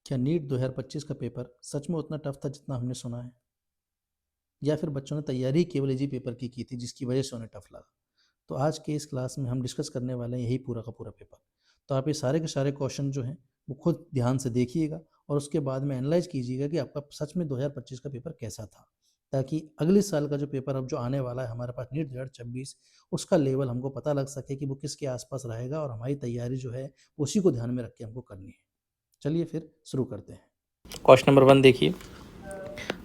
क्या नीट 2025 का पेपर सच में उतना टफ था जितना हमने सुना है, या फिर बच्चों ने तैयारी केवल इजी पेपर की थी जिसकी वजह से उन्हें टफ लगा? तो आज के इस क्लास में हम डिस्कस करने वाले हैं यही पूरा का पूरा पेपर। तो आप ये सारे के सारे क्वेश्चन जो हैं वो खुद ध्यान से देखिएगा और उसके बाद में एनालाइज कीजिएगा कि आपका सच में 2025 का पेपर कैसा था, ताकि अगले साल का जो पेपर अब जो आने वाला है हमारे पास नीट 2026, उसका लेवल हमको पता लग सके कि वो किसके आसपास रहेगा और हमारी तैयारी जो है उसी को ध्यान में रख के हमको करनी है। चलिए फिर शुरू करते हैं। क्वेश्चन नंबर 1 देखिए,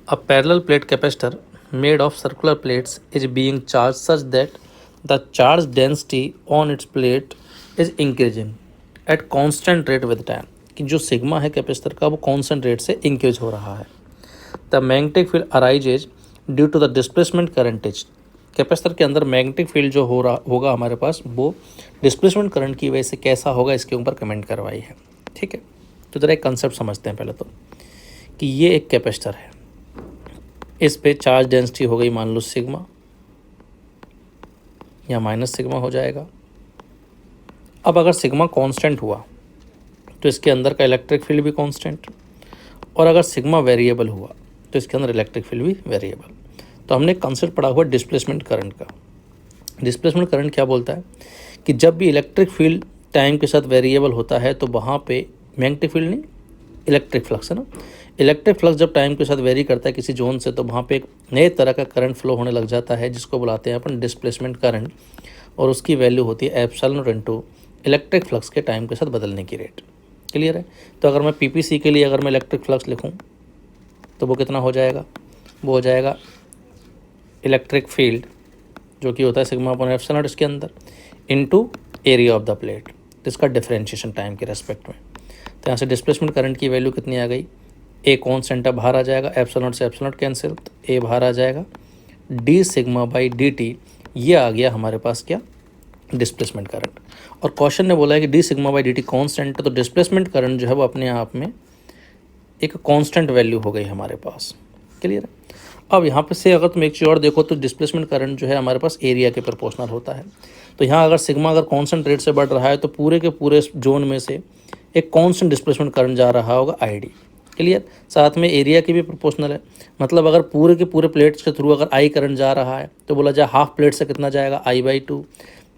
a parallel plate capacitor made of circular plates is being charge such that the charge density on it's plate is increasing at constant rate with time. कि जो सिग्मा है कैपेसिटर का वो कांस्टेंट रेट से increase हो रहा है। The magnetic field arises due to the displacement currents. Capacitor के अंदर मैग्नेटिक फील्ड जो होगा हमारे पास वो डिस्प्लेसमेंट करंट की वजह से कैसा होगा, इसके ऊपर कमेंट करवाई है। ठीक है, तो ज़रा एक कंसेप्ट समझते हैं पहले तो, कि ये एक कैपेसिटर है, इस पे चार्ज डेंसिटी हो गई मान लो सिग्मा या माइनस सिग्मा हो जाएगा। अब अगर सिग्मा कांस्टेंट हुआ तो इसके अंदर का इलेक्ट्रिक फील्ड भी कांस्टेंट, और अगर सिग्मा वेरिएबल हुआ तो इसके अंदर इलेक्ट्रिक फील्ड भी वेरिएबल। तो हमने कंसेप्ट पढ़ा हुआ डिस्प्लेसमेंट करंट का। डिस्प्लेसमेंट करंट क्या बोलता है कि जब भी इलेक्ट्रिक फील्ड टाइम के साथ वेरिएबल होता है तो वहाँ पे मैग्नेटिक फील्ड नहीं, इलेक्ट्रिक फ्लक्स है ना, इलेक्ट्रिक फ्लक्स जब टाइम के साथ वेरी करता है किसी जोन से तो वहाँ पे एक नए तरह का करंट फ्लो होने लग जाता है जिसको बुलाते हैं अपन डिस्प्लेसमेंट करंट, और उसकी वैल्यू होती है एप्सिलॉन इनटू इलेक्ट्रिक फ्लक्स के टाइम के साथ बदलने की रेट। क्लियर है? तो अगर मैं पीपीसी के लिए अगर मैं इलेक्ट्रिक फ्लक्स लिखूँ तो वो कितना हो जाएगा, वो हो जाएगा इलेक्ट्रिक फील्ड जो कि होता है सिग्मा अपॉन एप्सिलॉन इसके अंदर into area of the plate, इसका डिफरेंशिएशन टाइम के रेस्पेक्ट में। तो यहाँ से डिस्प्लेसमेंट करंट की वैल्यू कितनी आ गई, ए कॉन्स्टेंट बाहर आ जाएगा, एप्सिलॉन से एप्सिलॉन कैंसिल, तो ए बाहर आ जाएगा, D sigma by D T, ये आ गया हमारे पास क्या, डिस्प्लेसमेंट करंट। और क्वेश्चन ने बोला है कि D sigma by D T constant है, तो डिस्प्लेसमेंट करंट जो है वो अपने आप में एक कांस्टेंट वैल्यू हो गई हमारे पास। क्लियर है? अब यहाँ पे से अगर तुम एक चीज़ और देखो तो डिस्प्लेसमेंट करंट जो है हमारे पास एरिया के प्रोपोर्शनल होता है। तो यहाँ अगर सिग्मा अगर कांस्टेंट रेट से बढ़ रहा है तो पूरे के पूरे जोन में से एक कांस्टेंट डिस्प्लेसमेंट करंट जा रहा होगा आईडी। क्लियर? साथ में एरिया की भी प्रोपोर्शनल है, मतलब अगर पूरे के पूरे प्लेट्स के थ्रू अगर आई करंट जा रहा है तो बोला जाए हाफ प्लेट से कितना जाएगा, I/2।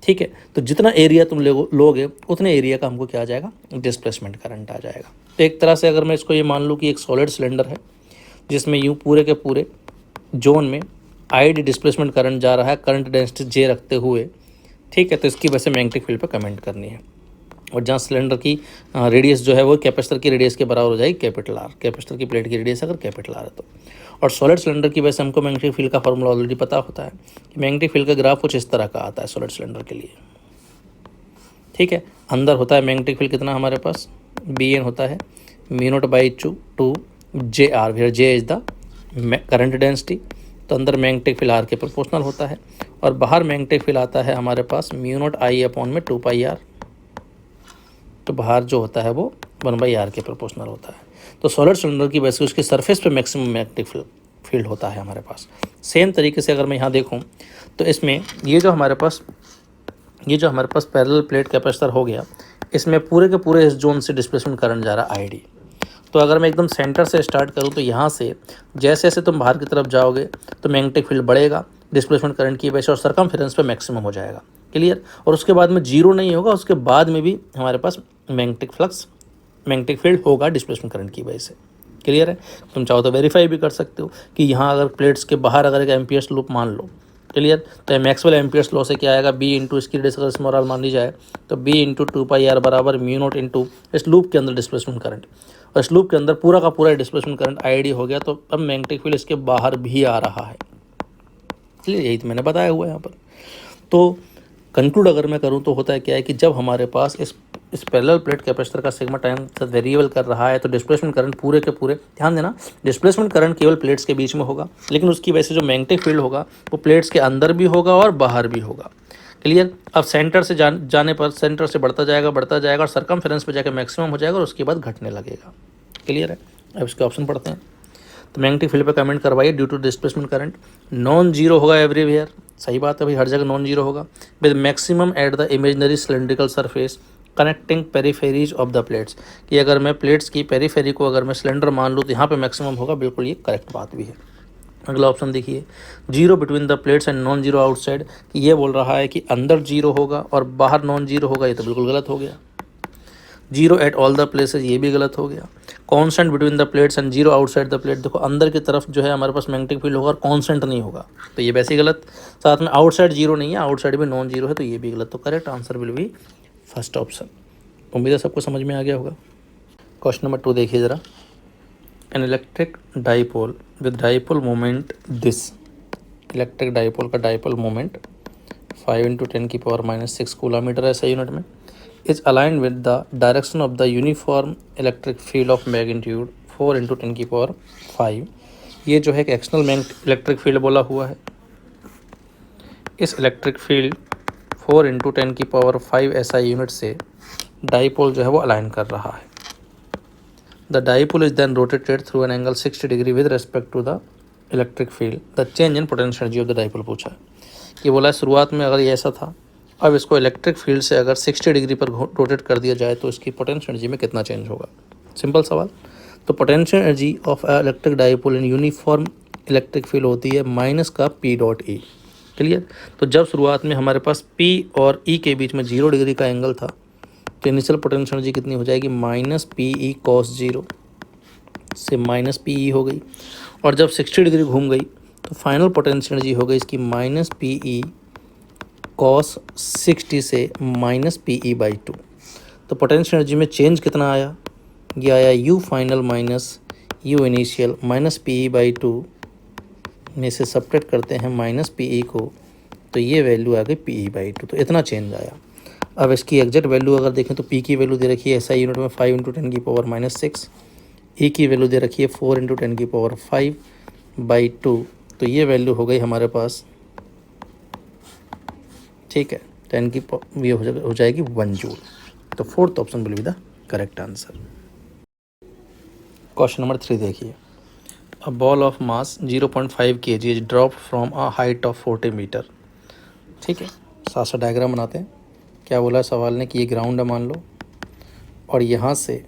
ठीक है, तो जितना एरिया तुम लोगे उतने एरिया का हमको क्या आ जाएगा, डिस्प्लेसमेंट करंट आ जाएगा। तो एक तरह से अगर मैं इसको ये मान लूँ कि एक सॉलिड सिलेंडर है जिसमें यूँ पूरे के पूरे जोन में आईडी डिस्प्लेसमेंट करंट जा रहा है करंट डेंसिटी जे रखते हुए। ठीक है, तो इसकी वजह से मैग्नेटिक फील्ड पर कमेंट करनी है। और जहाँ सिलेंडर की रेडियस जो है वो कैपेसिटर की रेडियस के बराबर हो जाएगी कैपिटल आर, कैपेसिटर की प्लेट की रेडियस अगर कैपिटल आर है तो। और सॉलिड सिलेंडर की वजह से हमको मैग्नेटिक फील्ड का फॉर्मूला ऑलरेडी पता होता है कि मैग्नेटिक फील्ड का ग्राफ कुछ इस तरह का आता है सॉलिड सिलेंडर के लिए। ठीक है, अंदर होता है मैग्नेटिक फील्ड कितना हमारे पास, बी एन होता है μ0/2 J R, where J is the current density. तो अंदर मैग्नेटिक फील्ड आर के प्रोपोर्शनल होता है, और बाहर मैग्नेटिक फील्ड आता है हमारे पास μ0I/2πr। तो बाहर जो होता है वो 1/r के प्रोपोर्शनल होता है। तो सॉलिड सिलेंडर की वजह से उसके सरफेस पे मैक्सिमम मैग्नेटिक फील्ड होता है हमारे पास। सेम तरीके से अगर मैं यहाँ देखूँ तो इसमें ये जो हमारे पास पैरेलल प्लेट कैपेसिटर हो गया, इसमें पूरे के पूरे इस जोन से डिस्प्लेसमेंट करंट जा रहा है आईडी। तो अगर मैं एकदम सेंटर से स्टार्ट करूँ तो यहाँ से जैसे जैसे तुम बाहर की तरफ जाओगे तो मैग्नेटिक फील्ड बढ़ेगा डिस्प्लेसमेंट करंट की वजह से और सरकमफेरेंस पे मैक्सिमम हो जाएगा। क्लियर? और उसके बाद में जीरो नहीं होगा, उसके बाद में भी हमारे पास मैग्नेटिक फील्ड होगा डिस्प्लेसमेंट करंट की वजह से। क्लियर है? तुम चाहो तो वेरीफाई भी कर सकते हो कि यहाँ अगर प्लेट्स के बाहर अगर एक एम्पियर्स लूप मान लो, क्लियर, तो मैक्सवेल एम्पियर्स लॉ से क्या आएगा, बी इंटू इसकी रेडियस अगर स्मॉल आर मान ली जाए तो बी इंटू 2πr बराबर μ0 इंटू इस लूप के अंदर डिस्प्लेसमेंट करंट, और इस लूप के अंदर पूरा का पूरा डिस्प्लेसमेंट करंट आईडी हो गया। तो अब मैग्नेटिक फील्ड इसके बाहर भी आ रहा है। इसलिए यही तो मैंने बताया हुआ है यहाँ पर। तो कंक्लूड अगर मैं करूँ तो होता है क्या है कि जब हमारे पास इस पैरेलल प्लेट कैपेसिटर का सिग्मा टाइम साथ वेरिएबल कर रहा है तो डिस्प्लेसमेंट करंट पूरे के पूरे, ध्यान देना, डिस्प्लेसमेंट करंट केवल प्लेट्स के बीच में होगा, लेकिन उसकी वजह से जो मैग्नेटिक फील्ड होगा वो प्लेट्स के अंदर भी होगा और बाहर भी होगा। क्लियर? अब सेंटर से जाने पर सेंटर से बढ़ता जाएगा और सरकमफेरेंस पे जाकर मैक्सिमम हो जाएगा और उसके बाद घटने लगेगा। क्लियर है? अब इसके ऑप्शन पढ़ते हैं। तो मैग्नेटिक फील्ड पे कमेंट करवाइए due to displacement current non zero होगा एवरीवेयर। सही बात है भाई, हर जगह नॉन जीरो होगा। With maximum at the imaginary cylindrical surface connecting peripheries of the plates, कि अगर मैं प्लेट्स की पेरीफेरी को अगर मैं सिलेंडर मान लूँ तो यहाँ पे मैक्सिमम होगा, बिल्कुल ये करेक्ट बात भी है। अगला ऑप्शन देखिए, zero between the plates and non zero outside, कि ये बोल रहा है कि अंदर जीरो होगा और बाहर नॉन जीरो होगा, ये तो बिल्कुल गलत हो गया। Zero at all the places, ये भी गलत हो गया। Constant between the plates and zero outside the plate, देखो अंदर की तरफ जो है हमारे पास मैग्नेटिक फील्ड होगा और कांस्टेंट नहीं होगा, तो ये वैसे ही गलत। साथ में आउटसाइड जीरो नहीं है, आउटसाइड भी नॉन जीरो है, तो ये भी गलत। तो correct answer will be first option. उम्मीद है सबको समझ में आ गया होगा। क्वेश्चन नंबर 2 देखिए ज़रा। An electric dipole with dipole moment this, electric dipole का डाइपोल मोमेंट 5 × 10⁻⁻6 कूलामीटर ऐसा यूनिट में, is aligned with the direction of the uniform electric field of magnitude 4 × 10⁵। ये जो है एक एक्सटर्नल इलेक्ट्रिक फील्ड बोला हुआ है। इस इलेक्ट्रिक फील्ड 4 × 10⁵ ऐसा यूनिट से डाइपोल जो है वो अलाइन कर रहा है। The dipole is then rotated through an angle 60 degree with respect to the electric field, the change in potential energy of the dipole पूछा है। कि बोला है शुरुआत में अगर ये ऐसा था, अब इसको इलेक्ट्रिक फील्ड से अगर 60 डिग्री पर रोटेट कर दिया जाए तो इसकी पोटेंशियल एनर्जी में कितना चेंज होगा। सिंपल सवाल। तो potential energy of electric dipole in uniform electric field होती है माइनस का P.E। क्लियर। तो जब शुरुआत में हमारे पास P और E के बीच में 0 डिग्री का एंगल था, तो इनिशियल पोटेंशियल एनर्जी कितनी हो जाएगी, -PE cos 0 से -PE हो गई। और जब 60 डिग्री घूम गई तो फाइनल पोटेंशियल एनर्जी हो गई इसकी -PE cos 60 से -PE/2। तो पोटेंशियल एनर्जी में चेंज कितना आया, ये आया U final minus U initial -PE/2 में से सब्ट्रैक्ट करते हैं -PE को, तो ये वैल्यू आ गई PE/2। तो इतना चेंज आया। अब इसकी एग्जैक्ट वैल्यू अगर देखें तो P की वैल्यू दे रखी है SI यूनिट में 5 × 10⁻⁻6, E की वैल्यू दे रखी है 4 × 10⁵/2, तो ये वैल्यू हो गई हमारे पास, ठीक है, 10 की ये हो जाएगी 1 जूल। तो fourth option will be the correct answer. Question number 3 देखिए। A ball of mass 0.5 kg is drop from a height of 40 metre. ठीक है, साथ साथ डायग्राम बनाते हैं। क्या बोला है सवाल ने कि ये ग्राउंड है मान लो, और यहाँ से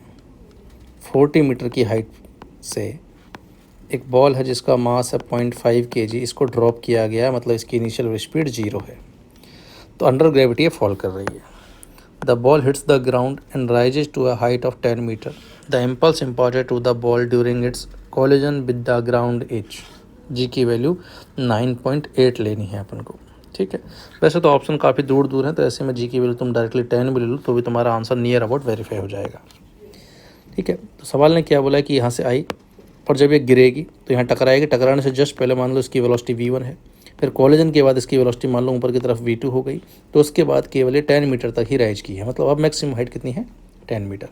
40 मीटर की हाइट से एक बॉल है जिसका मास है 0.5 kg, इसको ड्रॉप किया गया, मतलब इसकी इनिशियल स्पीड 0 है। तो अंडर ग्रेविटी ये फॉल कर रही है। The ball hits the ground and rises to a height of 10 metre. The impulse imparted to the ball during its collision with the ground as, G की value 9.8 लेनी है अपन को। ठीक है, वैसे तो ऑप्शन काफ़ी दूर दूर हैं, तो ऐसे में जी की वैल्यू तुम डायरेक्टली 10 भी ले लो तो भी तुम्हारा आंसर नियर अबाउट वेरीफाई हो जाएगा। ठीक है, तो सवाल ने क्या बोला है कि यहाँ से आई और जब ये गिरेगी तो यहाँ टकराएगी, टकराने से जस्ट पहले मान लो इसकी वेलोसिटी v1 है, फिर कॉलिजन के बाद इसकी वेलोसिटी मान लो ऊपर की तरफ v2 हो गई, तो उसके बाद केवल ये 10 मीटर तक ही राइज की है, मतलब अब मैक्सिमम हाइट कितनी है 10 मीटर।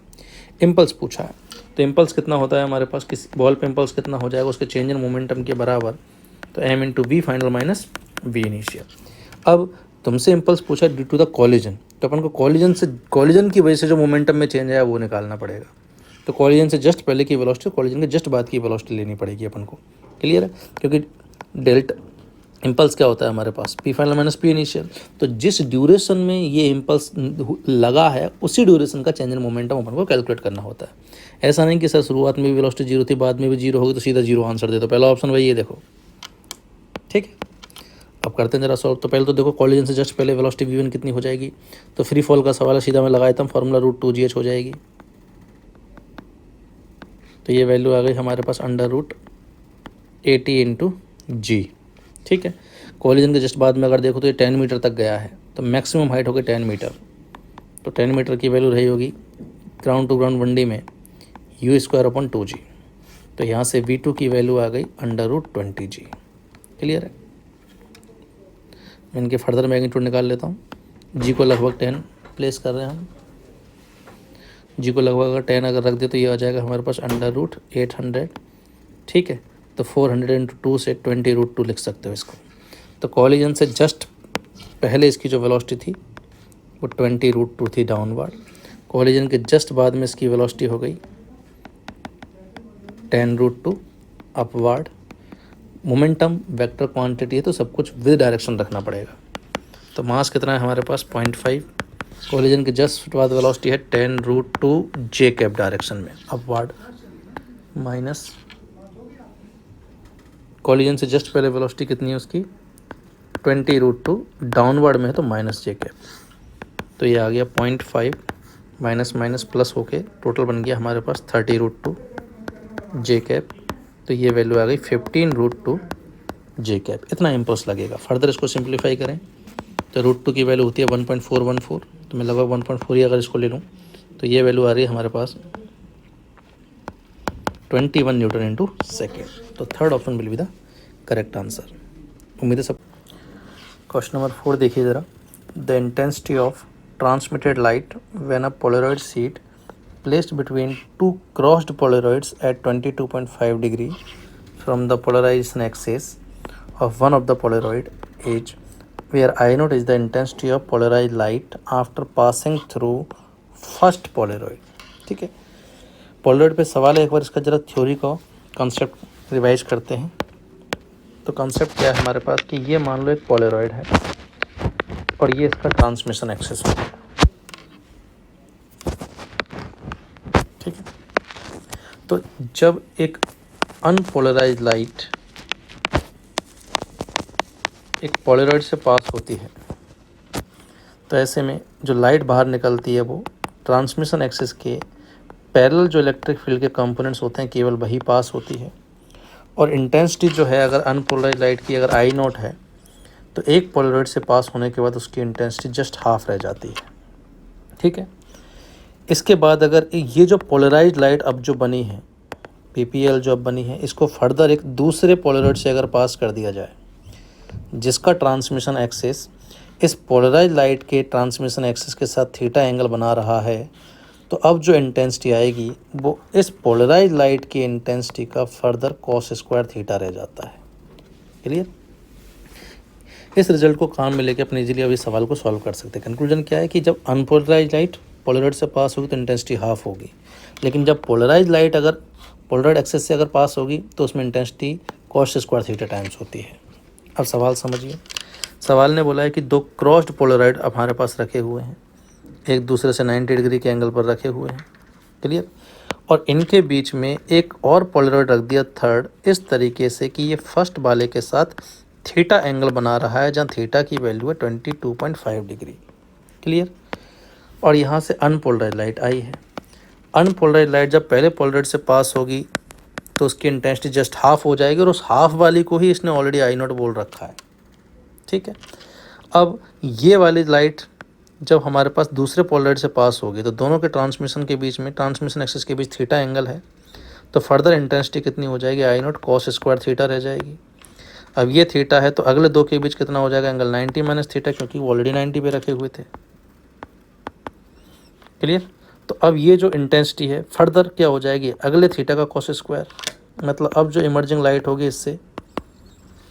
इम्पल्स पूछा है, तो इम्पल्स कितना होता है हमारे पास, किस बॉल पे इम्पल्स कितना हो जाएगा उसके चेंज इन मोमेंटम के बराबर, तो m × v final minus v initial. अब तुमसे इम्पल्स पूछा ड्यू टू द कॉलिजन, तो अपन को कॉलिजन की वजह से जो मोमेंटम में चेंज आया वो निकालना पड़ेगा। तो कॉलिजन से जस्ट पहले की वेलोसिटी, कॉलिजन के जस्ट बाद की वेलोसिटी लेनी पड़ेगी अपन को। क्लियर है, क्योंकि डेल्टा इम्पल्स क्या होता है हमारे पास p final minus p initial, तो जिस ड्यूरेशन में ये इम्पल्स लगा है उसी ड्यूरेशन का चेंज इन मोमेंटम अपन को कैलकुलेट करना होता है। ऐसा नहीं कि सर शुरुआत में भी वेलोसिटी 0 थी बाद में भी 0 होगी तो सीधा 0 आंसर दे दो, पहला ऑप्शन वही ये देखो। ठीक है, अब करते हैं जरा सॉल्व। तो पहले तो देखो कॉलिजन से जस्ट पहले वेलोसिटी v1 कितनी हो जाएगी, तो फ्री फॉल का सवाल है, सीधा मैं लगाया था फॉर्मूला √2gh हो जाएगी। तो ये वैल्यू आ गई हमारे पास √80 × g। ठीक है, कॉलिजन के जस्ट बाद में अगर देखो तो ये 10 मीटर तक गया है, तो मैक्सिमम हाइट हो गई 10 मीटर। तो 10 मीटर की वैल्यू रही होगी ग्राउंड टू ग्राउंड 1D में u²/2g। तो यहाँ से v2 की वैल्यू आ गई √20g। क्लियर है, मैं इनके फर्दर मैग्नीट्यूड निकाल लेता हूँ। जी को लगभग 10 प्लेस कर रहे हैं हम, जी को लगभग अगर 10 अगर रख दे तो ये आ जाएगा हमारे पास √800। ठीक है, तो 400 × 2 से 20√2 लिख सकते हो इसको। तो कॉलिजन से जस्ट पहले इसकी जो वेलोसिटी थी वो 20√2 थी डाउनवर्ड, कॉलिजन के जस्ट बाद में इसकी वेलोसिटी हो गई 10√2 अपवर्ड। मोमेंटम वेक्टर क्वांटिटी है तो सब कुछ विद डायरेक्शन रखना पड़ेगा। तो मास कितना है हमारे पास 0.5, कॉलिजन के जस्ट बाद वेलोसिटी है 10√2 जे कैप डायरेक्शन में अपवर्ड, माइनस कॉलिजन से जस्ट पहले वेलोसिटी कितनी है उसकी 20√2, डाउनवर्ड में है तो माइनस जे कैप, तो ये आ गया 0.5 माइनस माइनस प्लस होके टोटल बन गया हमारे पास 30√2 जे कैप, तो ये वैल्यू आ गई 15√2 जे कैप। इतना इम्पल्स लगेगा। फर्दर इसको सिंप्लीफाई करें तो √2 की वैल्यू होती है 1.414, तो मैं लगभग 1.4 ही अगर इसको ले लूँ तो ये वैल्यू आ रही है हमारे पास 21 न्यूटन इंटू सेकेंड। तो third option will be the correct answer. उम्मीद है सब। क्वेश्चन नंबर 4 देखिए ज़रा। The intensity of transmitted light when a polaroid sheet placed between two crossed polaroids at 22.5 degree from the polarization axis of one of the polaroid is where I naught is the intensity of polarized light after passing through first polaroid। ठीक है, Polaroid पे सवाल है। एक बार इसका जरा theory का concept revise करते हैं। तो कॉन्सेप्ट क्या है हमारे पास कि ये मान लो एक पोलराइड है और ये इसका ट्रांसमिशन एक्सिस है। ठीक है, तो जब एक अनपोलराइज लाइट एक पोलराइड से पास होती है तो ऐसे में जो लाइट बाहर निकलती है वो ट्रांसमिशन एक्सिस के पैरेलल जो इलेक्ट्रिक फील्ड के कंपोनेंट्स होते हैं केवल वही पास होती है। और इंटेंसिटी जो है अगर अनपोलराइज लाइट की अगर आई नॉट है तो एक पोलराइड से पास होने के बाद उसकी इंटेंसिटी जस्ट हाफ रह जाती है। ठीक है, इसके बाद अगर ये जो पोलराइज लाइट अब जो बनी है पीपीएल जो अब बनी है इसको फर्दर एक दूसरे पोलराइड से अगर पास कर दिया जाए जिसका ट्रांसमिशन एक्सिस इस पोलराइज लाइट के ट्रांसमिशन एक्सिस के साथ थीटा एंगल बना रहा है, तो अब जो इंटेंसिटी आएगी वो इस पोलराइज लाइट की इंटेंसिटी का फर्दर कॉस स्क्वायर थीटा रह जाता है। क्लियर? इस रिजल्ट को काम में लेके अपने इजीली अभी सवाल को सॉल्व कर सकते हैं। कंक्लूजन क्या है कि जब अनपोलराइज लाइट पोलराइड से पास होगी तो इंटेंसिटी हाफ होगी, लेकिन जब पोलराइज लाइट अगर पोलराइड एक्सिस से अगर पास होगी तो उसमें intensity cos square theta times होती है। अब सवाल समझिए। सवाल ने बोला है कि दो क्रॉस्ड पोलराइड हमारे पास रखे हुए हैं, एक दूसरे से 90 डिग्री के एंगल पर रखे हुए हैं। क्लियर? और इनके बीच में एक और पोलराइड रख दिया थर्ड, इस तरीके से कि ये फर्स्ट वाले के साथ थीटा एंगल बना रहा है जहाँ थीटा की वैल्यू है 22.5 डिग्री। क्लियर? और यहाँ से अनपोलराइज लाइट आई है। अनपोलराइज लाइट जब पहले पोलराइड से पास होगी तो उसकी इंटेंसिटी जस्ट हाफ हो जाएगी और उस हाफ वाली को ही इसने ऑलरेडी आई नॉट बोल रखा है। ठीक है, अब ये वाली लाइट जब हमारे पास दूसरे पोलराइड से पास होगी तो दोनों के ट्रांसमिशन के बीच में ट्रांसमिशन एक्सिस के बीच थीटा एंगल है, तो फर्दर इंटेंसिटी कितनी हो जाएगी आई नॉट कॉस स्क्वायर थीटा रह जाएगी। अब ये थीटा है तो अगले दो के बीच कितना हो जाएगा एंगल 90 माइनस थीटा, क्योंकि वो ऑलरेडी 90 पे रखे हुए थे। क्लियर? तो अब ये जो इंटेंसिटी है फर्दर क्या हो जाएगी अगले थीटा का कॉस स्क्वायर, मतलब अब जो इमर्जिंग लाइट होगी इससे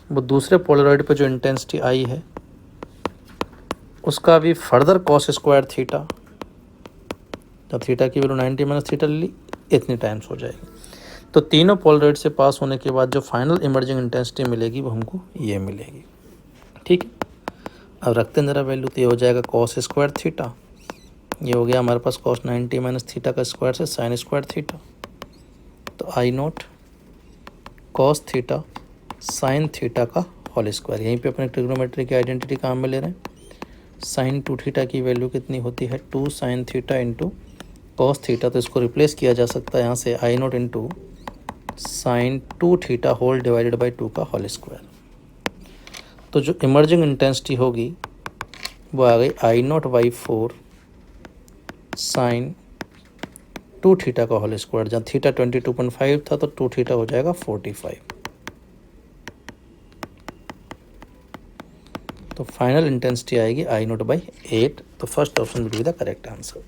वो दूसरे पोलराइड पे जो इंटेंसिटी आई है उसका भी फर्दर कॉस स्क्वायर थीटा, जब थीटा की वैल्यू 90 माइनस थीटा ले ली इतनी टाइम्स हो जाएगी। तो तीनों पोलराइड से पास होने के बाद जो फाइनल इमर्जिंग इंटेंसिटी मिलेगी वो हमको ये मिलेगी। ठीक है, अब रखते हैं ज़रा वैल्यू, तो ये हो जाएगा कॉस स्क्वायर थीटा, ये हो गया हमारे पास कॉस 90 माइनस थीटा का स्क्वायर से साइन स्क्वायर थीटा, तो I naught cos theta sine theta का होल स्क्वायर। यहीं पे अपने ट्रिग्नोमेट्री की आइडेंटिटी काम में ले रहे हैं। साइन 2 थीटा की वैल्यू कितनी होती है 2 sine theta into cos theta, तो इसको रिप्लेस किया जा सकता है यहाँ से I naught into sine 2 theta whole divided by 2 का होल स्क्वायर। तो जो इमर्जिंग इंटेंसिटी होगी वो आ गई आई नॉट बाई 4 साइन 2 थीटा का होल स्क्वायर, जहाँ थीटा 22.5 था तो 2 थीटा हो जाएगा 45। तो फाइनल इंटेंसिटी आएगी आई नॉट बाई 8। तो first option will be the correct answer.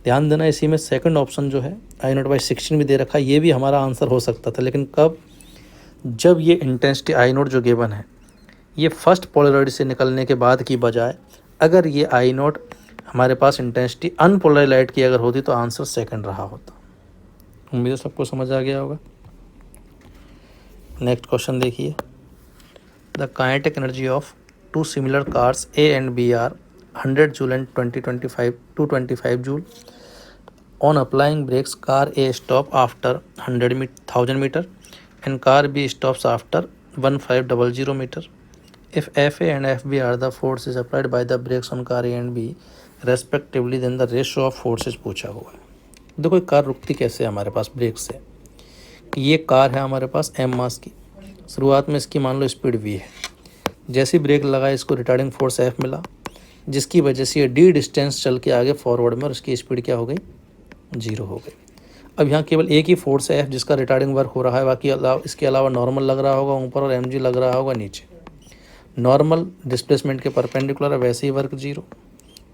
ध्यान देना इसी में सेकंड ऑप्शन जो है आई नॉट बाई 16 भी दे रखा है, ये भी हमारा आंसर हो सकता था, लेकिन कब, जब ये इंटेंसिटी आई नॉट जो गिवन है ये फर्स्ट पोलराइड से निकलने के बाद की बजाय अगर ये आई नॉट हमारे पास इंटेंसिटी अनपोलराइज लाइट की अगर होती तो आंसर सेकंड रहा होता। उम्मीद है सबको समझ आ गया होगा। नेक्स्ट क्वेश्चन देखिए। The kinetic energy of two similar cars A and B are 100 joule and 20-25 225 joule. On applying brakes, car A stop after 1,000 meter and car B stops after 1500 meter. If FA and FB are the forces applied by the brakes on car A and B respectively, then the ratio of forces पूछा हुआ है. देखो car रुकती कैसे है हमारे पास break से. ये कार है हमारे पास m मास की. शुरुआत में इसकी मान लो स्पीड v है. जैसी ब्रेक लगा इसको रिटार्डिंग फोर्स f मिला, जिसकी वजह से ये d डिस्टेंस चल के आगे फॉरवर्ड में और इसकी स्पीड क्या हो गई, 0 हो गई. अब यहाँ केवल एक ही फोर्स है f जिसका रिटार्डिंग वर्क हो रहा है, बाकी इसके अलावा नॉर्मल लग रहा होगा ऊपर और mg लग रहा होगा नीचे. नॉर्मल डिस्प्लेसमेंट के परपेंडिकुलर है, वैसे ही वर्क 0.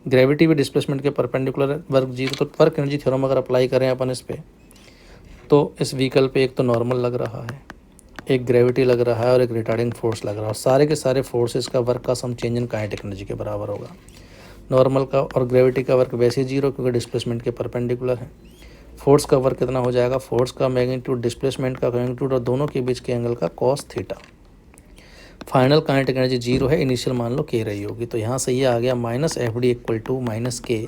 ग्रेविटी भी डिस्प्लेसमेंट के परपेंडिकुलर है, वर्क 0. तो वर्क एनर्जी थ्योरम अगर अप्लाई करें अपन इस पर, तो इस व्हीकल पे एक तो नॉर्मल लग रहा है, एक ग्रेविटी लग रहा है और एक रिटार्डिंग फोर्स लग रहा है. और सारे के सारे फोर्सेस का वर्क का sum change in kinetic energy के बराबर होगा. नॉर्मल का और ग्रेविटी का वर्क वैसे ही 0 क्योंकि डिस्प्लेसमेंट के परपेंडिकुलर है. फोर्स का वर्क कितना हो जाएगा, फोर्स का मैग्नीट्यूड डिस्प्लेसमेंट का मैग्नीट्यूड और दोनों के बीच के एंगल का cos theta. Final kinetic energy 0 है, इनिशियल मान लो k रही होगी. तो यहाँ से ये आ गया minus F D equal to minus K.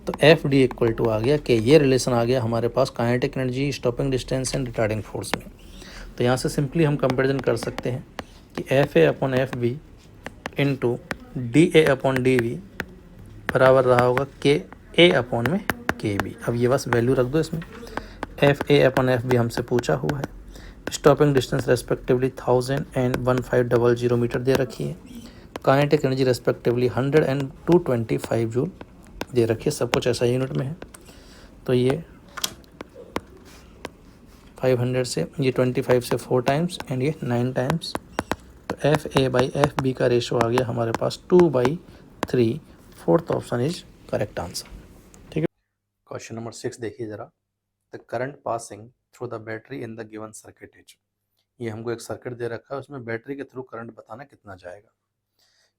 तो एफ डी इक्वल टू आ गया के. ये रिलेशन आ गया हमारे पास kinetic energy, stopping distance and retarding force में. तो यहाँ से सिंपली हम कंपेरिजन कर सकते हैं कि F A upon F B into D A upon D V बराबर रहा होगा के ए अपॉन में के बी. अब ये बस वैल्यू रख दो इसमें. F A upon F B हमसे पूछा हुआ है. Stopping distance respectively 1000 and 1500 meter दे रखी है. Kinetic energy respectively 100 and 225 joule दे रखी है. सब कुछ ऐसा यूनिट में है. तो ये 500 से ये 25 से 4 टाइम्स एंड ये 9 टाइम्स. तो F A by F B का रेशो आ गया हमारे पास 2/3. Fourth option is correct answer. ठीक है. क्वेश्चन नंबर 6 देखिए ज़रा. The current passing through the battery in the given circuit is. ये हमको एक सर्किट दे रखा है, उसमें बैटरी के थ्रू करंट बताना कितना जाएगा.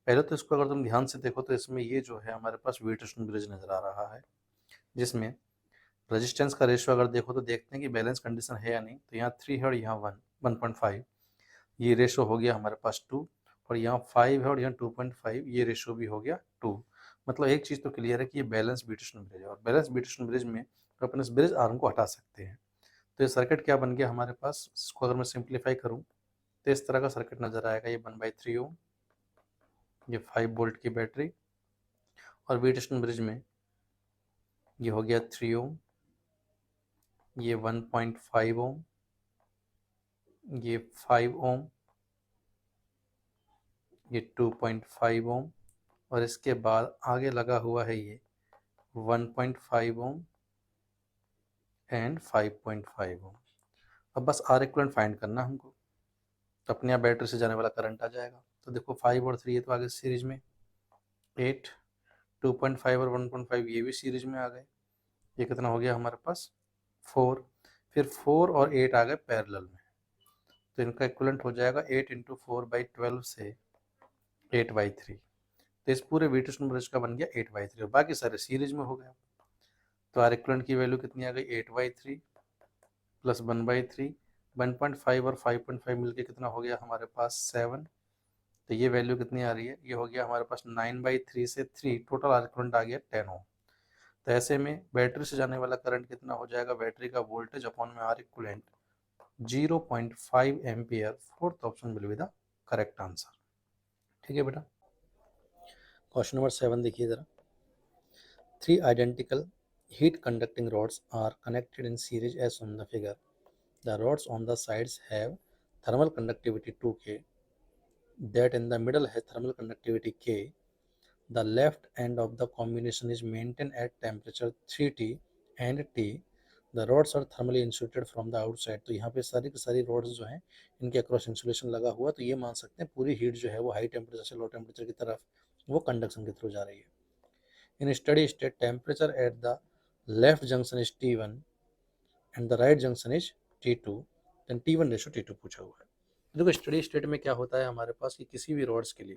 पहले तो इसको अगर तुम ध्यान से देखो तो इसमें ये जो है हमारे पास व्हीटस्टोन ब्रिज नज़र आ रहा है, जिसमें रेजिस्टेंस का रेशो अगर देखो तो देखते हैं कि बैलेंस कंडीशन है या नहीं. तो यहाँ 3 है और यहाँ 1.5. ये रेशो हो गया हमारे पास 2. और यहाँ 5 है और यहाँ 2.5. ये रेशो भी हो गया 2. मतलब एक चीज़ तो क्लियर है कि ये बैलेंस व्हीटस्टोन ब्रिज है. और बैलेंस व्हीटस्टोन ब्रिज में अपन इस ब्रिज आर्म को हटा सकते हैं. तो ये सर्किट क्या बन गया हमारे पास, इसको अगर मैं सिंप्लीफाई करूँ तो इस तरह का सर्किट नज़र आएगा. ये 1/3 ओम, ये 5 वोल्ट की बैटरी, और व्हीटस्टोन ब्रिज में ये हो गया 3 ओम, ये 1.5 ओम, ये 5 ओम, ये 2.5 ओम, और इसके बाद आगे लगा हुआ है ये 1.5 ओम एंड 5.5 ओम. अब बस आर इक्विवेलेंट फाइंड करना हमको, तो अपने यहाँ बैटरी से जाने वाला करंट आ जाएगा. तो देखो 5 और 3 ये तो आगे सीरीज में, 8, 2.5 और 1.5 ये भी सीरीज में आ गए. ये कितना हो गया हमारे पास 4. फिर 4 और 8 आ गए पैरेलल में. तो इनका इक्विवेलेंट हो जाएगा 8 इंटू 4/12 से 8/3. तो इस पूरे व्हीटस्टोन ब्रिज का बन गया 8/3 और बाकी सारे सीरीज में हो गया. तो आर इक्विवेलेंट की वैल्यू कितनी आ गई, 8/3 प्लस 1/3. 1.5 और 5.5 मिलके कितना हो गया हमारे पास 7. तो ये वैल्यू कितनी आ रही है, ये हो गया हमारे पास 9/3 से 3. टोटल आर इक्विवेलेंट आ गया 10 ओम. तो ऐसे में बैटरी से जाने वाला करंट कितना हो जाएगा, बैटरी का वोल्टेज अपॉन में R equivalent 0.5 ampere. Fourth option will be the correct answer. ठीक है बेटा. क्वेश्चन नंबर 7 देखिए जरा. 3 identical heat conducting rods are connected in series as on the figure. The rods on the sides have thermal conductivity 2K, that in the middle has thermal conductivity K. The left end of the combination is maintained at temperature 3T and T. The rods are thermally insulated from the outside. तो यहाँ पे सारी की सारी rods जो हैं इनके across insulation लगा हुआ. तो ये मान सकते हैं पूरी हीट जो है वो हाई टेम्परेचर से लो टेम्परेचर की तरफ वो कंडक्शन के थ्रू जा रही है. In steady state, temperature at the left junction is T1 and the right junction is T2. then T1 ratio T2 पूछा हुआ है. देखो स्टडी स्टेट में क्या होता है हमारे पास कि किसी भी रॉड्स के लिए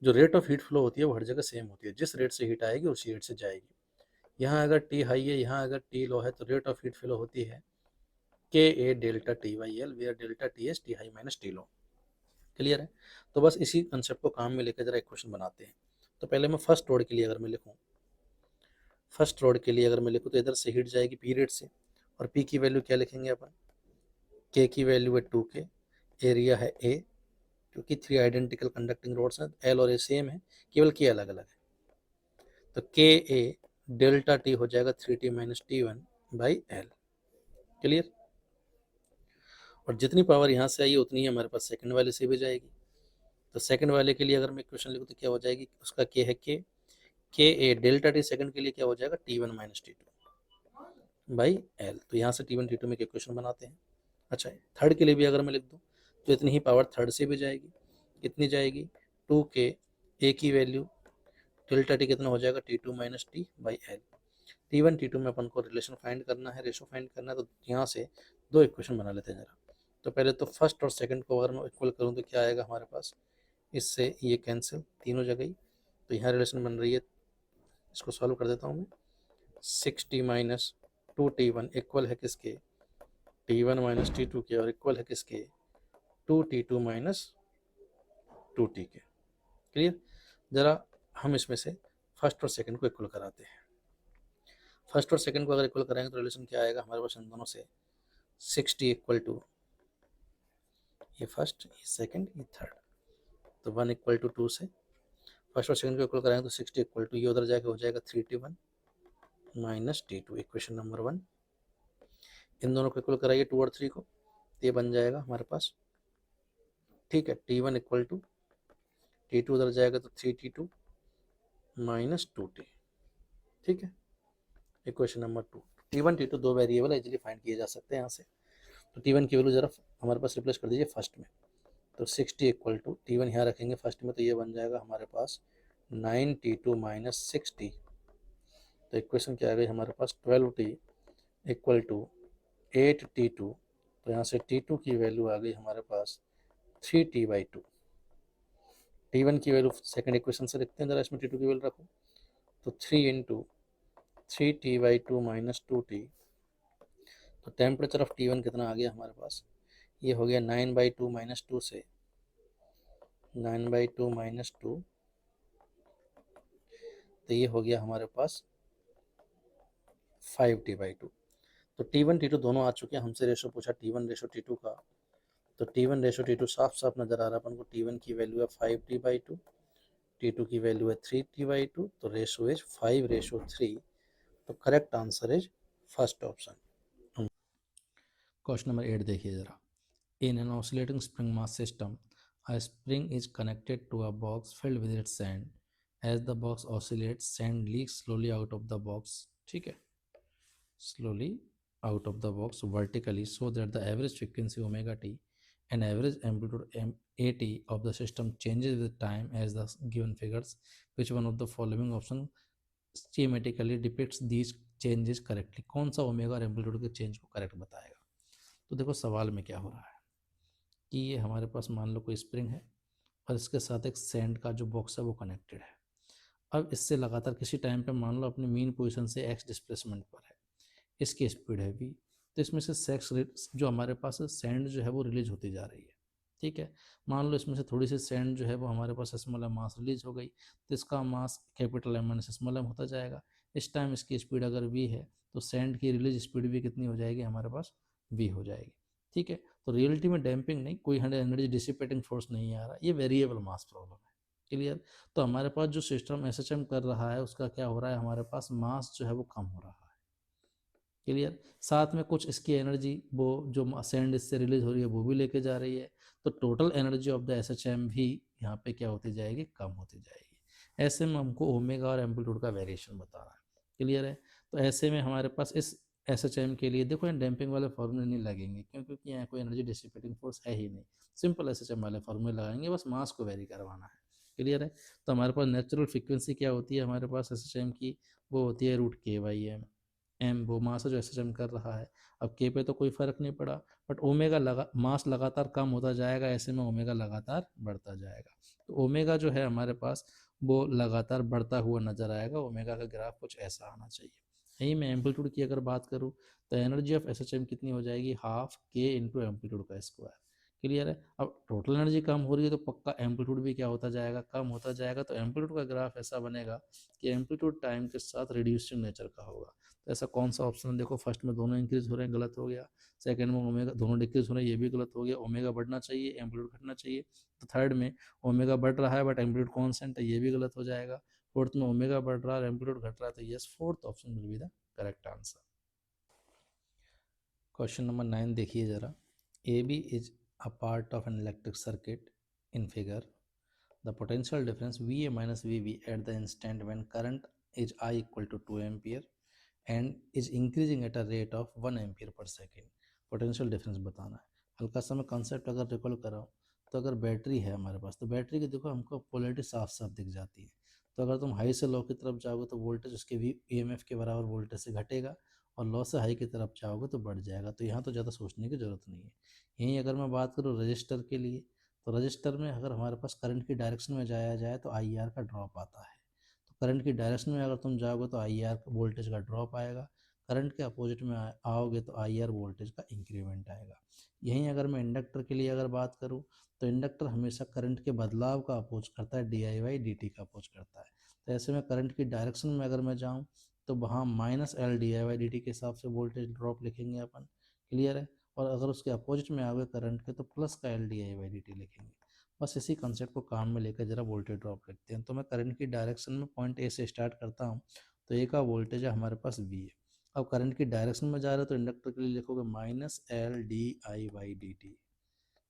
जो रेट ऑफ हीट फ्लो होती है वो हर जगह सेम होती है. जिस रेट से हीट आएगी उसी रेट से जाएगी. यहाँ अगर T हाई है, यहाँ अगर T लो है, तो रेट ऑफ हीट फ्लो होती है KA delta TYL, where delta TS T high minus T low. Clear है. तो बस इसी कंसेप्ट को काम में लेकर जरा एक क्वेश्चन बनाते हैं. तो पहले मैं फर्स्ट रोड के लिए अगर मैं लिखूँ फर्स्ट रॉड के लिए अगर मैं लिखूँ तो इधर से हीट जाएगी पीरियड से, और पी की वैल्यू क्या लिखेंगे अपन, के की वैल्यू है 2K, एरिया है ए, क्योंकि 3 आइडेंटिकल कंडक्टिंग रोड्स हैं, एल और ए सेम है, केवल के अलग अलग है। तो के ए डेल्टा टी हो जाएगा 3T minus T1 by L. Clear. और जितनी पावर यहाँ से आई है उतनी ही हमारे पास सेकंड वाले से भी जाएगी। तो सेकंड वाले के लिए अगर मैं इक्वेशन लिखूँ तो क्या हो जाएगी, उसका के है के ए डेल्टा टी सेकंड के लिए क्या हो जाएगा T1 minus T2 by L. तो यहाँ से T1 T2 में एक इक्वेशन बनाते हैं। अच्छा, थर्ड के लिए भी अगर मैं लिख दूँ तो इतनी ही पावर थर्ड से भी जाएगी। कितनी जाएगी, 2K, ए की वैल्यू डेल्टा टी कितना हो जाएगा T2 minus T by L. T1 T2 में अपन को रिलेशन फाइंड करना है, रेशो फाइंड करना है, तो यहाँ से दो इक्वेशन बना लेते हैं जरा। तो पहले तो फर्स्ट और सेकंड को अगर मैं इक्वल करूँ तो क्या आएगा हमारे पास, इससे ये कैंसिल, तीनों जगह ही, तो यहाँ रिलेशन बन रही है, इसको सॉल्व कर देता हूँ मैं। 6T माइनस 2T1 इक्वल है किसके, T1 माइनस T2 के, और इक्वल है किसके, 2T2 माइनस 2T के। क्लियर। जरा हम इसमें से फर्स्ट और सेकंड को इक्वल कराते हैं। फर्स्ट और सेकंड को अगर इक्वल कराएंगे तो रिलेशन क्या आएगा हमारे पास इन दोनों से, 6T इक्वल टू ये फर्स्ट, ये सेकंड, ये थर्ड, तो 1 इक्वल टू 2 से फर्स्ट और सेकंड को इक्वल कराएंगे तो 6T इक्वल टू ये उधर जाके हो जाएगा 3T1 minus T2, equation number 1। इन दोनों को इक्वल कराइए 2 और 3 को, तो ये बन जाएगा हमारे पास, ठीक है, T1 इक्वल टू T2 उधर जाएगा तो 3T2 माइनस 2T, ठीक है, इक्वेशन नंबर 2। T1 T2 दो वेरिएबल इजीली फाइंड किए जा सकते हैं यहाँ से। तो T1 की वैल्यू जरा हमारे पास रिप्लेस कर दीजिए फर्स्ट में, तो 6T इक्वल टू T1 यहाँ रखेंगे फर्स्ट में, तो ये बन जाएगा हमारे पास 9T2 माइनस 6T। तो इक्वेशन क्या आ गई हमारे पास, 12T इक्वल टू 8T2, तो यहाँ से T2 की वैल्यू आ गई हमारे पास 3T बाई 2। T1 की वैल्यू सेकंड इक्वेशन से लिखते हैं जरा, इसमें T2 की वैल्यू रखो, तो 3 into 3T by 2 minus 2T। तो टेम्परेचर ऑफ T1 कितना आ गया हमारे पास, ये हो गया 9 बाई 2 माइनस 2 से 9 बाई 2 माइनस 2, तो ये हो गया हमारे पास 5T बाई 2। तो T1 T2 दोनों आ चुके हैं, हमसे रेशो पूछा T1 रेशो T2 का, तो T1 रेशो T2 साफ साफ नज़र आ रहा है अपन को, T1 की वैल्यू है 5T बाई 2, T2 की वैल्यू है 3T बाई 2, तो रेशो इज 5 रेशो 3। तो correct answer is first option. Question number 8 देखिए जरा। In an oscillating spring mass system, a spring is connected to a box filled with its sand. As the box oscillates, sand leaks slowly out of the box. ठीक है, slowly out of the box vertically, so that the average frequency omega t and average amplitude at of the system changes with time as the given figures. Which one of the following option schematically depicts these changes correctly? कौन सा omega और amplitude के change को correct बताएगा। तो देखो सवाल में क्या हो रहा है कि ये हमारे पास मान लो कोई स्प्रिंग है और इसके साथ एक सैंड का जो बॉक्स है वो कनेक्टेड है। अब इससे लगातार किसी टाइम पे मान लो अपनी मीन पोजीशन से एक्स डिस्प्लेसमेंट पर है, इसकी स्पीड है वी, तो इसमें से सेक्स जो हमारे पास सैंड जो है वो रिलीज होती जा रही है। ठीक है, मान लो इसमें से थोड़ी सी सैंड जो है वो हमारे पास स्मॉल एम मास रिलीज हो गई, तो इसका mass capital M minus small M होता जाएगा। इस टाइम इसकी स्पीड अगर वी है तो सैंड की रिलीज स्पीड भी कितनी हो जाएगी हमारे पास, वी हो जाएगी। ठीक है, तो रियलिटी में डैम्पिंग नहीं, कोई एनर्जी डिसिपेटिंग फोर्स नहीं आ रहा, ये वेरिएबल मास प्रॉब्लम है। क्लियर। तो हमारे पास जो सिस्टम एसएचएम कर रहा है उसका क्या हो रहा है, हमारे पास मास जो है वो कम हो रहा है। क्लियर। साथ में कुछ इसकी एनर्जी वो जो सैंड इससे रिलीज हो रही है वो भी लेके जा रही है, तो total energy of the SHM भी यहाँ पे क्या होती जाएगी, कम होती जाएगी। ऐसे में हमको ओमेगा और एम्पलीट्यूड का वेरिएशन बता रहा है। क्लियर है। तो ऐसे में हमारे पास इस एसएचएम के लिए देखो यहाँ डैम्पिंग वाले फॉर्मूले नहीं लगेंगे, क्योंकि यहाँ कोई एनर्जी डिसिपेटिंग फोर्स है ही नहीं, सिंपल एसएचएम वाले फॉर्मूले लगाएंगे, बस मास को वेरी करवाना है। क्लियर है। तो हमारे पास नेचुरल फ्रीक्वेंसी क्या होती है हमारे पास एसएचएम की, वो होती है √k/m। एम वो मास है जो एसएचएम कर रहा है। अब के पे तो कोई फर्क नहीं पड़ा, बट ओमेगा मास लगातार कम होता जाएगा, ऐसे में ओमेगा लगातार बढ़ता जाएगा। तो ओमेगा जो है हमारे पास वो लगातार बढ़ता हुआ नजर आएगा, ओमेगा का ग्राफ कुछ ऐसा आना चाहिए। यही मैं एम्पलीट्यूड की अगर बात करूँ तो एनर्जी ऑफ एसएचएम कितनी हो जाएगी, हाफ के इंटू एम्पलीट्यूड का स्क्वायर। क्लियर है। अब टोटल एनर्जी कम हो रही है तो पक्का एम्पलीट्यूड भी क्या होता जाएगा, कम होता जाएगा। तो एम्पलीट्यूड का ग्राफ ऐसा बनेगा कि एम्पलीट्यूड टाइम के साथ रिड्यूसिंग नेचर का होगा। तो ऐसा कौन सा ऑप्शन है, देखो फर्स्ट में दोनों इंक्रीज हो रहे हैं, गलत हो गया। सेकंड में ओमेगा दोनों डिक्रीज हो रहे हैं, ये भी गलत हो गया। ओमेगा बढ़ना चाहिए, एम्पलीट्यूड घटना चाहिए। तो थर्ड में ओमेगा बढ़ रहा है बट एम्पलीट्यूड कॉन्स्टेंट है, ये भी गलत हो जाएगा। फोर्थ में ओमेगा बढ़ रहा है और एम्पलीट्यूड घट रहा है, तो yes fourth option will be the correct answer. Question number 9 देखिए ज़रा। A B is a part of an electric circuit in figure. The potential difference VA minus VB at the instant when current is I equal to 2 ampere and is increasing at a rate of 1 ampere per second. Potential difference बताना है। हल्का सा मैं concept अगर recall कराऊँ तो अगर battery है हमारे पास, तो बैटरी की देखो हमको पोलैरिटी साफ साफ दिख जाती है। तो अगर तुम हाई से लो की तरफ जाओगे तो वोल्टेज उसके भी EMF के बराबर वोल्टेज से घटेगा, और लो से हाई की तरफ जाओगे तो बढ़ जाएगा। तो यहाँ तो ज़्यादा सोचने की ज़रूरत नहीं है। यहीं अगर मैं बात करूँ रजिस्टर के लिए, तो रजिस्टर में अगर हमारे पास करंट की डायरेक्शन में जाया जाए तो IR का ड्रॉप आता है। तो करंट की डायरेक्शन में अगर तुम जाओगे तो IR वोल्टेज का ड्रॉप आएगा, करंट के अपोजिट में आओगे तो IR वोल्टेज का इंक्रीमेंट आएगा। यहीं अगर मैं इंडक्टर के लिए अगर बात करूँ तो इंडक्टर हमेशा करंट के बदलाव का अपोज करता है, DI/dt का अपोज करता है। तो ऐसे में करंट की डायरेक्शन में अगर मैं जाऊँ तो वहाँ -L/DI/dt के हिसाब से वोल्टेज ड्रॉप लिखेंगे अपन। क्लियर है। और अगर उसके अपोजिट में आओगे करंट के तो प्लस का L/DI/dt लिखेंगे। बस इसी कंसेप्ट को काम में लेकर जरा वोल्टेज ड्रॉप लिखते हैं। तो मैं करंट की डायरेक्शन में पॉइंट ए से स्टार्ट करता हूँ, तो ए का वोल्टेज है हमारे पास V है। अब करंट की डायरेक्शन में जा रहे हो तो इंडक्टर के लिए लिखोगे -L/DI/dt।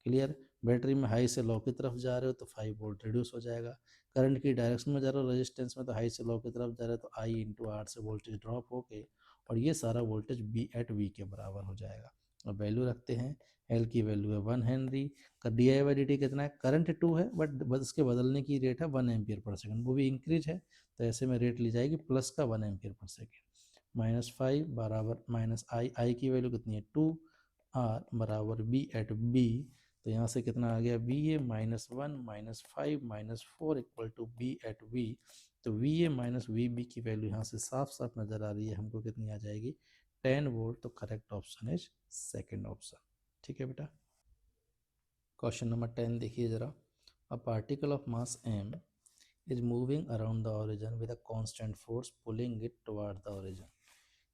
क्लियर। बैटरी में हाई से लो की तरफ जा रहे हो तो 5 वोल्ट रिड्यूस हो जाएगा। करंट की डायरेक्शन में जा रहे हो रेजिस्टेंस में, तो हाई से लो की तरफ जा रहे हो तो I/R से वोल्टेज ड्रॉप होके और ये सारा वोल्टेज V के बराबर हो जाएगा। और वैल्यू रखते हैं, L की वैल्यू है 1 हेनरी का, DI/dt कितना है, करंट 2 है बट इसके बदलने की रेट है 1 एम्पियर पर सेकंड, वो भी इंक्रीज है। तो ऐसे में रेट ली जाएगी प्लस का 1 एम्पियर पर सेकंड। -5 बराबर -I की वैल्यू कितनी है 2, R बराबर B। तो यहाँ से कितना आ गया VA -1 -5 -4 इक्वल टू B। तो VA VB की वैल्यू यहाँ से साफ साफ नज़र आ रही है हमको, कितनी आ जाएगी 10 वोल्ट। तो correct option is second option. ठीक है बेटा। क्वेश्चन नंबर 10 देखिए ज़रा। A particle of mass m is moving around the origin with a constant force pulling it toward the origin.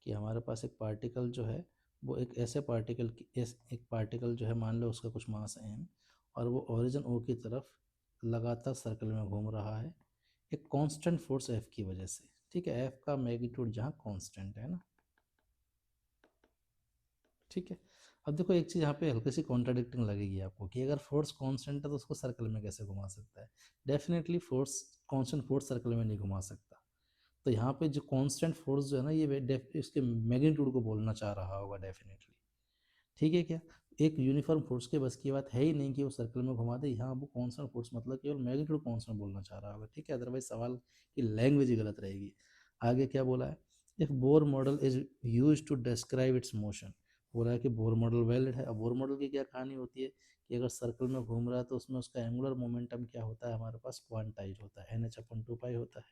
कि हमारे पास एक पार्टिकल जो है वो एक ऐसे पार्टिकल की एक पार्टिकल जो है, मान लो उसका कुछ मास है m और वो ओरिजिन O की तरफ लगातार सर्कल में घूम रहा है एक कांस्टेंट फोर्स F की वजह से। ठीक है, F का मैग्नीट्यूड जहाँ कांस्टेंट है ना। ठीक है। अब देखो एक चीज़ यहाँ पे हल्की सी कॉन्ट्राडिक्टिंग लगेगी आपको कि अगर फोर्स कांस्टेंट है तो उसको सर्कल में कैसे घुमा सकता है। Definitely force constant force circle में नहीं घुमा सकता। तो यहाँ पे जो कांस्टेंट फोर्स जो है ना, ये इसके मैग्नीट्यूड को बोलना चाह रहा होगा डेफिनेटली। ठीक है क्या। एक यूनिफॉर्म फोर्स के बस की बात है ही नहीं कि वो सर्कल में घुमा दे। यहाँ वो कांस्टेंट फोर्स मतलब केवल मैग्नीट्यूड कांस्टेंट बोलना चाह रहा होगा। ठीक है, अदरवाइज सवाल की लैंग्वेज ही गलत रहेगी। आगे क्या बोला है, if Bohr model is use to describe its motion. बोला है कि बोर मॉडल वैलिड है। अब बोर मॉडल की क्या कहानी होती है कि अगर सर्कल में घूम रहा है तो उसमें उसका एंगुलर मोमेंटम क्या होता है, हमारे पास क्वांटाइज होता है, NH/2π होता है।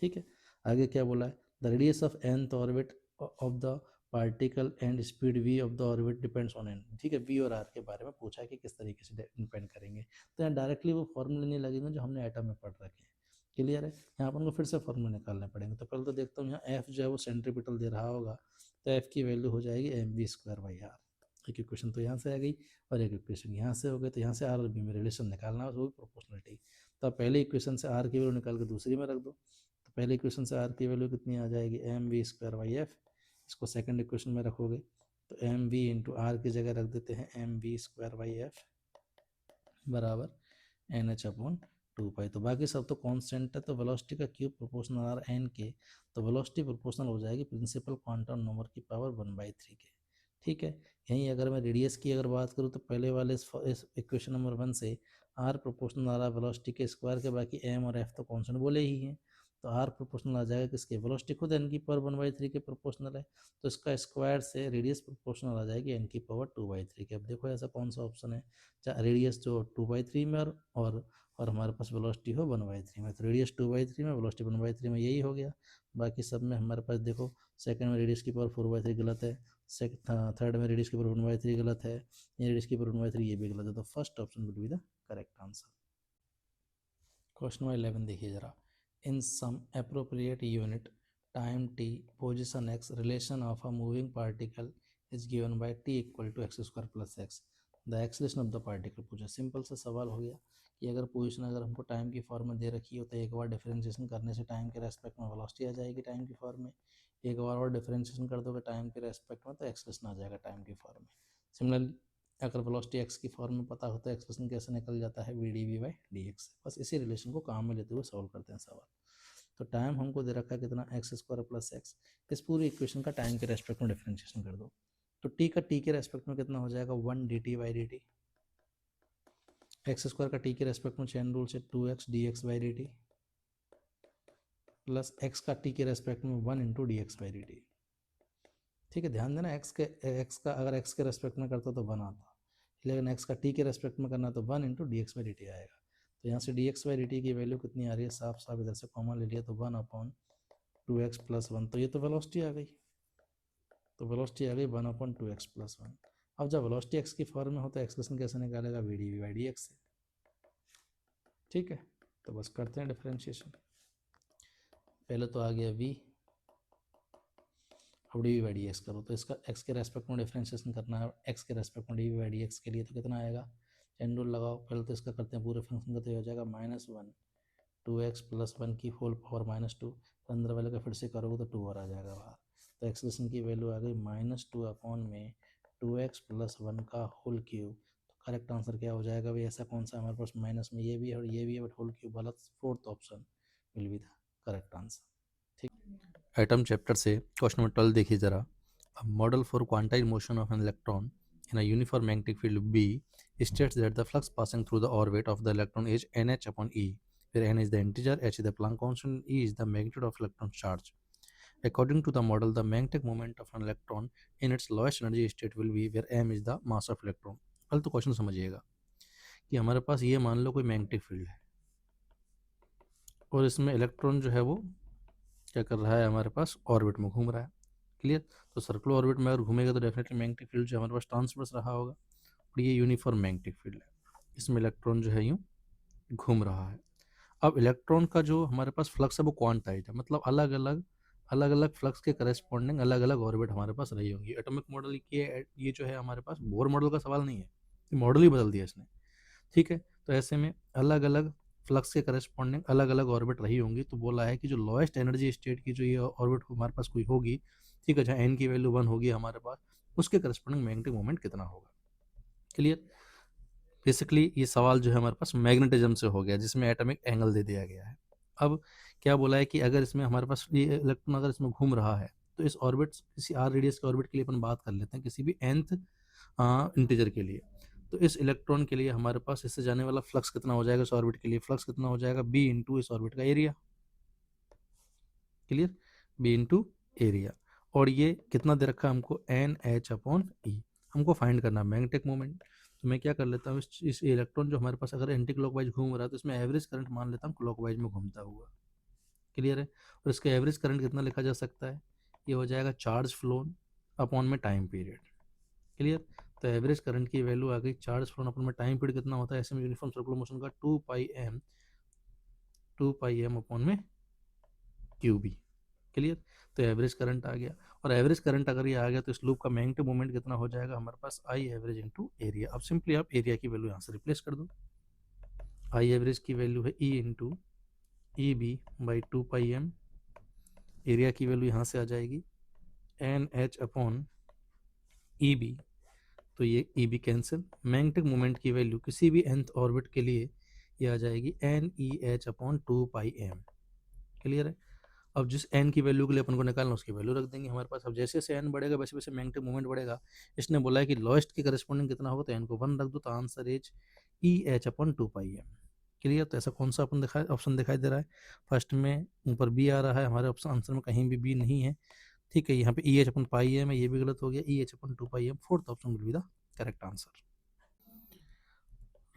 ठीक है। आगे क्या बोला है, the radius of nth orbit of the particle and speed v of the orbit depends on n। ठीक है, v और r के बारे में पूछा है कि किस तरीके से डिपेंड करेंगे। तो यहाँ डायरेक्टली वो फॉर्मूले नहीं लगेंगे जो हमने एटम में पढ़ रखे हैं। क्लियर है। यहाँ अपन को फिर से फॉर्मूले निकालने पड़ेंगे। तो पहले तो देखता हूँ यहाँ f जो है वो सेंट्रीपिटल दे रहा होगा, तो f की वैल्यू हो जाएगी mv²/r। एक इक्वेशन तो यहाँ से आ गई और एक इक्वेशन यहाँ से हो गई। तो यहाँ से r और b में रिलेशन निकालना है, वो भी प्रोपोर्शनलिटी। तो आप पहले इक्वेशन से r की वैल्यू निकाल के दूसरी में रख दो। तो पहले इक्वेशन से r की वैल्यू कितनी आ जाएगी mv²/f। इसको सेकंड इक्वेशन में रखोगे तो mv इंटू आर की जगह रख देते हैं mv²/f बराबर NH/2π। तो बाकी सब तो कांस्टेंट है। तो वेलोसिटी का क्यूब प्रोपोर्शनल आर एन के, तो वेलोसिटी प्रोपोर्शनल हो जाएगी प्रिंसिपल क्वांटम नंबर की पावर 1/3 के। ठीक है। यहीं अगर मैं रेडियस की अगर बात करूँ तो पहले वाले इस इक्वेशन नंबर 1 से आर प्रोपोर्शनल आ रहा है वेलोसिटी के स्क्वायर के, बाकी एम और एफ तो कांस्टेंट बोले ही हैं। तो आर प्रोपोर्शनल आ जाएगा किसके, वेलोसिटी खुद एन की पावर 1/3 के प्रोपोर्शनल है। तो इसका स्क्वायर से रेडियस प्रोपोर्शनल आ जाएगी एन की पावर 2/3 के। अब देखो ऐसा कौन सा ऑप्शन है रेडियस जो 2/3 में और हमारे पास वेलोसिटी हो 1/3 में। तो रेडियस 2/3 में, वेलोसिटी 1/3 में, यही हो गया। बाकी सब में हमारे पास देखो सेकंड में रेडियस की पावर 4/3 गलत है, थर्ड में रेडियस के ऊपर 1/3 गलत है, ये रेडियस के ऊपर 1/3 ये भी गलत है, तो first option will be the correct answer. Question number 11 देखिए जरा, in some appropriate unit time t position x relation of a moving particle is given by t equal to x square plus x the acceleration of the particle पूछा। Simple सा सवाल हो गया कि अगर position अगर हमको टाइम की फॉर्म में दे रखी हो तो एक बार डिफरेंशिएशन करने से टाइम के रेस्पेक्ट में वेलोसिटी आ जाएगी टाइम की फॉर्म में, एक बार और डिफरेंशिएशन कर दोगे टाइम के रेस्पेक्ट में तो एक्सलेशन आ जाएगा टाइम की फॉर्म में। सिमिलरली अगर वेलोसिटी एक्स की फॉर्म में पता होता है एक्सप्रेशन कैसे निकल जाता है V D V by D X. बस इसी रिलेशन को काम में लेते हुए सॉल्व करते हैं सवाल। तो टाइम हमको दे रखा है कितना, एक्स स्क्वायर प्लस एक्स, इस पूरी इक्वेशन का टाइम के रेस्पेक्ट में डिफरेंशिएशन कर दो तो टी का टी के रेस्पेक्ट में कितना हो जाएगा 1 D T by D T, x square का टी के रेस्पेक्ट में चेन रूल से 2x D x by D T plus x का टी के रेस्पेक्ट में 1 into D x by D T. ठीक है, ध्यान देना एक्स का अगर एक्स के रेस्पेक्ट में करता तो 1 आता, लेकिन एक्स का टी के रेस्पेक्ट में करना तो 1 into D x by D T आएगा। तो यहाँ से D x by D T की वैल्यू कितनी आ रही है, साफ साफ इधर से कॉमन ले लिया तो 1/2x प्लस 1, तो ये तो वेलोसिटी आ गई, तो वेलोसिटी आ गई 1/2x प्लस 1। अब जब वेलोसिटी एक्स की फॉर्म में हो तो एक्सप्रेशन कैसे निकालेगा, V D V by D X से। ठीक है, तो बस करते हैं डिफरेंशिएशन। पहले तो आ गया v, अब D V by D X करो तो इसका एक्स के रेस्पेक्ट में डिफरेंशिएशन करना है, एक्स के रेस्पेक्ट में D V by D X के लिए तो कितना आएगा, चेन रूल लगाओ। पहले तो इसका करते हैं पूरे फंक्शन का, तो ये हो जाएगा -1 2x प्लस 1 की होल पावर -2, अंदर वाले का फिर से करोगे तो 2 और आ जाएगा बाहर। तो एक्सप्रेशन की वैल्यू आ गई -2 अपॉन में 2x प्लस 1 का होल क्यूब। तो करेक्ट आंसर क्या हो जाएगा भाई, ऐसा कौन सा हमारे पास माइनस में ये भी है और ये भी है बट होल क्यूब गलत, fourth option will be the correct answer. ठीक, आइटम चैप्टर से क्वेश्चन नंबर 12 देखिए जरा, a model for quantize motion of an electron in a uniform magnetic field B states that the flux passing through the orbit of the electron is nh upon E, where n is the integer, h is the Planck constant, E is the magnitude of electron charge. According to the model, the magnetic moment of an electron in its lowest energy state will be where m is the mass of electron. कल तो question समझिएगा कि हमारे पास ये मान लो कोई magnetic field है और इसमें इलेक्ट्रॉन जो है वो क्या कर रहा है, हमारे पास ऑर्बिट में घूम रहा है। क्लियर, तो सर्कुलर ऑर्बिट में अगर घूमेगा तो डेफिनेटली मैग्नेटिक फील्ड जो हमारे पास ट्रांसवर्स रहा होगा और ये यूनिफॉर्म मैग्नेटिक फील्ड है, इसमें इलेक्ट्रॉन जो है यूँ घूम रहा है। अब इलेक्ट्रॉन का जो हमारे पास फ्लक्स है वो क्वांटाइज है, मतलब अलग अलग फ्लक्स के करस्पॉन्डिंग अलग अलग ऑर्बिट हमारे पास रही होंगी। एटॉमिक मॉडल ये जो है हमारे पास बोर मॉडल का सवाल नहीं है, ये मॉडल ही बदल दिया इसने। ठीक है, तो ऐसे में अलग अलग फ्लक्स के करस्पॉन्डिंग अलग अलग ऑर्बिट रही होंगी, तो बोला है कि जो लोएस्ट एनर्जी स्टेट की जो ये ऑर्बिट हमारे पास कोई होगी, ठीक है, जहाँ एन की वैल्यू 1 होगी हमारे पास, उसके करस्पॉन्डिंग मैग्नेटिक मोमेंट कितना होगा। क्लियर, बेसिकली ये सवाल जो है हमारे पास मैग्नेटिज्म से हो गया जिसमें एटॉमिक एंगल दे दिया गया है। अब क्या बोला है कि अगर इसमें हमारे पास ये इलेक्ट्रॉन अगर इसमें घूम रहा है तो इस ऑर्बिट किसी आर रेडियस के ऑर्बिट के लिए अपन बात कर लेते हैं, किसी भी nth इंटीजर के लिए। तो इस इलेक्ट्रॉन के लिए हमारे पास इससे जाने वाला फ्लक्स कितना हो जाएगा, इस ऑर्बिट के लिए फ्लक्स कितना हो जाएगा, b इंटू इस ऑर्बिट का area. Clear, b into area, और ये कितना दे रखा है हमको, NH अपॉन ई। हमको फाइंड करना है मैग्नेटिक मोमेंट। तो मैं क्या कर लेता हूँ, इस इलेक्ट्रॉन जो हमारे पास अगर एंटी क्लॉकवाइज घूम रहा है तो इसमें एवरेज करंट मान लेता हूँ क्लॉकवाइज में घूमता हुआ। क्लियर है, और इसका एवरेज करंट कितना लिखा जा सकता है, ये हो जाएगा चार्ज फ्लोन अपॉन में टाइम पीरियड। क्लियर, तो एवरेज करंट की वैल्यू आ गई चार्ज फ्लोन अपॉन में टाइम पीरियड कितना होता है ऐसे में यूनिफॉर्म सर्कुलर मोशन का 2πm अपॉन में QB। क्लियर, तो एवरेज करंट आ गया, और एवरेज करंट अगर ये आ गया तो इस लूप का मैग्नेटिक मोमेंट कितना हो जाएगा हमारे पास, आई एवरेज इंटू एरिया। अब सिंपली आप एरिया की वैल्यू यहाँ से रिप्लेस कर दो, आई एवरेज की वैल्यू है E into EB by 2πm, area की वैल्यू यहाँ से आ जाएगी NH अपॉन EB, तो ये EB कैंसिल, मैग्नेटिक मोमेंट की वैल्यू किसी भी nth ऑर्बिट के लिए ये आ जाएगी NEH अपॉन 2πm। क्लियर है, अब जिस n की वैल्यू के लिए अपन को निकालना उसकी वैल्यू रख देंगे हमारे पास। अब जैसे जैसे n बढ़ेगा वैसे वैसे मैग्नेटिक मोमेंट बढ़ेगा। इसने बोला है कि लोएस्ट के करस्पॉन्डिंग कितना होगा, तो n को 1 रख दो, तो answer is EH upon 2πm। Clear, तो ऐसा कौन सा अपन ऑप्शन दिखाई दे रहा है, फर्स्ट में ऊपर B आ रहा है, हमारे ऑप्शन आंसर में कहीं भी B नहीं है। ठीक है, यहाँ पे EH अपॉन πm है, ये भी गलत हो गया, EH upon 2πm, fourth option will be the correct answer.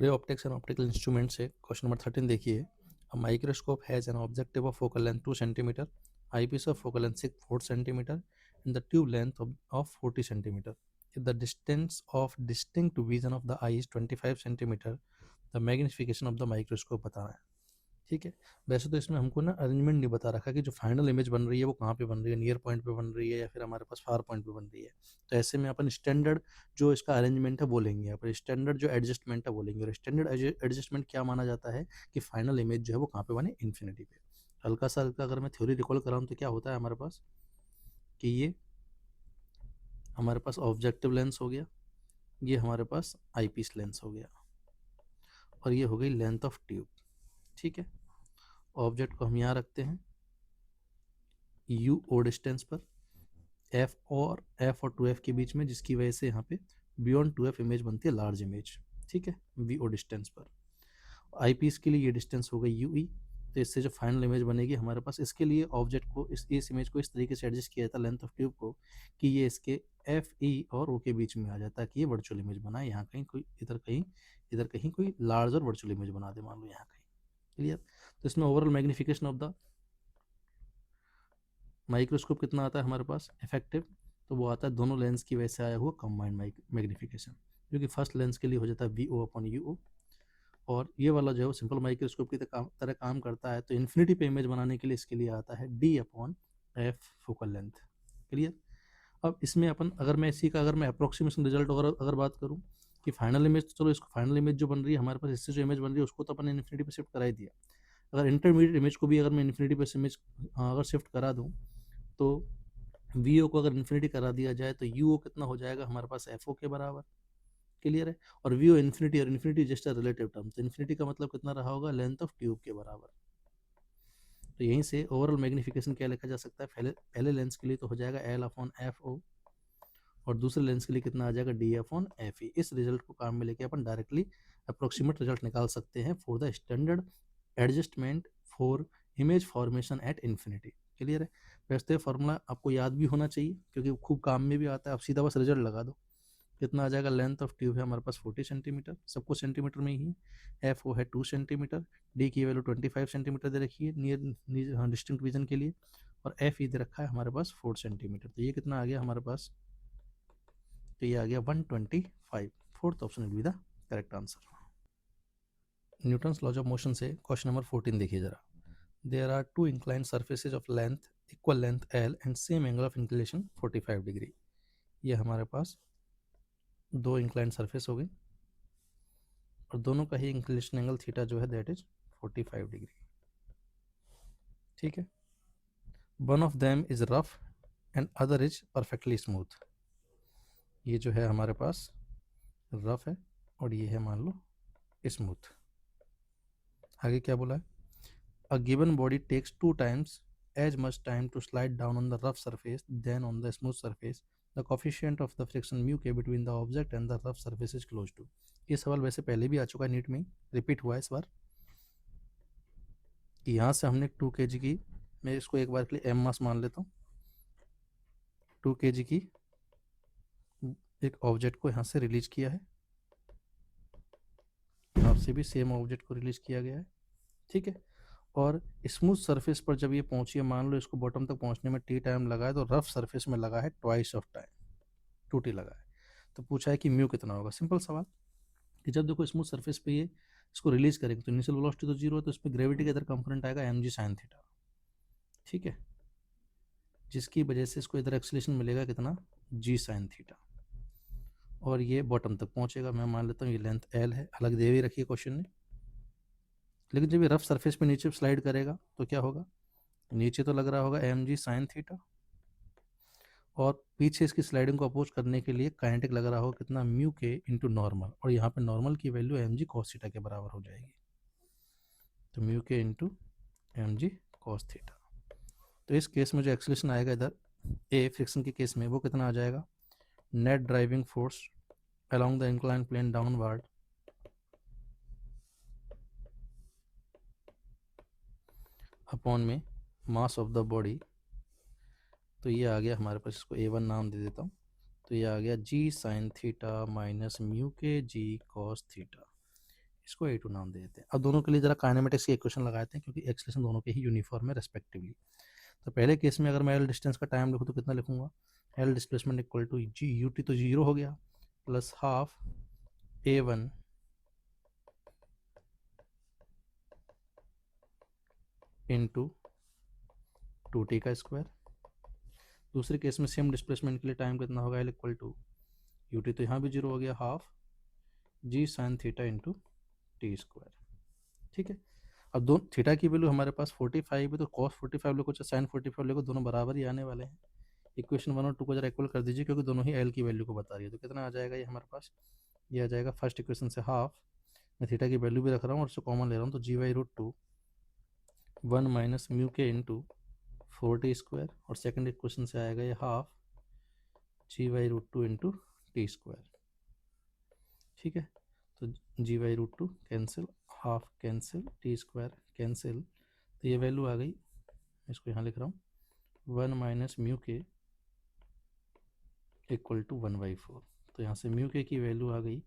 रे ऑप्टिक्स एंड ऑप्टिकल इंस्ट्रूमेंट से क्वेश्चन नंबर 13 देखिए, a microscope has an objective of focal length 2 cm, eyepiece of focal length 4 cm, in the tube length of 40 centimeter. If the distance of distinct vision of the eye is 25 centimeter, the magnification of the microscope बताना है. ठीक है. वैसे तो इसमें हमको ना arrangement नहीं बता रखा कि जो फाइनल इमेज बन रही है वो कहाँ पे बन रही है, नियर पॉइंट पे बन रही है या फिर हमारे पास फार पॉइंट पे बन रही है. तो ऐसे में अपन स्टैंडर्ड जो इसका अरेंजमेंट है वो लेंगे, अपन स्टैंडर्ड जो एडजस्टमेंट है वो लेंगे. और स्टैंडर्ड एडजस्टमेंट क्या माना जाता है कि फाइनल इमेज जो है वो कहाँ पे बने, इन्फिनिटी पे. हल्का अगर मैं थ्योरी रिकॉल कराऊँ तो क्या होता है हमारे पास कि ये हमारे पास ऑब्जेक्टिव लेंस हो गया, ये हमारे पास आईपीस लेंस हो गया, और ये हो गई लेंथ ऑफ ट्यूब. ठीक है. ऑब्जेक्ट को हम यहाँ रखते हैं यू ओ डिस्टेंस पर, एफ और 2f के बीच में, जिसकी वजह से यहाँ पे बियॉन्ड 2f इमेज बनती है लार्ज इमेज. ठीक है. वी ओ डिस्टेंस पर. आई पीस के लिए ये डिस्टेंस हो गई यू ई. तो इससे जो फाइनल इमेज बनेगी हमारे पास, इसके लिए ऑब्जेक्ट को इस इमेज को इस तरीके से एडजस्ट किया जाता है लेंथ ऑफ ट्यूब को कि ये इसके एफ ई और ओ के बीच में आ जाता है कि ये वर्चुअल इमेज बनाए. यहाँ कहीं कोई इधर कहीं कोई लार्ज और वर्चुअल इमेज बना दे, मान लो यहाँ कहीं. क्लियर. तो इसमें overall magnification of the microscope कितना आता है हमारे पास इफेक्टिव, तो वो आता है दोनों लेंस की वजह से आया हुआ कंबाइंड मैग्निफिकेशन, जो कि फर्स्ट लेंस के लिए हो जाता है वी ओ अपॉन यू ओ. और ये वाला जो है वो सिंपल माइक्रोस्कोप की तरह काम करता है. तो इन्फिनिटी पे इमेज बनाने के लिए इसके लिए आता है D upon F focal length. Clear. अब इसमें अपन अगर मैं इसी का अगर मैं अप्रोक्सीमेशन रिजल्ट अगर बात करूँ कि फाइनल इमेज, तो चलो इसको फाइनल इमेज जो बन रही है हमारे पास, इससे जो इमेज बन रही है उसको तो अपन ने इन्फिनिटी पे शिफ्ट करा ही दिया. अगर इंटरमीडिएट इमेज को भी अगर मैं इन्फिनिटी पे इमेज अगर शिफ्ट करा दूँ तो वी ओ को अगर इन्फिनिटी करा दिया जाए तो यू ओ कितना हो जाएगा हमारे पास एफ ओ के बराबर. क्लियर है. और वी ओ इन्फिनिटी, और infinity just a relative term, तो इन्फिनिटी का मतलब कितना रहा होगा, लेंथ ऑफ ट्यूब के बराबर. तो यहीं से ओवरऑल मैग्निफिकेशन क्या लिखा जा सकता है, पहले लेंस के लिए तो हो जाएगा एल अपॉन एफ ओ, और दूसरे लेंस के लिए कितना आ जाएगा डी अपॉन एफ ई. इस रिजल्ट को काम में लेके अपन डायरेक्टली अप्रोक्सीमेट रिजल्ट निकाल सकते हैं for the standard adjustment for image formation at infinity. Clear है. वैसे फॉर्मूला आपको याद भी होना चाहिए क्योंकि खूब काम में भी आता है. आप सीधा बस रिजल्ट लगा दो. कितना आ जाएगा, लेंथ ऑफ ट्यूब है हमारे पास 40 सेंटीमीटर, सब कुछ सेंटीमीटर में ही है. एफ ओ है 2 सेंटीमीटर, डी की वैल्यू 25 सेंटीमीटर दे रखी है नियर डिस्टिंक्ट विजन के लिए, और एफ ई दे रखा है हमारे पास 4 सेंटीमीटर. तो ये कितना आ गया हमारे पास, तो ये आ गया 125. Fourth option will be the correct answer. Newton's laws of motion से क्वेश्चन नंबर 14 देखिए जरा. There are two inclined surfaces of length equal length L and same angle of inclination 45 degree. ये हमारे पास दो इंक्लाइंड सरफेस हो गई और दोनों का ही इंक्लिनेशन एंगल थीटा जो है दैट इज 45 डिग्री. ठीक है. One of them is rough and other is perfectly smooth. ये जो है हमारे पास रफ है और ये है मान लो स्मूथ. आगे क्या बोला है, a given body takes 2 times as much time to slide down on the rough surface than on the smooth surface. The coefficient of the friction mu k between the object and the rough surface is close to. ये सवाल वैसे पहले भी आ चुका है NEET में, repeat हुआ है इस बार. कि यहाँ से हमने 2 kg की, मैं इसको एक बार के लिए एम मास मान लेता हूँ, 2 kg की एक ऑब्जेक्ट को यहाँ से रिलीज किया है, यहाँ से भी सेम ऑब्जेक्ट को रिलीज किया गया है. ठीक है. और स्मूथ सरफेस पर जब ये पहुंची है, मान लो इसको बॉटम तक पहुंचने में टी टाइम लगा है, तो रफ सरफेस में लगा है ट्वाइस ऑफ टाइम, 2t लगा है. तो पूछा है कि म्यू कितना होगा. सिंपल सवाल कि जब देखो स्मूथ सरफेस पे ये इसको रिलीज करेंगे तो इनिशियल वेलोसिटी तो जीरो है, तो इसमें ग्रेविटी का इधर कंपोनेंट आएगा एम जी साइन थीटा. ठीक है. जिसकी वजह से इसको इधर एक्सीलरेशन मिलेगा कितना, जी साइन थीटा. और ये बॉटम तक पहुंचेगा. मैं मान लेता हूँ ये लेंथ एल है, अलग दे ही रखी है क्वेश्चन ने. लेकिन जब ये रफ सरफेस पे नीचे स्लाइड करेगा तो क्या होगा, नीचे तो लग रहा होगा एम जी साइन थीटा, और पीछे इसकी स्लाइडिंग को अपोज करने के लिए काइनेटिक लग रहा होगा कितना, म्यू के इंटू नॉर्मल, और यहाँ पे नॉर्मल की value M G cos theta के बराबर हो जाएगी. तो म्यू के into M G cos theta. तो इस केस में जो एक्सीलरेशन आएगा इधर ए फ्रिक्शन के केस में, वो कितना आ जाएगा, net driving force along the inclined plane downward upon में मास ऑफ द बॉडी. तो ये आ गया हमारे पास, इसको A1 नाम दे देता हूँ. तो ये आ गया जी साइन थीटा माइनस म्यू के जी कॉस थीटा. इसको A2 नाम दे देते हैं. अब दोनों के लिए जरा काइनेमेटिक्स की इक्वेशन लगाते हैं क्योंकि एक्सलेशन दोनों के ही यूनिफॉर्म है रेस्पेक्टिवली. तो पहले केस में अगर मैं एल डिस्टेंस का टाइम लिखूँ तो कितना लिखूँगा, L displacement equal to g u t तो जीरो हो गया plus half a one into two t का स्क्वायर। दूसरे केस में सेम डिस्प्लेसमेंट के लिए टाइम कितना होगा, L equal to u t तो यहाँ भी जीरो हो गया, half g sine theta into t square. ठीक है, अब दो थीटा की वैल्यू हमारे पास 45 है, तो कॉस 45 लिखो चाहे साइन 45 लिखो, दोनों बराबर ही आने वाले हैं। इक्वेशन 1 और 2 को जरा इक्वल कर दीजिए क्योंकि दोनों ही एल की वैल्यू को बता रही है। तो कितना आ जाएगा ये हमारे पास, ये आ जाएगा फर्स्ट इक्वेशन से हाफ, मैं थीटा की वैल्यू भी रख रहा हूँ और उससे कॉमन ले रहा हूँ, तो g y root two 1 minus mu के इंटू 4t स्क्वायर, और सेकंड इक्वेशन से आएगा ये half g y root two into t square. ठीक है, तो g y root two cancel, half cancel, t square cancel, तो ये वैल्यू आ गई, इसको यहाँ लिख रहा हूँ 1 माइनस म्यू के इक्वल टू 1/4। तो यहाँ से म्यू के की वैल्यू आ गई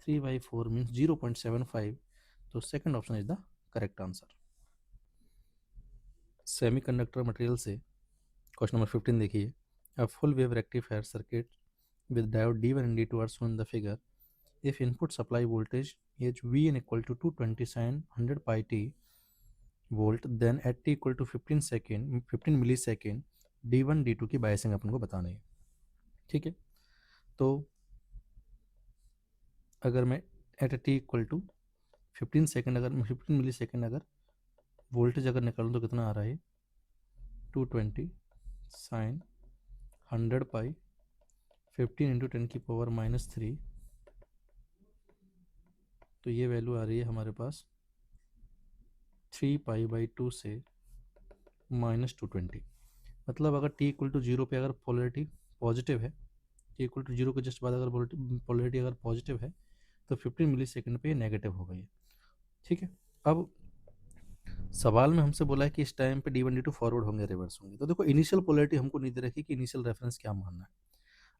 3/4 मीन्स 0.75। तो second option is the correct answer. Semiconductor material से क्वेश्चन नंबर 15 देखिए, a full wave rectifier circuit with diode D1 and D2 are shown in the figure. If input supply voltage is Vn equal to 220 sin 100 pi t volt, then at t equal to 15 millisecond D1 D2 की biasing अपन को बतानी है। ठीक है, तो अगर मैं at T equal to 15 second, अगर मैं 15 मिलीसेकेंड अगर वोल्टेज अगर निकालूँ तो कितना आ रहा है, 220 साइन 100 पाई 15 इंटू 10 की पावर -3, तो ये वैल्यू आ रही है हमारे पास 3π/2 से -220। मतलब अगर t इक्वल टू जीरो पे अगर पोलरिटी पॉजिटिव है, t इक्वल टू जीरो के जस्ट बाद अगर पोलरिटी अगर पॉजिटिव है तो 15 मिलीसेकेंड पे ये नेगेटिव हो गई है। ठीक है, अब सवाल में हमसे बोला है कि इस टाइम पे D1 D2 फॉरवर्ड होंगे रिवर्स होंगे। तो देखो इनिशियल पोलरिटी हमको नहीं दे रखी कि इनिशियल रेफरेंस क्या मानना है।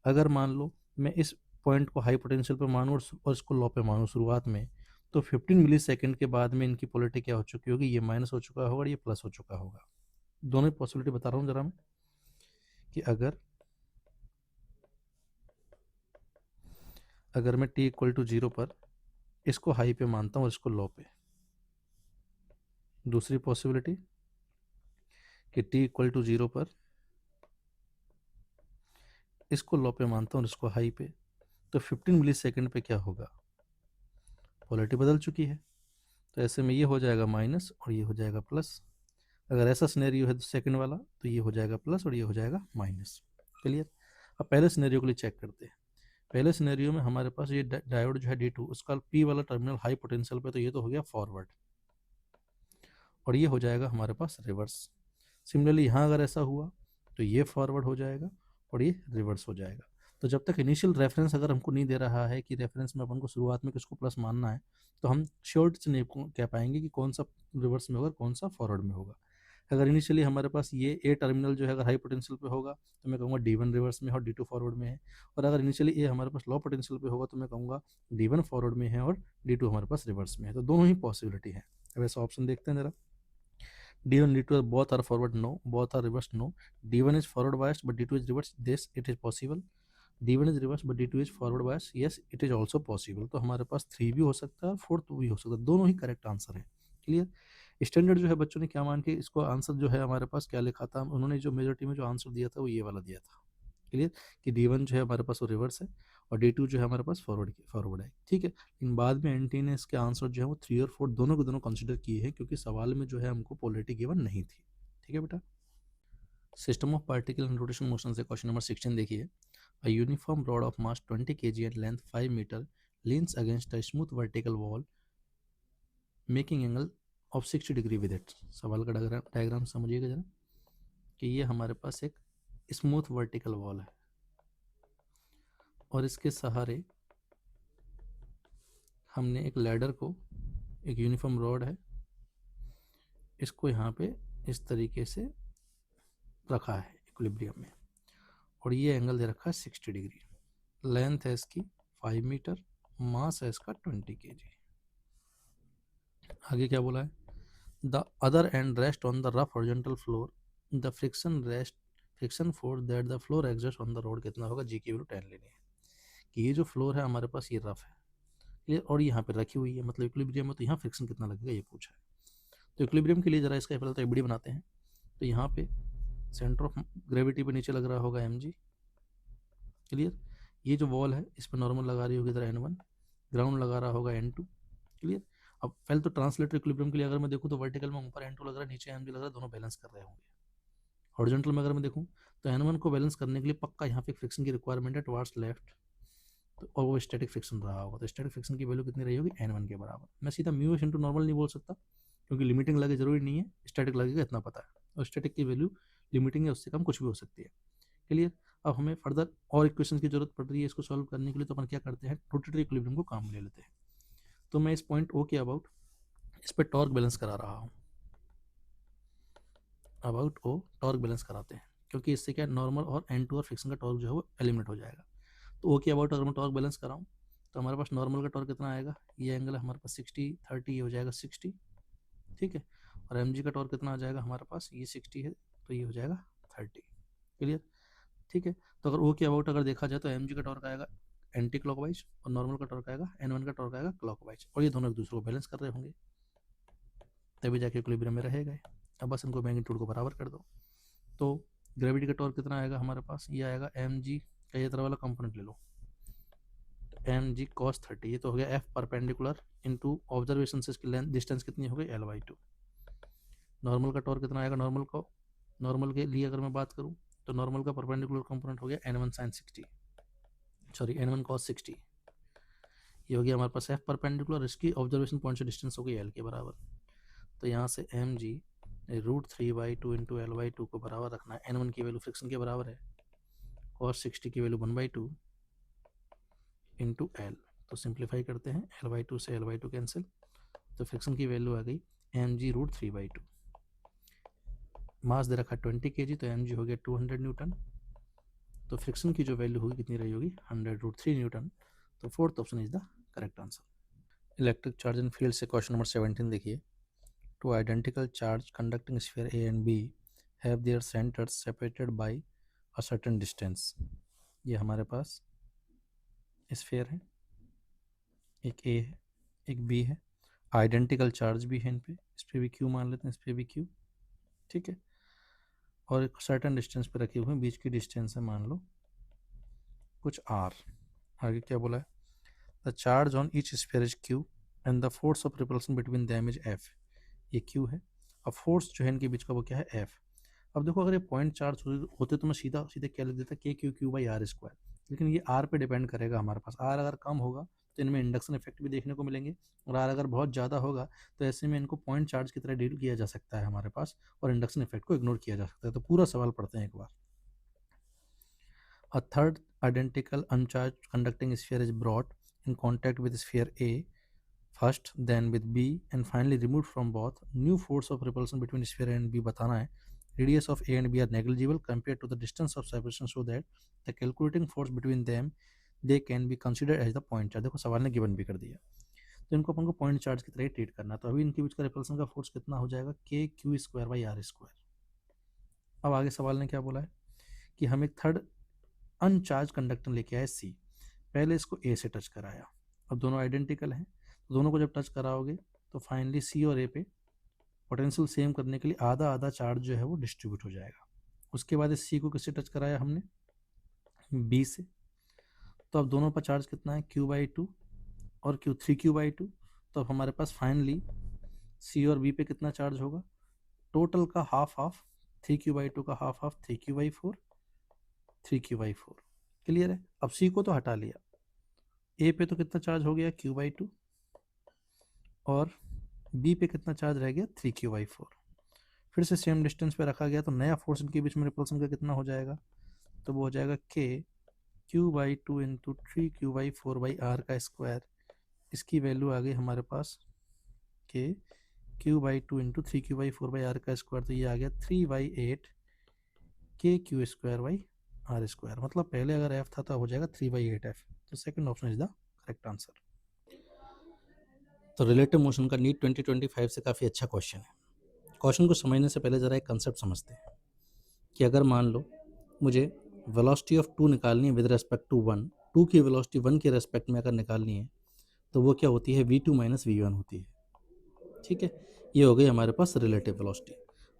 अगर मान लो मैं इस पॉइंट को हाई पोटेंशियल पे मानूँ और इसको लो पे मानूँ शुरुआत में, तो 15 मिलीसेकेंड के बाद में इनकी पोलरिटी क्या हो चुकी होगी, ये माइनस हो चुका होगा और ये प्लस हो चुका होगा। दोनों पॉसिबिलिटी बता रहा हूँ जरा मैं, कि अगर मैं t इक्वल टू जीरो पर इसको हाई पे मानता हूँ और इसको लो पे। दूसरी पॉसिबिलिटी कि t इक्वल टू जीरो पर इसको लो पे मानता हूँ और इसको हाई पे, तो 15 मिलीसेकेंड पे क्या होगा, पोलरिटी बदल चुकी है, तो ऐसे में ये हो जाएगा माइनस और ये हो जाएगा प्लस। अगर ऐसा सिनेरियो है तो सेकंड वाला, तो ये हो जाएगा प्लस और ये हो जाएगा माइनस। क्लियर। अब पहले सिनेरियो के लिए चेक करते हैं। पहले सिनेरियो में हमारे पास ये डायोड जो है D2, उसका P वाला टर्मिनल हाई पोटेंशियल पे, तो ये तो हो गया फॉरवर्ड और ये हो जाएगा हमारे पास रिवर्स। सिमिलरली यहाँ अगर ऐसा हुआ तो ये फॉरवर्ड हो जाएगा और ये रिवर्स हो जाएगा। तो जब तक इनिशियल रेफरेंस अगर हमको नहीं दे रहा है कि रेफरेंस में अपन को शुरुआत में किसको प्लस मानना है, तो हम श्योर से नहीं कह पाएंगे कि कौन सा रिवर्स में होगा कौन सा फॉरवर्ड में होगा। अगर इनिशियली हमारे पास ये ए टर्मिनल जो है अगर हाई पोटेंशियल पे होगा तो मैं कहूँगा D1 रिवर्स में है और D2 फॉरवर्ड में है, और अगर इनिशियली ए हमारे पास लो पोटेंशियल पे होगा तो मैं कहूँगा D1 फॉरवर्ड में है और D2 हमारे पास रिवर्स में है। तो दोनों ही पॉसिबिलिटी है। अब ऐसा ऑप्शन देखते हैं जरा, D1 D2 both are forward, no. Both are reversed, no. D1 is forward biased but D2 is reversed, yes it is possible. D1 is reversed but D2 is forward biased, yes it is also possible. तो हमारे पास 3 भी हो सकता है और 4th भी हो सकता है, दोनों ही करेक्ट आंसर है। क्लियर। स्टैंडर्ड जो है बच्चों ने क्या मान के इसको आंसर जो है हमारे पास क्या लिखा था, उन्होंने जो मेजोरिटी में जो आंसर दिया था वो ये वाला दिया था। क्लियर, कि D1 जो है हमारे पास वो रिवर्स है और D2 जो है हमारे पास फॉरवर्ड है। ठीक है, लेकिन बाद में एनटी ने इसके आंसर जो है वो 3 और 4 दोनों को दोनों कंसिडर किए हैं क्योंकि सवाल में जो है हमको पोलरिटी गिवन नहीं थी। ठीक है बेटा। System of particle and rotation motion से क्वेश्चन नंबर 16 देखिए, a uniform rod of mass 20 kg and length 5 metre leans against a smooth vertical wall making angle of 60 degree with it. सवाल का diagram समझिएगा जरा, कि ये हमारे पास एक स्मूथ वर्टिकल वॉल है और इसके सहारे हमने एक लैडर को, एक यूनिफॉर्म रॉड है, इसको यहाँ पे इस तरीके से रखा है इक्विलिब्रियम में, और ये एंगल दे रखा है 60 डिग्री। लेंथ है इसकी 5 मीटर, मास है इसका 20 kg। आगे क्या बोला है, the other and rest on the rough horizontal floor the friction force that the floor exhaust on the road कितना होगा, जी की वैल्यू 10 लेनी है कि ये जो फ्लोर है हमारे पास ये रफ है क्लियर, और यहाँ पे रखी हुई है मतलब इक्विलिब्रियम है, तो यहाँ फ्रिक्शन कितना लगेगा ये पूछा है। तो इक्विलिब्रियम के लिए जरा इसका पहले तो एबीडी बनाते हैं। तो यहाँ पे सेंटर ऑफ ग्रेविटी पे नीचे लग रहा होगा mg क्लियर, ये जो वॉल है इस पर नॉर्मल लगा रही होगी इधर n1, ग्राउंड लगा रहा होगा n2 क्लियर। अब पहले तो ट्रांसलेटर इक्विलिब्रियम के लिए अगर मैं देखूँ तो वर्टिकल में ऊपर n2 लग रहा है नीचे mg लग रहा है, दोनों बैलेंस कर रहे होंगे। हॉरिजॉन्टल में अगर मैं देखूँ तो n1 को बैलेंस करने के लिए पक्का यहाँ पे फ्रिक्शन की रिक्वायरमेंट है टुवर्ड्स लेफ्ट, तो और वो स्टैटिक फ्रिक्शन रहा होगा, तो स्टैटिक फ्रिक्शन की वैल्यू कितनी रही होगी n1 के बराबर। मैं सीधा म्यू एस इंटू नॉर्मल नहीं बोल सकता क्योंकि लिमिटिंग लगे जरूरी नहीं है, स्टैटिक लगेगा इतना पता है, और स्टैटिक की वैल्यू लिमिटिंग है उससे कम कुछ भी हो सकती है क्लियर। अब हमें फर्दर और इक्वेशन की जरूरत पड़ रही है इसको सॉल्व करने के लिए, तो अपन क्या करते हैं रोटेटरी इक्विलिब्रियम को काम में ले लेते हैं। तो मैं इस पॉइंट ओ के अबाउट इस पर टॉर्क बैलेंस करा रहा हूँ, अबाउट ओ टॉर्क बैलेंस कराते हैं क्योंकि इससे क्या नॉर्मल और n2 और फ्रिक्शन का टॉर्क जो है वो एलिमिनेट हो जाएगा। तो ओ के अबाउट अगर मैं टॉर्क बैलेंस कराऊँ तो हमारे पास नॉर्मल का टॉर्क कितना आएगा, ये एंगल है हमारे पास 60 30 ये हो जाएगा 60 ठीक है, और एम का टॉर्क कितना आ जाएगा हमारे पास, ये 60 है तो ये हो जाएगा 30 क्लियर ठीक है। तो अगर ओ के अबाउट अगर देखा जाए तो एम का टॉर्क आएगा एंटी क्लॉकवाइज और नॉर्मल का टॉर्क आएगा n1 का टॉर्क आएगा क्लॉकवाइज, और ये दोनों एक दूसरे को बैलेंस कर रहे होंगे तभी जाके इक्विलिब्रियम में रहेगा। अब बस इनको मैग्नीट्यूड को बराबर कर दो, तो ग्रेविटी का टॉर्क कितना आएगा हमारे पास, ये आएगा mg का ये तरह वाला कंपोनेंट ले लो mg cos 30, ये तो हो गया f परपेंडिकुलर इनटू ऑब्जर्वेशन से इसकी लेंथ डिस्टेंस कितनी हो गई l/2। नॉर्मल का टॉर्क कितना आएगा, नॉर्मल के लिए अगर मैं बात करूं तो नॉर्मल का परपेंडिकुलर कंपोनेंट हो गया n1 sin 60 sorry n1 cos 60, ये हो गया हमारे पास f परपेंडिकुलर, इसकी ऑब्जर्वेशन पॉइंट से डिस्टेंस हो गई l के बराबर। तो यहाँ से mg √3/2 इंटू l/2 को बराबर रखना है, n1 की वैल्यू फ्रिक्शन के बराबर है, cos 60 की वैल्यू 1/2 इंटू l, तो सिंप्लीफाई करते हैं l/2 से l/2 कैंसिल, तो फ्रिक्शन की वैल्यू आ गई mg √3/2, मास दे रखा 20 kg तो mg हो गया 200 न्यूटन, तो फ्रिक्शन की जो वैल्यू होगी कितनी रही होगी 100√3 न्यूटन, तो fourth option is the correct answer. Electric charge and field से क्वेश्चन नंबर 17 देखिए, two identical charge conducting sphere A and B have their centres separated by a certain distance. ये हमारे पास स्फीयर है, एक ए है एक बी है, आइडेंटिकल चार्ज भी है इन पे, इस पर भी क्यू मान लेते हैं, इस पर भी क्यू ठीक है, और एक सर्टेन डिस्टेंस पे रखे हुए हैं, बीच की डिस्टेंस है मान लो कुछ आर। आगे क्या बोला है, the charge on each sphere is Q and the force of repulsion between them is F, ये क्यू है, अब फोर्स जो है इनके बीच का वो क्या है एफ। अब देखो अगर ये पॉइंट चार्ज होते तो मैं सीधा सीधे क्या लिख देता K Q Q by R square, लेकिन ये आर पे डिपेंड करेगा हमारे पास, आर अगर कम होगा तो इनमें इंडक्शन इफेक्ट भी देखने को मिलेंगे, और आर अगर बहुत ज़्यादा होगा तो ऐसे में इनको पॉइंट चार्ज की तरह डील किया जा सकता है हमारे पास, और इंडक्शन इफेक्ट को इग्नोर किया जा सकता है। तो पूरा सवाल पढ़ते हैं एक बार। A third identical uncharged conducting sphere is brought in contact with sphere A first, then with B, and finally removed from both. New force of repulsion between sphere A and B बताना है। Radius of A and B are negligible compared to the distance of separation, so that the calculating force between them they can be considered as the point charge। देखो सवाल ने given भी कर दिया, तो इनको अपन को पॉइंट चार्ज की तरह ट्रीट करना है। तो अभी इनके बीच का रिपल्सन का फोर्स कितना हो जाएगा, K Q square by R square. अब आगे सवाल ने क्या बोला है कि हम एक थर्ड अनचार्ज कंडक्टर लेके आए सी, पहले इसको ए से टच कराया, अब दोनों आइडेंटिकल हैं तो दोनों को जब टच कराओगे तो फाइनली सी और ए पे पोटेंशियल सेम करने के लिए आधा आधा चार्ज जो है वो डिस्ट्रीब्यूट हो जाएगा। उसके बाद इस सी को किससे टच कराया हमने, बी से, तो अब दोनों पर चार्ज कितना है Q/2 और Q3Q/2, तो अब हमारे पास फाइनली सी और बी पे कितना चार्ज होगा, टोटल का हाफ हाफ 3Q/2 का half half 3Q/4 3Q/4 clear है। अब सी को तो हटा लिया, ए पे तो कितना चार्ज हो गया Q/2 और बी पे कितना चार्ज रह गया 3Q/4, फिर से सेम डिस्टेंस पे रखा गया तो नया फोर्स इनके बीच में रिपल्सन का कितना हो जाएगा, तो वो हो जाएगा के Q/2 इंटू 3Q/4/r का स्क्वायर, इसकी वैल्यू आ गई हमारे पास के Q/2 इंटू 3Q/4/r का स्क्वायर, तो ये आ गया 3/8 K Q square by R square, मतलब पहले अगर एफ था तो हो जाएगा 3/8 एफ, तो second option is the correct answer. तो रिलेटिव मोशन का नीट 2025 से काफ़ी अच्छा क्वेश्चन है। क्वेश्चन को समझने से पहले ज़रा एक कंसेप्ट समझते हैं। कि अगर मान लो मुझे वेलोसिटी ऑफ 2 निकालनी है विद रेस्पेक्ट टू 1, 2 की वेलोसिटी 1 के रेस्पेक्ट में अगर निकालनी है तो वो क्या होती है, v2 माइनस v1 होती है। ठीक है, ये हो गई हमारे पास रिलेटिव वेलोसिटी।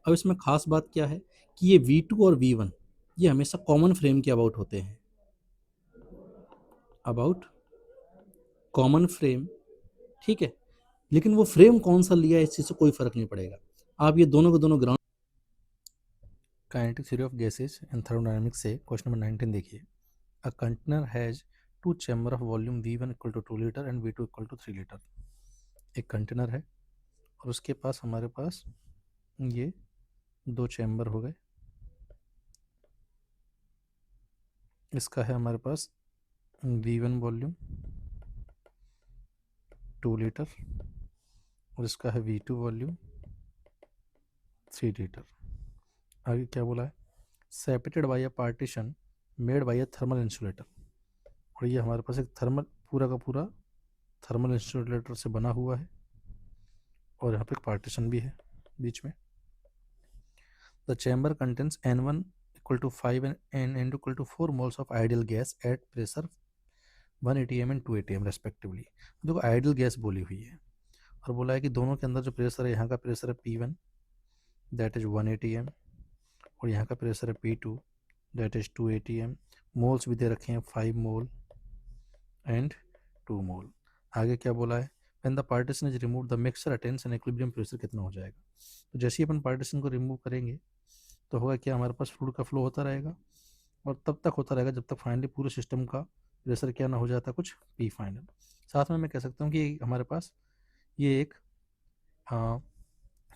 अब इसमें खास बात क्या है कि ये v2 और v1 ये हमेशा कॉमन फ्रेम के अबाउट होते हैं, अबाउट कॉमन फ्रेम। ठीक है, लेकिन वो फ्रेम कौन सा लिया है इस चीज़ से कोई फर्क नहीं पड़ेगा। आप ये दोनों के दोनों ground kinetic theory of gases and thermodynamics से क्वेश्चन नंबर 19 देखिए। A container has two chamber of volume v1 equal to 2 litre and v2 equal to 3 litre. एक कंटेनर है और उसके पास हमारे पास ये दो चैम्बर हो गए। इसका है हमारे पास v1 वॉल्यूम 2 लीटर और इसका है v2 वॉल्यूम 3 लीटर। आगे क्या बोला है, separated by a partition made by a thermal insulator. और ये हमारे पास एक थर्मल पूरा का पूरा थर्मल इंसुलेटर से बना हुआ है और यहाँ पे एक पार्टीशन भी है बीच में। The chamber contains N1 equal to 5 and N2 equal to 4 moles of ideal gas at pressure 1 atm and 2 atm respectively. देखो आइडियल गैस बोली हुई है और बोला है कि दोनों के अंदर जो प्रेशर है, यहाँ का प्रेशर है P1 दैट इज 1 atm और यहाँ का प्रेशर है P2 that is 2 atm। Moles भी दे रखे हैं 5 मोल एंड 2 मोल। आगे क्या बोला है, when the partition is remove the mixture attains an equilibrium pressure कितना हो जाएगा। तो जैसे ही अपन पार्टीशन को रिमूव करेंगे तो होगा क्या, हमारे पास फ्लूइड का फ्लो होता रहेगा और तब तक होता रहेगा जब तक फाइनली पूरे सिस्टम का प्रेशर क्या ना हो जाता कुछ P फाइनल। साथ में मैं कह सकता हूँ कि हमारे पास ये एक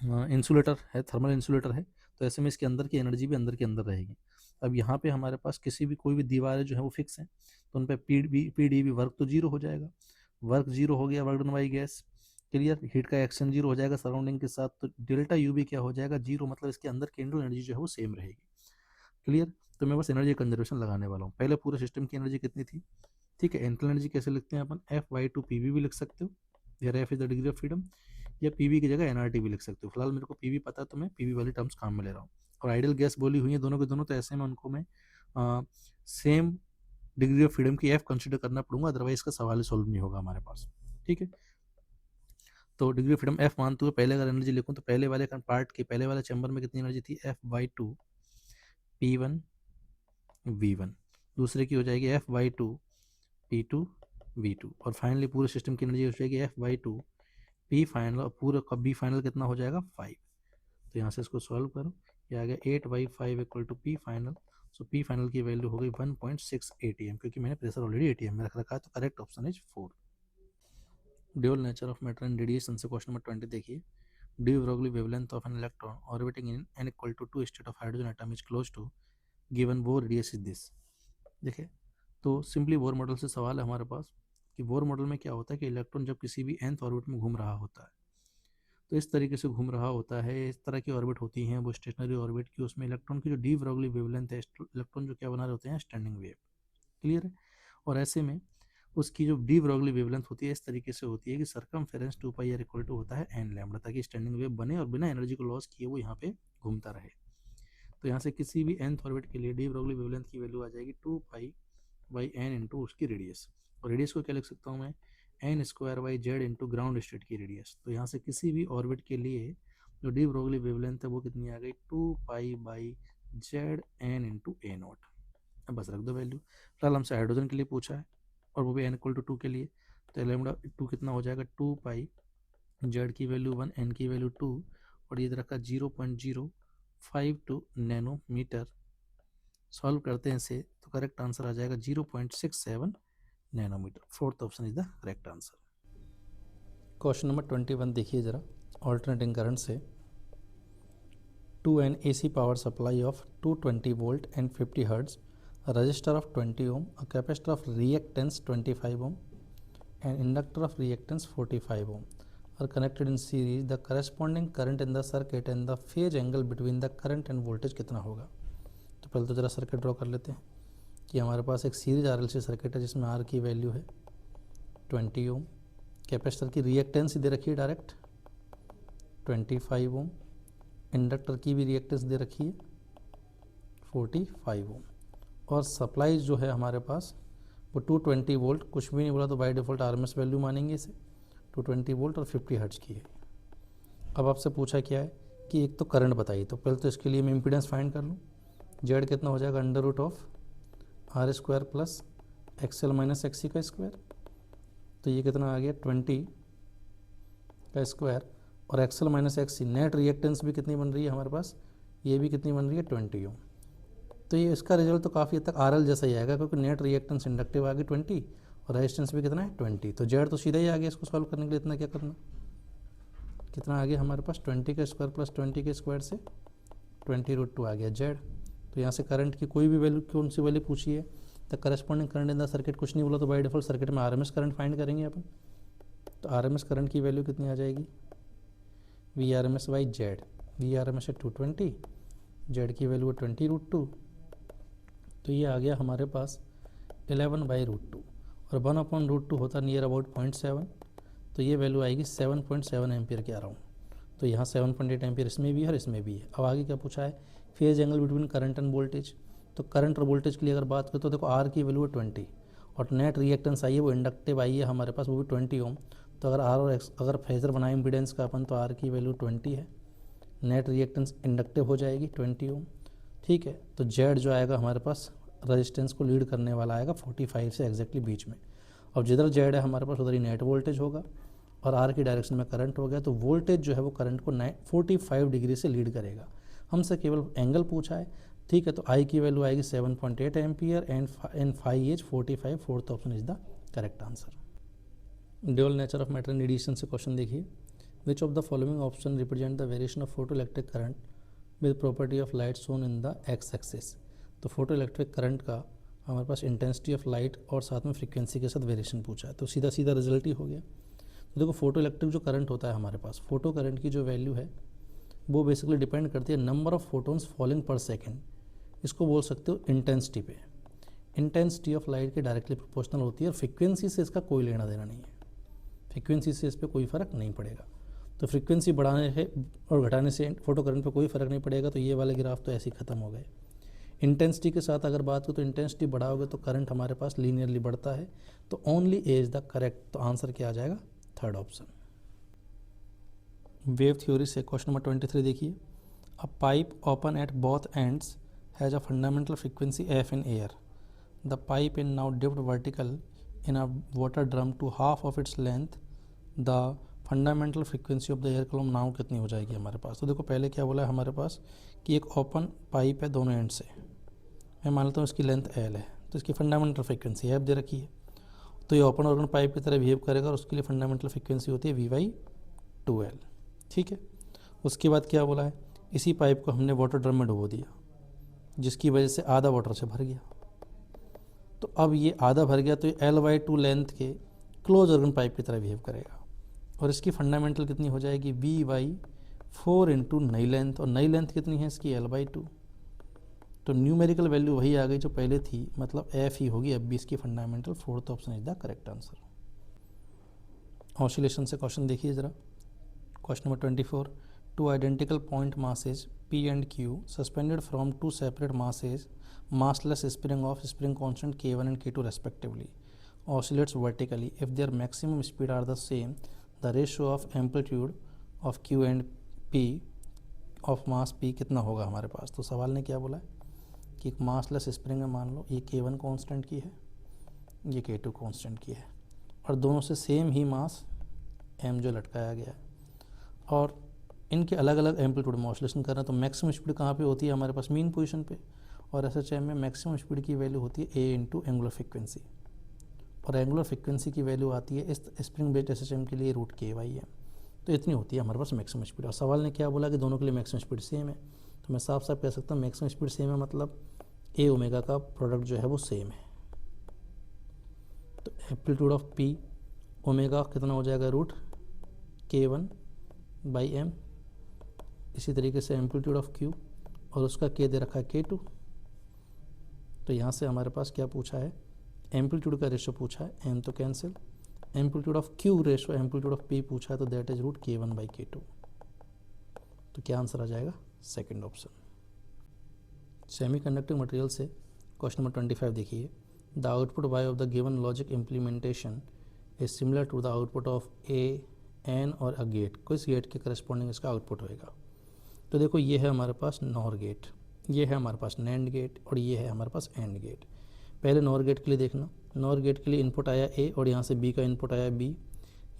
इंसुलेटर है, थर्मल इंसुलेटर है, तो ऐसे में इसके अंदर की एनर्जी भी अंदर के अंदर रहेगी। अब यहाँ पे हमारे पास किसी भी कोई भी दीवारें जो है वो फिक्स हैं तो उन पर पी डी बी वर्क तो जीरो हो जाएगा। वर्क जीरो हो गया, work done by gas, clear. Heat का एक्शन जीरो हो जाएगा सराउंडिंग के साथ, तो डेल्टा यू भी क्या हो जाएगा, जीरो। मतलब इसके अंदर की इंडो एनर्जी जो है वो सेम रहेगी, क्लियर। तो मैं बस एनर्जी कंजर्वेशन लगाने वाला हूँ। पहले पूरे सिस्टम की एनर्जी कितनी थी, ठीक है। इंटरनल एनर्जी कैसे लिखते हैं अपन, F/2 PV भी लिख सकते हो, यार F is the degree of freedom, या पीवी की जगह एनआरटी भी लिख सकते हो। फिलहाल मेरे को पीवी पता है तो मैं पीवी वाली टर्म्स काम में ले रहा हूँ। और आइडियल गैस बोली हुई है दोनों के दोनों, तो ऐसे में उनको मैं सेम डिग्री ऑफ फ्रीडम की एफ कंसिडर करना पड़ूंगा, अदरवाइज इसका सवाल ही सॉल्व नहीं होगा हमारे पास, ठीक है। तो डिग्री ऑफ फ्रीडम एफ मानते हुए पहले अगर एनर्जी लिखूँ तो पहले वाले पार्ट के पहले वाले चैम्बर में कितनी एनर्जी थी, F/2 P1 V1। दूसरे की हो जाएगी F/2 P2 V2। और फाइनली पूरे सिस्टम की एनर्जी हो जाएगी F/2 P फाइनल, और पूरा का B फाइनल कितना हो जाएगा 5। तो यहाँ से इसको सॉल्व करो, ये आ गया 8/5 equal to P final. So P final की वैल्यू हो गई 1.6 atm, क्योंकि मैंने प्रेशर ऑलरेडी atm में रख रखा है, तो correct option is 4। Dual nature of matter and radiation से क्वेश्चन नंबर 20 देखिए। De Broglie wavelength of an electron orbiting in n equal to 2 state of hydrogen atom is close to given Bohr radius is this. देखिए, तो simply Bohr model से सवाल है हमारे पास कि Bohr model में क्या होता है कि इलेक्ट्रॉन जब किसी भी nth ऑर्बिट में घूम रहा होता है तो इस तरीके से घूम रहा होता है, इस तरह की ऑर्बिट होती हैं वो स्टेशनरी ऑर्बिट की, उसमें इलेक्ट्रॉन की जो डी ब्रोगली वेवलेंथ है, इलेक्ट्रॉन जो क्या बना रहे होते हैं, स्टैंडिंग वेव, क्लियर है। और ऐसे में उसकी जो डी ब्रोगली वेवलेंथ होती है इस तरीके से होती है कि सरकमफेरेंस 2πr इक्वल टू होता है n लैम्डा, ताकि स्टैंडिंग वेव बने और बिना एनर्जी को लॉस किए वो यहाँ पे घूमता रहे। तो यहाँ से किसी भी nth ऑर्बिट के लिए डी ब्रोगली वेवलेंथ की वैल्यू आ जाएगी 2π/n इंटू उसकी रेडियस। और रेडियस को क्या लिख सकता हूँ मैं, n² इंटू ग्राउंड स्टेट की रेडियस। तो यहाँ से किसी भी ऑर्बिट के लिए जो डी ब्रोगली वेवलेंथ है वो कितनी आ गई, 2π/Zn इंटू a0। अब बस रख दो वैल्यू। फिलहाल हमसे हाइड्रोजन के लिए पूछा है और वो भी n इक्वल टू 2 के लिए, तो लैम्डा 2 कितना हो जाएगा, 2π, Z की वैल्यू 1, n की वैल्यू 2 और ये रखा 0.052 नैनोमीटर। सॉल्व करते हैं इसे तो करेक्ट आंसर आ जाएगा 0.67 nanometre. Fourth option is the correct answer. Question number 21 देखिए ज़रा, ऑल्टरनेटिंग करंट से। To an AC power supply of 220 volt and 50 hertz, a resistor of 20 ohm, a capacitor of reactance 25 ohm, and inductor of reactance 45 ohm are connected in series. The corresponding current in the circuit and the phase angle between the current and voltage कितना होगा। तो पहले तो ज़रा circuit draw कर लेते हैं कि हमारे पास एक सीरीज RLC सर्किट है जिसमें R की वैल्यू है 20 ओम, कैपेसिटर की रिएक्टेंस दे रखी है डायरेक्ट 25 ओम, इंडक्टर की भी रिएक्टेंस दे रखी है 45 ओम। और सप्लाई जो है हमारे पास वो 220 वोल्ट, कुछ भी नहीं बोला तो बाय डिफ़ॉल्ट आरएमएस वैल्यू मानेंगे इसे, 220 वोल्ट और 50 हर्ट्ज की है। अब आपसे पूछा क्या है कि एक तो करंट बताइए, तो पहले तो इसके लिए मैं इम्पीडेंस फाइंड कर लूँ। जेड कितना हो जाएगा, under root of R square plus XL minus XC का स्क्वायर। तो ये कितना आ गया 20 का स्क्वायर, और XL minus XC net reactance भी कितनी बन रही है हमारे पास, ये भी कितनी बन रही है 20 ओम। तो ये इसका रिजल्ट तो काफ़ी हद तक आरएल जैसा ही आएगा, क्योंकि नेट रिएक्टेंस इंडक्टिव आ गई 20 और रेजिस्टेंस भी कितना है 20। तो जेड तो सीधा ही आ गया, इसको सॉल्व करने के लिए इतना क्या करना, कितना आ गया हमारे पास 20 का स्क्वायर प्लस 20 के स्क्वायर से 20√2 आ गया जेड। तो यहाँ से करंट की कोई भी वैल्यू, कौन सी वैल्यू पूछी है, the corresponding current in the circuit, कुछ नहीं बोला तो बाय डिफॉल्ट सर्किट में आरएमएस करंट फाइंड करेंगे अपन। तो आरएमएस करंट की वैल्यू कितनी आ जाएगी, V R M S by Z. V R M S है 220, जेड की वैल्यू है 20√2, तो ये आ गया हमारे पास 11/√2, और 1/√2 होता नियर अबाउट 0.7, तो ये वैल्यू आएगी 7.7 एम्पियर के अराउंड। तो यहाँ 7.8 एम्पियर इसमें भी है और इसमें भी है। अब आगे क्या पूछा है, phase angle between current end voltage. तो करंट और वोल्टेज के लिए अगर बात करें तो देखो आर की वैल्यू है 20 और नेट रिएक्टेंस आई है वो इंडक्टिव आई है हमारे पास, वो भी 20 ओम। तो अगर आर और एक्स अगर फेजर बनाए इम्पीडेंस का अपन, तो आर की वैल्यू 20 है, नेट रिएक्टेंस इंडक्टिव हो जाएगी 20 ओम, ठीक है। तो जेड जो आएगा हमारे पास रेजिस्टेंस को लीड करने वाला आएगा 45 से एग्जैक्टली बीच में। और जिधर जेड है हमारे पास उधर ही नेट वोल्टेज होगा, और आर की डायरेक्शन में करंट हो गया, तो वोल्टेज जो है वो करंट को 45 डिग्री से लीड करेगा। हमसे केवल एंगल पूछा है, ठीक है। तो आई की वैल्यू आएगी 7.8 ampere and phi is 45, fourth option is the correct answer. Dual nature of matter in addition से क्वेश्चन देखिए, which of the following option represent the variation of photo electric current with property of light shown in the X axis. तो photo electric current का हमारे पास intensity of light और साथ में frequency के साथ वेरिएशन पूछा है, तो सीधा सीधा रिजल्ट ही हो गया। तो देखो फोटो इलेक्ट्रिक जो करंट होता है हमारे पास, फोटो करंट की जो वैल्यू है वो बेसिकली डिपेंड करती है नंबर ऑफ फोटोन्स फॉलिंग पर सेकेंड। इसको बोल सकते हो इंटेंसिटी पे। इंटेंसिटी ऑफ लाइट के डायरेक्टली प्रोपोर्शनल होती है, और फ्रीक्वेंसी से इसका कोई लेना देना नहीं है, फ्रीक्वेंसी से इस पर कोई फ़र्क नहीं पड़ेगा। तो फ्रीक्वेंसी बढ़ाने से और घटाने से फोटो करंट पे कोई फ़र्क नहीं पड़ेगा, तो ये वाले ग्राफ तो ऐसे ही ख़त्म हो गए। इंटेंसिटी के साथ अगर बात हो तो इंटेंसिटी बढ़ाओगे तो करंट हमारे पास लीनियरली बढ़ता है, तो only A is the correct. तो आंसर क्या आ जाएगा, थर्ड ऑप्शन। वेव थ्योरी से क्वेश्चन नंबर 23 देखिए, a pipe open at both ends has a fundamental frequency F in air. The pipe in now dipped vertical in a water drum to half of its length, the fundamental frequency of the air column now कितनी हो जाएगी हमारे पास। तो देखो पहले क्या बोला है हमारे पास कि एक ओपन पाइप है दोनों एंड से, मैं मान लेता हूँ इसकी लेंथ एल है, तो इसकी फंडामेंटल फ्रीक्वेंसी एफ दे रखी है। तो ये ओपन ऑर्गन पाइप की तरह बिहेव करेगा और उसके लिए फंडामेंटल फ्रीक्वेंसी होती है V/2L, ठीक है। उसके बाद क्या बोला है, इसी पाइप को हमने वाटर ड्रम में डुबो दिया, जिसकी वजह से आधा वाटर से भर गया। तो अब ये आधा भर गया तो ये L/2 लेंथ के क्लोज ऑर्गन पाइप की तरह बिहेव करेगा, और इसकी फंडामेंटल कितनी हो जाएगी V/4 इंटू नई लेंथ, और नई लेंथ कितनी है इसकी L/2। तो न्यूमेरिकल वैल्यू वही आ गई जो पहले थी, मतलब एफ ही होगी अब भी इसकी fundamental. Fourth option is the correct answer. Oscillation से क्वेश्चन देखिए ज़रा, question number 24, two identical point masses P and Q suspended from two separate masses massless spring of spring constant K1 and K2 respectively oscillates vertically if their maximum speed are the same, the ratio of amplitude of Q and P of mass P कितना होगा हमारे पास। तो सवाल ने क्या बोला है कि एक मासलेस स्प्रिंग है, मान लो ये K1 कांस्टेंट की है, ये K2 कांस्टेंट की है, और दोनों से सेम ही मास M जो लटकाया गया है, और इनके अलग अलग एम्पलीट्यूड में ऑसिलेशन कर रहे हैं। तो मैक्सिमम स्पीड कहाँ पे होती है हमारे पास, मीन पोजीशन पे, और SHM में मैक्सिमम स्पीड की वैल्यू होती है A इंटू एंगुलर फ्रिक्वेंसी, और एंगुलर फ्रिक्वेंसी की वैल्यू आती है इस स्प्रिंग बेस्ड SHM के लिए √KY है। तो इतनी होती है हमारे पास मैक्सिमम स्पीड, और सवाल ने क्या बोला कि दोनों के लिए मैक्सिमम स्पीड सेम है। तो मैं साफ साफ कह सकता हूँ मैक्सिमम स्पीड सेम है, मतलब A ओमेगा का प्रोडक्ट जो है वो सेम है। तो एम्पलीट्यूड ऑफ P ओमेगा कितना हो जाएगा √K1/M। इसी तरीके से एम्पलीट्यूड ऑफ Q, और उसका K दे रखा है K2। तो यहाँ से हमारे पास क्या पूछा है, एम्पलीट्यूड का रेशो पूछा है, M तो cancel, amplitude of Q ratio amplitude of P पूछा है, तो दैट इज √K1/K2। तो क्या आंसर आ जाएगा, सेकंड ऑप्शन। सेमीकंडक्टिंग मटेरियल से क्वेश्चन नंबर 25 देखिए। The output Y of the given logic implementation is similar to the output of a N or a gate. किस गेट के करस्पॉन्डिंग इसका output होएगा। तो देखो ये है हमारे पास नॉर गेट, ये है हमारे पास नैंड गेट और ये है हमारे पास एंड गेट। पहले नॉर गेट के लिए देखना, नॉर गेट के लिए इनपुट आया ए और यहाँ से बी का इनपुट आया बी,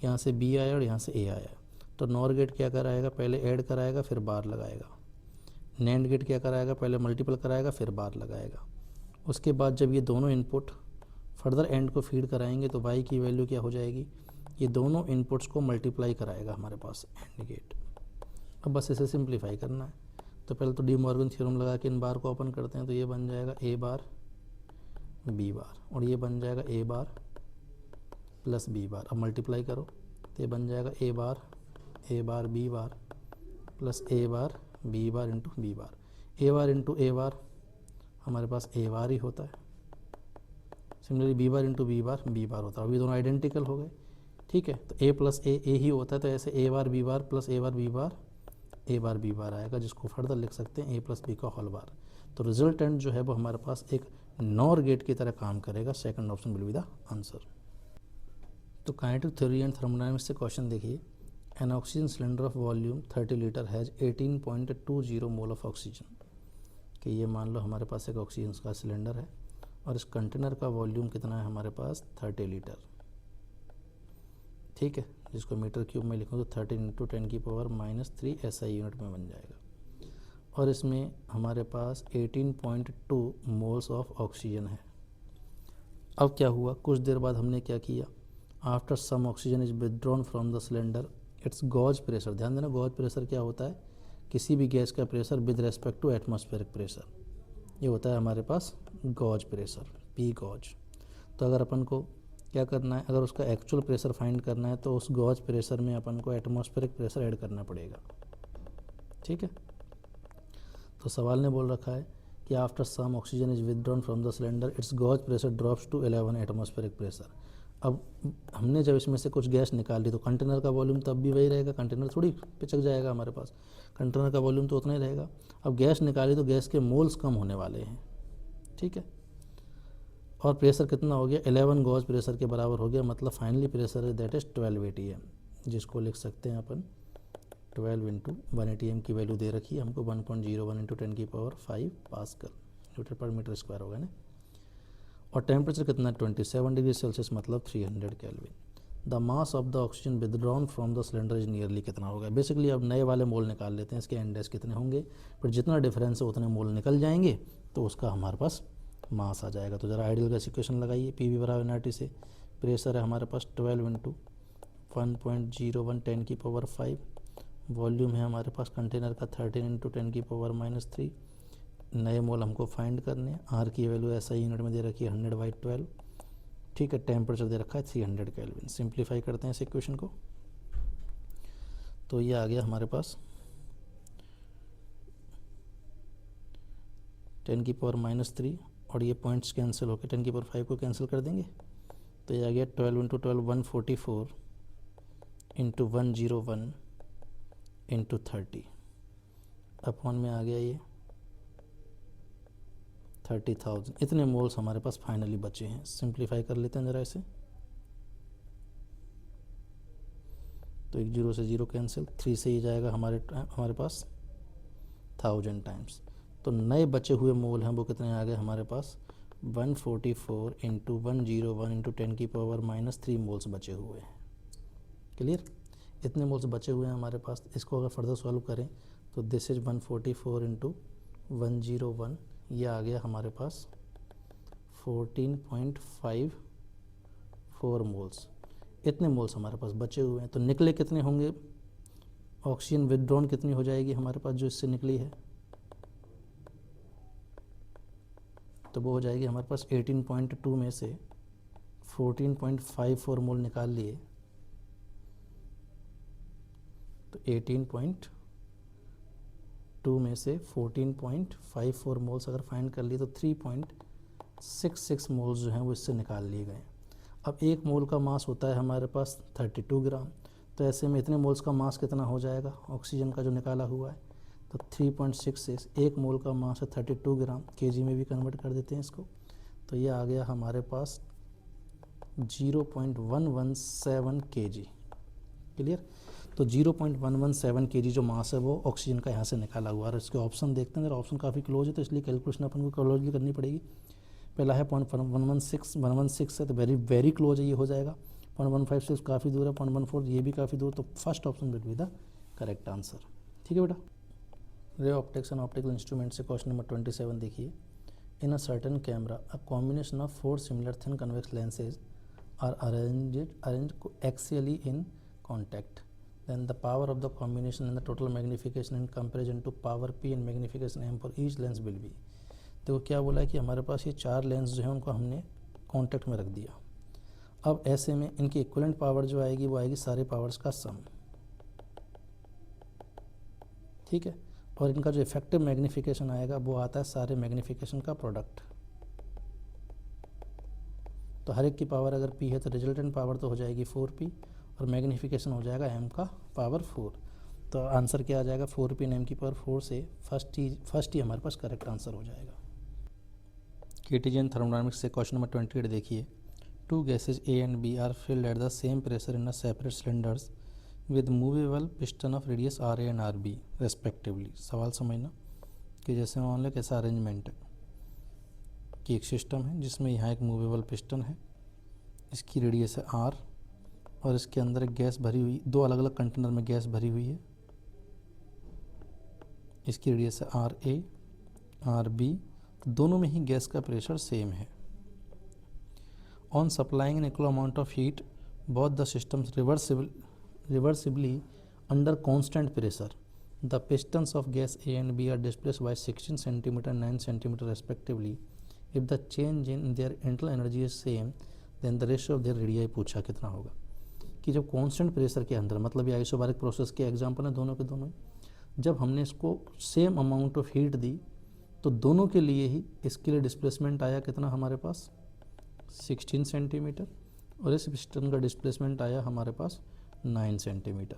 यहाँ से बी आया और यहाँ से ए आया। तो नॉर गेट क्या कराएगा, पहले ऐड कराएगा फिर बार लगाएगा। नैंड गेट क्या कराएगा, पहले मल्टीपल कराएगा फिर बार लगाएगा। उसके बाद जब ये दोनों इनपुट फर्दर एंड को फीड कराएंगे तो वाई की वैल्यू क्या हो जाएगी, ये दोनों इनपुट्स को मल्टीप्लाई कराएगा हमारे पास एंड गेट। अब बस इसे सिंप्लीफाई करना है। तो पहले तो डी मॉर्गन थ्योरम लगा के इन बार को ओपन करते हैं। तो ये बन जाएगा ए बार बी बार और ये बन जाएगा A bar plus B bar. अब मल्टीप्लाई करो तो ये बन जाएगा A bar B bar plus A bar B bar into B bar. A bar into A bar हमारे पास ए बार ही होता है। Similarly B bar into B bar होता है। अभी दोनों आइडेंटिकल हो गए, ठीक है। तो ए प्लस ए ही होता है, तो ऐसे ए bar B bar plus A bar B बार आएगा, जिसको फर्दर लिख सकते हैं ए प्लस बी का होल बार। तो रिजल्टेंट जो है वो हमारे पास एक नॉर गेट की तरह काम करेगा। Second option will be the answer. तो काइनेटिक थ्योरी एंड थर्मोडायनामिक्स से क्वेश्चन देखिए। N oxygen cylinder of volume 30 litre has 18.20 mole of oxygen. कि ये मान लो हमारे पास एक ऑक्सीजन का सिलेंडर है और इस कंटेनर का वॉल्यूम कितना है हमारे पास 30 लीटर, ठीक है। जिसको मीटर क्यूब में लिखूँ तो 13 × 10⁻³ SI यूनिट में बन जाएगा। और इसमें हमारे पास 18.2 मोल्स ऑफ ऑक्सीजन है। अब क्या हुआ, कुछ देर बाद हमने क्या किया, after some oxygen is withdrawn from the cylinder its gauge pressure. ध्यान देना, गॉज प्रेशर क्या होता है, किसी भी गैस का pressure with respect to atmospheric pressure, ये होता है हमारे पास गॉज प्रेशर, पी गॉज। तो अगर अपन को क्या करना है, अगर उसका एक्चुअल प्रेशर फाइंड करना है तो उस गॉज प्रेशर में अपन को एटमॉस्फेरिक प्रेशर ऐड करना पड़ेगा, ठीक है। तो सवाल ने बोल रखा है कि after some oxygen is withdrawn from the cylinder its gauge pressure drops to 11 atmospheric pressure. अब हमने जब इसमें से कुछ गैस निकाल ली तो कंटेनर का वॉल्यूम तब भी वही रहेगा, कंटेनर थोड़ी पिचक जाएगा हमारे पास, कंटेनर का वॉल्यूम तो उतना ही रहेगा। अब गैस निकाली तो गैस के मोल्स कम होने वाले हैं, ठीक है। और प्रेशर कितना हो गया, 11 गॉज प्रेशर के बराबर हो गया। मतलब finally pressure that is 12 ATM, जिसको लिख सकते हैं अपन 12 × 1 ATM की वैल्यू दे रखी है हमको 1.01 × 10⁵ पास्कल न्यूटन पर मीटर स्क्वायर होगा ना। और टेम्परेचर कितना, 27 डिग्री सेल्सियस मतलब 300 kelvin. The mass of the oxygen withdrawn from the cylinder is nearly कितना होगा। बेसिकली अब नए वाले मोल निकाल लेते हैं, इसके एंडेस कितने होंगे, फिर जितना डिफरेंस है उतने मोल निकल जाएंगे तो उसका हमारे पास मास आ जाएगा। तो ज़रा आइडियल गैस इक्वेशन लगाइए, PV बराबर nRT से। प्रेशर है हमारे पास 12 × 1.01 10⁵, वॉल्यूम है हमारे पास कंटेनर का 13 × 10⁻³ नए मोल हमको फाइंड करने। आर की वैल्यू SI यूनिट में दे रखी है 100/12, ठीक है। टेम्परेचर दे रखा है 300 केल्विन। सिंप्लीफाई करते हैं इस इक्वेशन को, तो ये आ गया हमारे पास 10⁻³ और ये पॉइंट्स कैंसिल होकर 10⁵ को कैंसिल कर देंगे। तो ये आ गया 12 × 12 144 × 101 × 30 अपॉन में आ गया ये 30,000। इतने मोल्स हमारे पास फाइनली बचे हैं। सिंप्लीफाई कर लेते हैं ज़रा इसे, तो 1 0 से 0 कैंसिल, 3 से ही जाएगा हमारे पास 1000 टाइम्स। तो नए बचे हुए मोल हैं वो कितने आ गए हमारे पास 144 × 101 × 10⁻³ मोल्स बचे हुए हैं। क्लियर, इतने मोल्स बचे हुए हैं हमारे पास। इसको अगर फर्दर सॉल्व करें तो दिस इज 144 × 101, ये आ गया हमारे पास 14.54 मोल्स। इतने मोल्स हमारे पास बचे हुए हैं। तो निकले कितने होंगे, ऑक्सीजन विदड्रॉन कितनी हो जाएगी हमारे पास जो इससे निकली है, तो वो हो जाएगी हमारे पास 18.2 में से 14.54 मोल निकाल लिए तो 18.2 में से 14.54 मोल्स अगर फाइंड कर लिए तो 3.66 मोल्स जो हैं वो इससे निकाल लिए गए। अब एक मोल का मास होता है हमारे पास 32 ग्राम, तो ऐसे में इतने मोल्स का मास कितना हो जाएगा ऑक्सीजन का जो निकाला हुआ है, तो 3.66 एक मोल का मास है 32 ग्राम, केजी में भी कन्वर्ट कर देते हैं इसको, तो ये आ गया हमारे पास 0.117 kg। क्लियर। तो 0.117 kg जो मास है वो ऑक्सीजन का यहाँ से निकाला हुआ है। और इसके ऑप्शन देखते हैं, अगर ऑप्शन काफ़ी क्लोज है तो इसलिए कैलकुलेशन अपन को क्लोजली करनी पड़ेगी। पहला है 0.116 है तो वेरी वेरी क्लोज है, ये हो जाएगा। 0.156 काफ़ी दूर है, 0.14 ये भी काफ़ी दूर, तो first option will be the correct answer. ठीक है बेटा। Ray optics and optical instrument से क्वेश्चन नंबर 27 देखिए। In a certain camera a combination of 4 similar thin convex lenses are arranged axially in contact, then the power of the combination and the total magnification in comparison to power p and magnification m for each lens will be। देखो क्या बोला है कि हमारे पास ये 4 lens जो है उनको हमने कांटेक्ट में रख दिया। अब ऐसे में इनकी इक्विवेलेंट पावर जो आएगी वो आएगी सारे पावर्स का सम। ठीक है। और इनका जो इफेक्टिव मैग्निफिकेशन आएगा वो आता है सारे मैग्निफिकेशन का प्रोडक्ट। तो हर एक की पावर अगर p है तो रिजल्टेंट पावर तो हो जाएगी 4p और मैग्निफिकेशन हो जाएगा m का पावर 4। तो आंसर क्या आ जाएगा 4p एंड m की पावर 4 से फर्स्ट ही हमारे पास करेक्ट आंसर हो जाएगा। केटीजियन थर्मोडायनामिक्स से क्वेश्चन नंबर 28 देखिए। 2 gases A and B are filled at the same pressure in a separate cylinders with movable piston of radius RA and RB respectively. सवाल समझना कि जैसे मान लो कैसा अरेंजमेंट है कि एक सिस्टम है जिसमें यहाँ एक मूवेबल पिस्टन है, इसकी रेडियस है R और इसके अंदर एक गैस भरी हुई, 2 अलग अलग कंटेनर में गैस भरी हुई है, इसकी रेडियस है RA RB, तो दोनों में ही गैस का प्रेशर सेम है। On supplying an equal amount of heat both the systems reversibly under constant pressure the pistons of gas A and B are displaced by 16 centimetre 9 centimetre respectively. If the change in their internal energy is same then the ratio of their radii पूछा कितना होगा। कि जब constant pressure के अंदर, मतलब ये isobaric process के एग्जांपल हैं दोनों के दोनों, जब हमने इसको सेम अमाउंट ऑफ हीट दी तो दोनों के लिए ही इसके लिए डिस्प्लेसमेंट आया कितना हमारे पास 16 सेंटीमीटर और इस पिस्टन का डिस्प्लेसमेंट आया हमारे पास 9 सेंटीमीटर।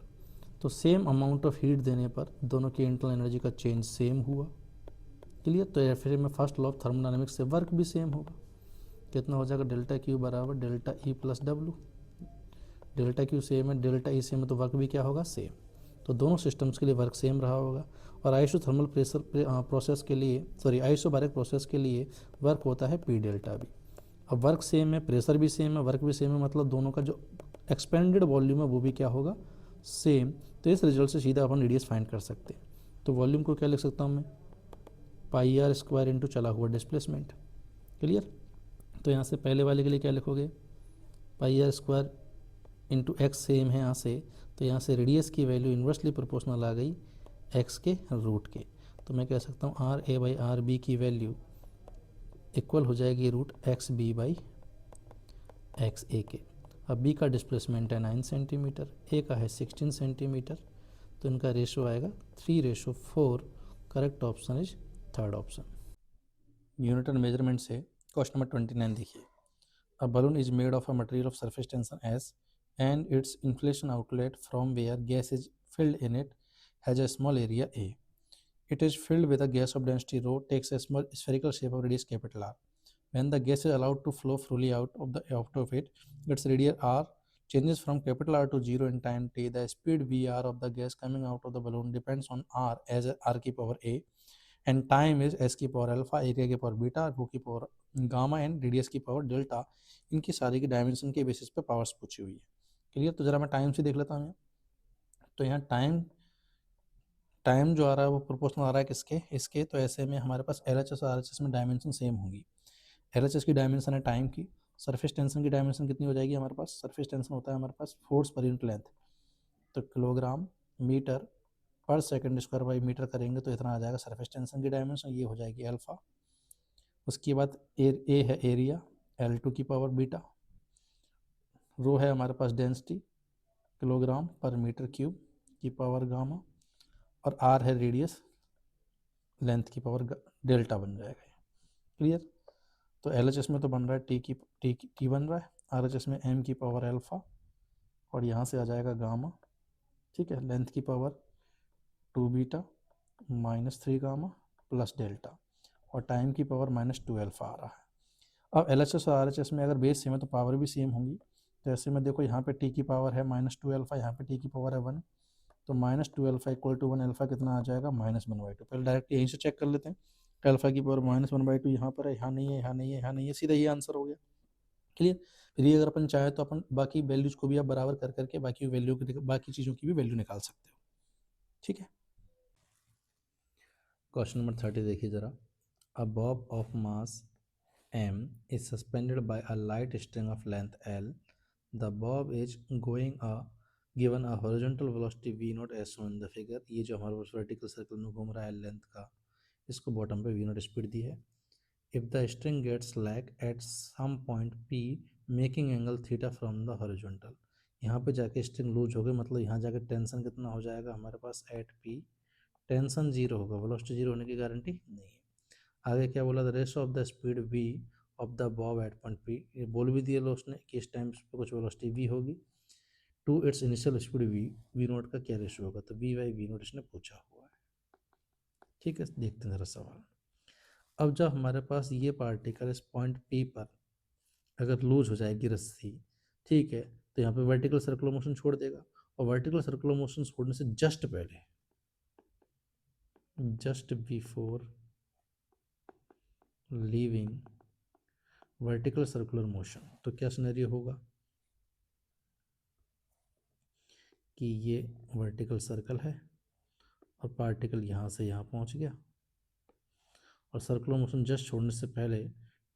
तो सेम अमाउंट ऑफ हीट देने पर दोनों की इंटरनल एनर्जी का चेंज सेम हुआ। क्लियर। तो फिर में फर्स्ट लॉ ऑफ थर्मोडायनामिक्स से वर्क भी सेम होगा। कितना हो जाएगा डेल्टा क्यू बराबर delta E plus W. Delta Q same है, डेल्टा ई सेम है, तो वर्क भी क्या होगा सेम। तो दोनों सिस्टम्स के लिए वर्क सेम रहा होगा। और आइसोथर्मल प्रोसेस के लिए आइसोबारिक प्रोसेस के लिए वर्क होता है पी डेल्टा बी। अब वर्क सेम है, प्रेशर भी सेम है, वर्क भी सेम है, मतलब दोनों का जो एक्सपेंडेड वॉल्यूम है वो भी क्या होगा सेम। तो इस रिजल्ट से सीधा अपन रेडियस फाइंड कर सकते हैं। तो वॉल्यूम को क्या लिख सकता हूँ मैं, पाई आर स्क्वायर इंटू चला हुआ डिस्प्लेसमेंट। क्लियर। तो यहाँ से पहले वाले के लिए क्या लिखोगे, pi R square into X same है यहाँ से, तो यहाँ से रेडियस की वैल्यू इन्वर्सली प्रोपोर्शनल आ गई एक्स के रूट के। तो मैं कह सकता हूँ R A by R B की वैल्यू इक्वल हो जाएगी root X B by X A के। अब बी का डिस्प्लेसमेंट है 9 सेंटीमीटर, ए का है 16 सेंटीमीटर, तो इनका रेशो आएगा 3:4। Correct option is third option. Unit and measurement से क्वेश्चन नंबर 29 देखिए। अ balloon is made of a material of surface tension S and its inflation outlet from where gas is filled in it has a small area A. It is filled with a gas of density rho, takes a small spherical shape of radius capital R. When the gas is allowed to flow freely out of it, its radius R changes from capital R to 0 in time t. The speed Vr of the gas coming out of the balloon depends on R as R की power A and time is S की power alpha, area की power beta, रो की power gamma and radius की power delta. इनकी सारी की dimension के basis पे पावर्स पूछी हुई है। क्लियर। तो जरा मैं टाइम से देख लेता हूँ। तो यहाँ टाइम जो आ रहा है वो प्रोपोर्शनल आ रहा है किसके, इसके। तो ऐसे में हमारे पास LHS और RHS में डायमेंशन सेम होंगी। LHS की डायमेंशन है टाइम की, सरफेस टेंशन की डायमेंशन कितनी हो जाएगी हमारे पास, सरफेस टेंशन होता है हमारे पास फोर्स पर यूनिट लेंथ, तो किलोग्राम मीटर पर सेकंड स्क्वायर बाई मीटर करेंगे तो इतना आ जाएगा सरफेस टेंशन की डायमेंशन, ये हो जाएगी अल्फा। उसके बाद ए है एरिया L2 की पावर बीटा, रो है हमारे पास डेंसिटी किलोग्राम पर मीटर क्यूब की पावर गामा, और आर है रेडियस लेंथ की पावर डेल्टा बन जाएगा। क्लियर। तो LHS में तो बन रहा है टी बन रहा है, RHS में m की पावर अल्फा और यहाँ से आ जाएगा गामा। ठीक है। लेंथ की power 2 beta -3 gamma plus delta, और टाइम की पावर -12 आ रहा है। अब LHS और RHS में अगर बेस सेम है तो पावर भी सेम होंगी। तो ऐसे में देखो यहाँ पे t की पावर है -2 यहाँ पे t की पावर है 1, तो -2 इक्वल टू 1, अल्फा कितना आ जाएगा -1/2। पहले डायरेक्ट यहीं से चेक कर लेते हैं। अल्फा की पावर -1/2 यहाँ पर है, यहाँ नहीं है, यहाँ नहीं है, यहाँ नहीं है, सीधा ये आंसर हो गया। क्लियर। फिर ये अगर अपन चाहे तो अपन बाकी वैल्यूज को भी आप बराबर कर करके बाकी वैल्यू की बाकी चीज़ों की भी वैल्यू निकाल सकते हो। ठीक है। क्वेश्चन नंबर 30 देखिए ज़रा। A bob of mass m is suspended by a light string of length l. The bob is going given a horizontal velocity v naught as shown in the figure. ये जो हमारे पास vertical circle में घूम रहा है length का, इसको bottom पे v naught स्पीड दी है। If the string gets slack at some point p making angle theta from the horizontal, यहाँ पे जाके स्ट्रिंग लूज हो गई, मतलब यहाँ जाके टेंशन कितना हो जाएगा हमारे पास एट p, टेंशन जीरो होगा, वेलोसिटी जीरो होने की गारंटी नहीं है। आगे क्या बोला, the rest of the speed v of the bob at point p, ये बोल भी दिया उसने कि इस टाइम पे कुछ वेलोसिटी v होगी to its initial speed v not का क्या रेशियो होगा, तो v बाई v नोट इसने पूछा हुआ है। ठीक है, देखते हैं जरा सवाल। अब जब हमारे पास ये पार्टिकल इस पॉइंट p पर अगर लूज हो जाएगी रस्सी, ठीक है, तो यहाँ पे वर्टिकल सर्कुलर मोशन छोड़ देगा, और वर्टिकल सर्कुलर मोशन छोड़ने से जस्ट पहले, just before leaving vertical circular motion, तो क्या सिनेरियो होगा कि ये वर्टिकल सर्कल है और पार्टिकल यहाँ से यहाँ पहुँच गया, और सर्कुलर मोशन जस्ट छोड़ने से पहले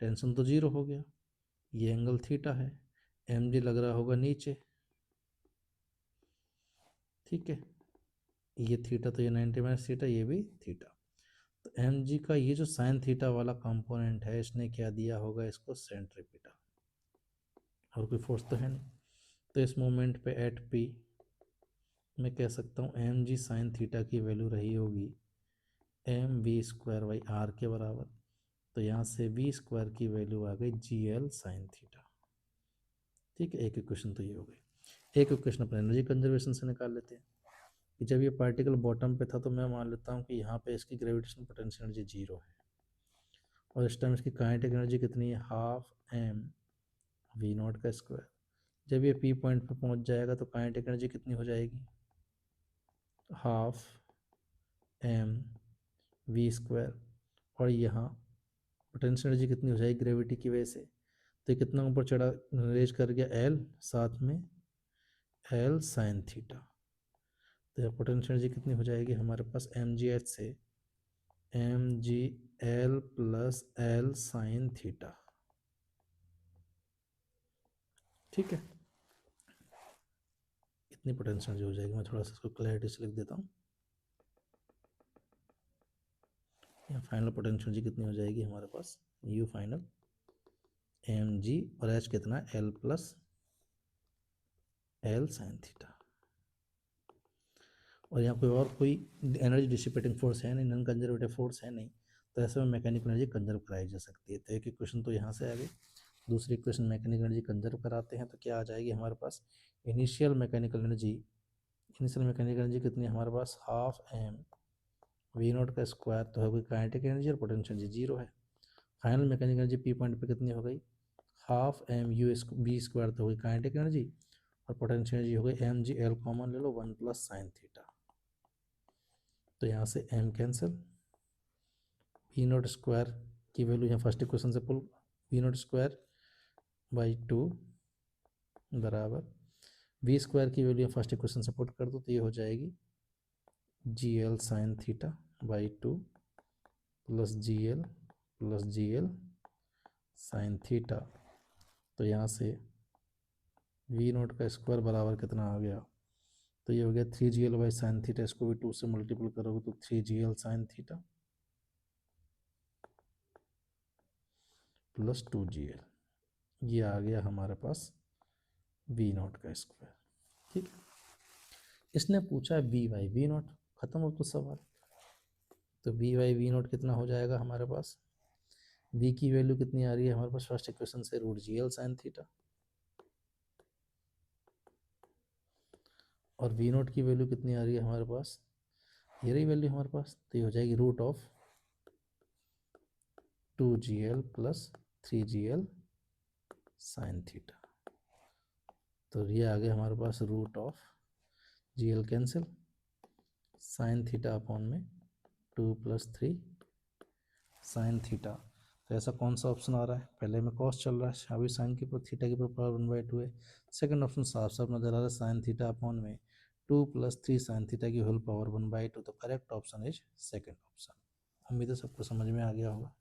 टेंशन तो जीरो हो गया, ये एंगल थीटा है, mg लग रहा होगा नीचे। ठीक है, ये थीटा तो ये 90 माइनस थीटा, ये भी थीटा, तो mg का ये जो साइन थीटा वाला कंपोनेंट है इसने क्या दिया होगा इसको, सेंट्रीपिटल, और कोई फोर्स तो है नहीं। तो इस मोमेंट पे एट p मैं कह सकता हूँ mg साइन थीटा की वैल्यू रही होगी mv² के बराबर। तो यहाँ से v² की वैल्यू आ गई gl साइन थीटा। ठीक है, एक इक्वेशन तो ये हो गई। एक इक्वेशन अपने एनर्जी कंजर्वेशन से निकाल लेते हैं कि जब ये पार्टिकल बॉटम पे था तो मैं मान लेता हूँ कि यहाँ पे इसकी ग्रेविटेशन पोटेंशियल एनर्जी जीरो है, और इस टाइम इसकी काइनेटिक एनर्जी कितनी है, हाफ m v नॉट का स्क्वायर। जब ये p पॉइंट पे पहुँच जाएगा तो काइनेटिक एनर्जी कितनी हो जाएगी, हाफ m v², और यहाँ पोटेंशियल एनर्जी कितनी हो जाएगी ग्रेविटी की वजह से, तो कितना ऊपर चढ़ा रेज कर गया l, साथ में l साइन थीटा, तो पोटेंशियल एनर्जी कितनी हो जाएगी हमारे पास mgh से mgl plus l sine theta. ठीक है, इतनी पोटेंशियल एनर्जी हो जाएगी। मैं थोड़ा सा इसको क्लैरिटी से लिख देता हूँ। यहाँ फाइनल पोटेंशियल एनर्जी कितनी हो जाएगी हमारे पास, u फाइनल mg, और h कितना, l plus l sine theta. और यहाँ कोई एनर्जी डिसिपेटिंग फोर्स है नहीं, नॉन कंजर्वेटिव फोर्स है नहीं, तो ऐसे में मैकेनिकल एनर्जी कंजर्व कराई जा सकती है। तो एक इक्वेशन तो यहाँ से आ गई। दूसरी इक्वेशन मैकेनिकल एनर्जी कंजर्व कराते हैं तो क्या आ जाएगी हमारे पास, इनिशियल मैकेनिकल एनर्जी कितनी है हमारे पास, हाफ m v नॉट का स्क्वायर, तो है कोई काइनेटिक एनर्जी, और पोटेंशियल एनर्जी जीरो है। Final mechanical energy p point पे कितनी हो गई, हाफ m v², तो होगी काइनेटिक एनर्जी, और पोटेंशियल एनर्जी हो गई mgl, कॉमन ले लो 1 प्लस साइन थीटा। तो यहाँ से m cancel, v not square की वैल्यू यहाँ फर्स्ट इक्वेशन से पुल, v नॉट स्क्वायर बाई 2 बराबर v² की वैल्यू फर्स्ट इक्वेशन से पुट कर दो, तो ये हो जाएगी gl sine theta by 2 plus gl sign theta. तो यहाँ से v नॉट का स्क्वायर बराबर कितना आ गया, तो ये हो गया 3gl बाई साइन थीटा, इसको भी 2 से मल्टीपल करोगे तो 3gl sine theta plus 2gl, ये आ गया हमारे पास v नॉट का स्क्वायर। ठीक, इसने पूछा वी बाई वी नॉट, खत्म हो तो सवाल। तो वी बाई वी नॉट कितना हो जाएगा हमारे पास, v की वैल्यू कितनी आ रही है हमारे पास फर्स्ट इक्वेशन से, √gl साइन थीटा, और v नॉट की वैल्यू कितनी आ रही है हमारे पास, ये रही वैल्यू हमारे पास, तो ये हो जाएगी root of 2gl plus 3gl sine theta. तो ये आ गया हमारे पास root of gl cancel, sine theta upon में 2 प्लस 3 साइन थीटा। तो ऐसा कौन सा ऑप्शन आ रहा है, पहले में कॉस चल रहा है, अभी साइन की थीटा की पावर 1/2 है। सेकंड ऑप्शन साफ साफ नजर आ रहा है, साइन थीटा अपॉन में 2 प्लस 3 साइन थीटा की होल पावर 1/2। तो correct option is second option. उम्मीद है सबको समझ में आ गया होगा।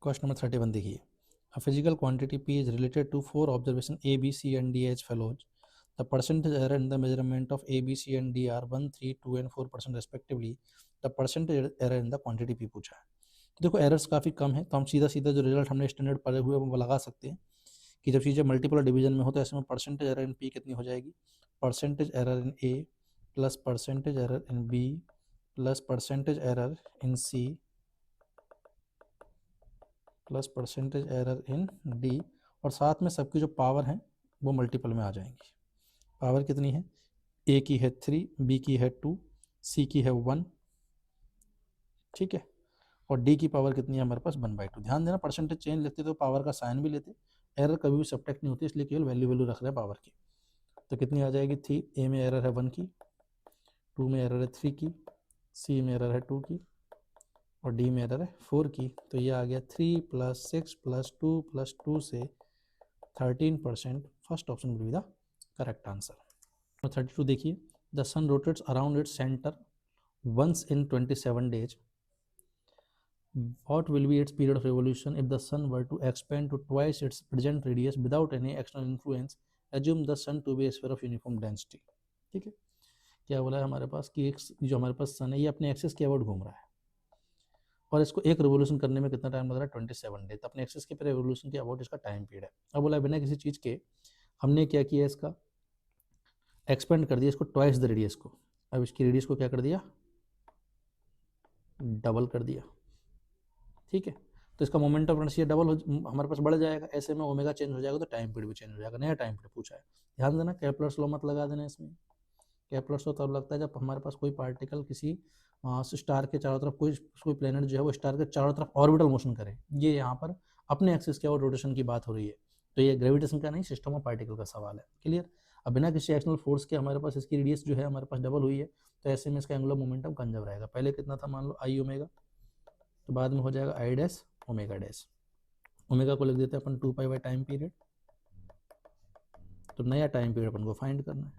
क्वेश्चन नंबर 31 देखिए, a physical quantity P is related to 4 observation A, B, C and D as follows. The percentage error in the measurement of A, B, C and D are 1, 3, 2 and 4% respectively. The percentage error in the quantity P पूछा है। तो देखो errors काफ़ी कम है, तो हम सीधा सीधा जो रिजल्ट हमने स्टैंडर्ड पढ़े हुए वो लगा सकते हैं कि जब चीज़ें मल्टीपल डिवीजन में हो तो ऐसे में परसेंटेज एरर इन P कितनी हो जाएगी, percentage error in A plus percentage error in B plus percentage error in C plus percentage error in D, और साथ में सबकी जो पावर है वो मल्टीपल में आ जाएंगी। पावर कितनी है, ए की है 3, बी की है 2, सी की है 1, ठीक है, और डी की पावर कितनी है हमारे पास 1/2। ध्यान देना परसेंटेज चेंज लेते तो पावर का साइन भी लेते, एरर कभी भी सब्ट्रैक्ट नहीं होती, इसलिए केवल वैल्यू रख रहे हैं पावर की। तो कितनी आ जाएगी, थी ए में एरर है 1 की, 2 में एरर है 3 की, सी में एरर है 2 की और डी में एरर है 4 की। तो ये आ गया 3 प्लस 6 प्लस 2 प्लस 2 से 13%। First option will be the correct answer. 32 देखिए, the sun rotates around its centre once in 27 days. What will be its period of revolution if the sun were to expand to twice its present radius without any external influence? Assume the sun to be a sphere of uniform density. ठीक है, क्या बोला है हमारे पास कि एक जो हमारे पास सन है ये अपने एक्सिस के अबाउट घूम रहा है और इसको एक रिवोल्यूशन करने में कितना टाइम लग रहा है, 27 डेज। अपने एक्सिस के रिवोल्यूशन के अबाउट इसका टाइम पीरियड है। अब बोला बिना किसी चीज़ के हमने क्या किया, इसका एक्सपेंड कर दिया इसको ट्वाइस द रेडियस को। अब इसकी रेडियस को क्या कर दिया, डबल कर दिया, ठीक है। तो इसका मोमेंट ऑफ इनर्शिया डबल हमारे पास बढ़ जाएगा, ऐसे में ओमेगा चेंज हो जाएगा तो टाइम पीरियड भी चेंज हो जाएगा, नया टाइम पीरियड पूछा है। ध्यान देना केपलर्स लॉ मत लगा देना इसमें, केपलर्स लॉ तब लगता है जब हमारे पास कोई पार्टिकल किसी स्टार के चारों तरफ, कोई प्लेनेट जो है वो स्टार के चारों तरफ ऑर्बिटल मोशन करे। ये यहाँ पर अपने एक्सिस के और रोटेशन की बात हो रही है, तो ये ग्रेविटेशन का नहीं, सिस्टम ऑफ पार्टिकल का सवाल है। क्लियर। अब बिना किसी एक्सटर्नल फोर्स के हमारे पास इसकी रेडियस जो है हमारे पास डबल हुई है, तो ऐसे में इसका एंगुलर मोमेंटम कंजर्व रहेगा। पहले कितना था, मान लो आई ओमेगा, तो बाद में हो जाएगा I dash omega dash. Omega को लिख देते हैं अपन 2 पाई बाई टाइम पीरियड। तो नया टाइम पीरियड अपन को फाइंड करना है,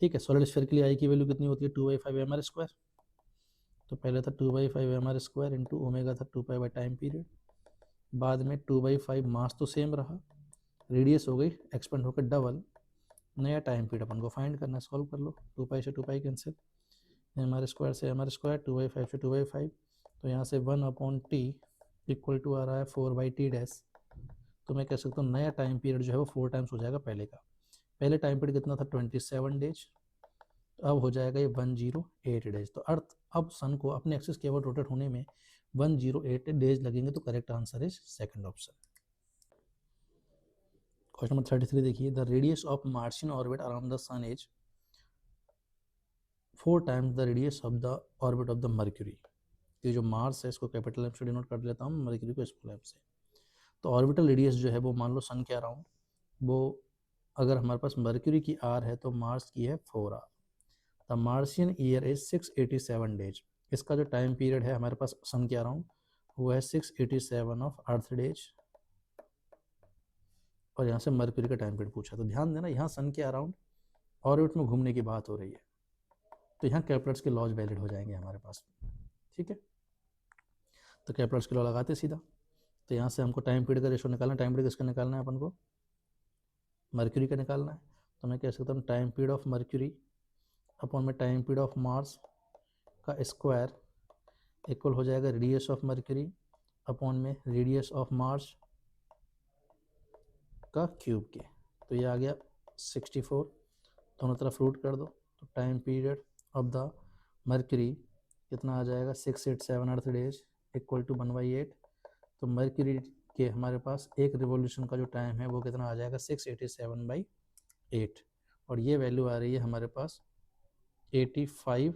ठीक है। सॉलिड स्फीयर के लिए आई की वैल्यू कितनी होती है, 2/5 mr²। तो पहले था 2/5 mr² इंटू ओमेगा था 2 पाई बाई टाइम पीरियड, बाद में 2/5 मास तो सेम रहा, रेडियस हो गई एक्सपेंड होकर डबल, नया टाइम पीरियड अपन को फाइंड करना है। सॉल्व कर लो, 2 पाई से 2 पाई कैंसिल, mr² से mr², 2/5 से 2/5, तो यहाँ से 1/t इक्वल टू आ रहा है 4/t डैश। तो मैं कह सकता हूँ नया टाइम पीरियड जो है वो 4 टाइम्स हो जाएगा पहले का। पहले टाइम पीरियड कितना था, 27 डेज, तो अब हो जाएगा ये 108 डेज। तो अर्थ अब सन को अपने एक्सिस के अबाउट रोटेट होने में 108 डेज लगेंगे। तो correct answer is second option. Question number 33 देखिए, the radius of Martian orbit around the sun is 4 times the radius of the orbit of the mercury. ये जो मार्स है इसको कैपिटल एम से डिनोट कर लेता हूँ, मर्क्यूरी को स्मॉल एम से। तो ऑर्बिटल रेडियस जो है वो मान लो सन के अराउंड, वो अगर हमारे पास मर्क्यूरी की आर है तो मार्स की है 4r। The Martian year is 687 days. इसका जो टाइम पीरियड है हमारे पास सन के अराउंड वो है 687 ऑफ अर्थ डेज, और यहाँ से मर्क्यूरी का टाइम पीरियड पूछा। तो ध्यान देना यहाँ सन के अराउंड ऑर्बिट में घूमने की बात हो रही है, तो यहाँ कैपलर्स के लॉज वैलिड हो जाएंगे हमारे पास, ठीक है। तो कैपलर्स के लॉ लगाते सीधा, तो यहाँ से हमको टाइम पीरियड का रेशो निकालना है। टाइम पीरियड किसका निकालना है अपन को, मर्क्यूरी का निकालना है। तो मैं कह सकता हूँ time period of mercury upon में टाइम पीरियड ऑफ मार्स का स्क्वायर इक्वल हो जाएगा रेडियस ऑफ मर्क्यूरी अपॉन में रेडियस ऑफ मार्स का क्यूब के। तो ये आ गया 64, दोनों तरफ रूट कर दो। तो time period of the mercury कितना आ जाएगा, 687 अर्थ डेज इक्वल टू 1/8। तो मर्क्यूरी के हमारे पास एक रिवोल्यूशन का जो टाइम है वो कितना आ जाएगा, 687/8, और ये वैल्यू आ रही है हमारे पास 85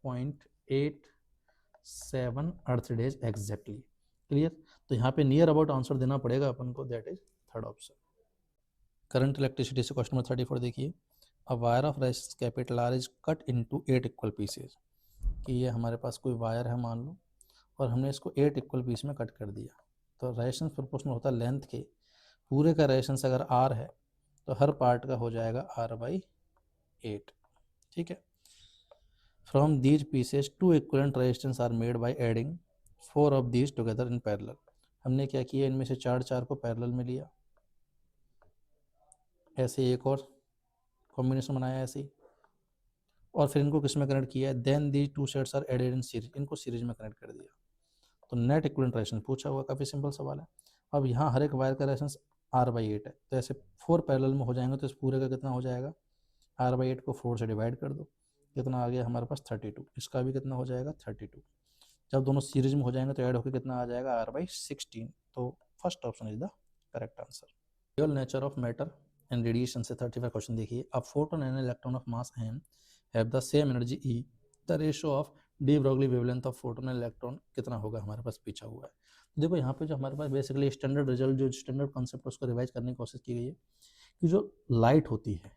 1.87 अर्थ डेज एग्जैक्टली। क्लियर? तो यहाँ पे नियर अबाउट आंसर देना पड़ेगा अपन को, that is third option. Current electricity से क्वेश्चन नंबर 34 देखिए। A wire of resistance capital R is cut into 8 equal pieces. कि ये हमारे पास कोई वायर है मान लो, और हमने इसको 8 इक्वल पीस में कट कर दिया। तो रेजिस्टेंस प्रोपोर्शनल होता है लेंथ के, पूरे का रेजिस्टेंस अगर आर है तो हर पार्ट का हो जाएगा R/8। ठीक है। From these pieces 2 equivalent resistance R made by adding 4 of these together in parallel. हमने क्या किया, इनमें से 4 को पैरेलल में लिया, ऐसे एक और कॉम्बिनेशन बनाया ऐसे ही, और फिर इनको किस में कनेक्ट किया, then the 2 sets are added in series, इनको सीरीज में कनेक्ट कर दिया। तो नेट इक्विवेलेंट रेजिस्टेंस पूछा हुआ, काफ़ी सिंपल सवाल है। अब यहाँ हर एक वायर का रेजिस्टेंस R/8 है, तो ऐसे 4 पैरेलल में हो जाएंगे तो इस पूरे का कितना हो जाएगा, R/8 को 4 से डिवाइड कर दो, कितना आ गया हमारे पास 32। इसका भी कितना हो जाएगा 32। जब दोनों सीरीज में हो जाएंगे तो ऐड होकर कितना आ जाएगा R/16। तो first option is the correct answer. Real nature of matter and radiation से 35 क्वेश्चन देखिए। अब photon and electron of mass m have the same energy E, the ratio of de Broglie wavelength of photon and electron कितना होगा, हमारे पास पूछा हुआ है। देखो यहाँ पे जो हमारे पास बेसिकली स्टैंडर्ड रिजल्ट, जो स्टैंडर्ड कॉन्सेप्ट उसको रिवाइज करने की कोशिश की गई है कि जो लाइट होती है,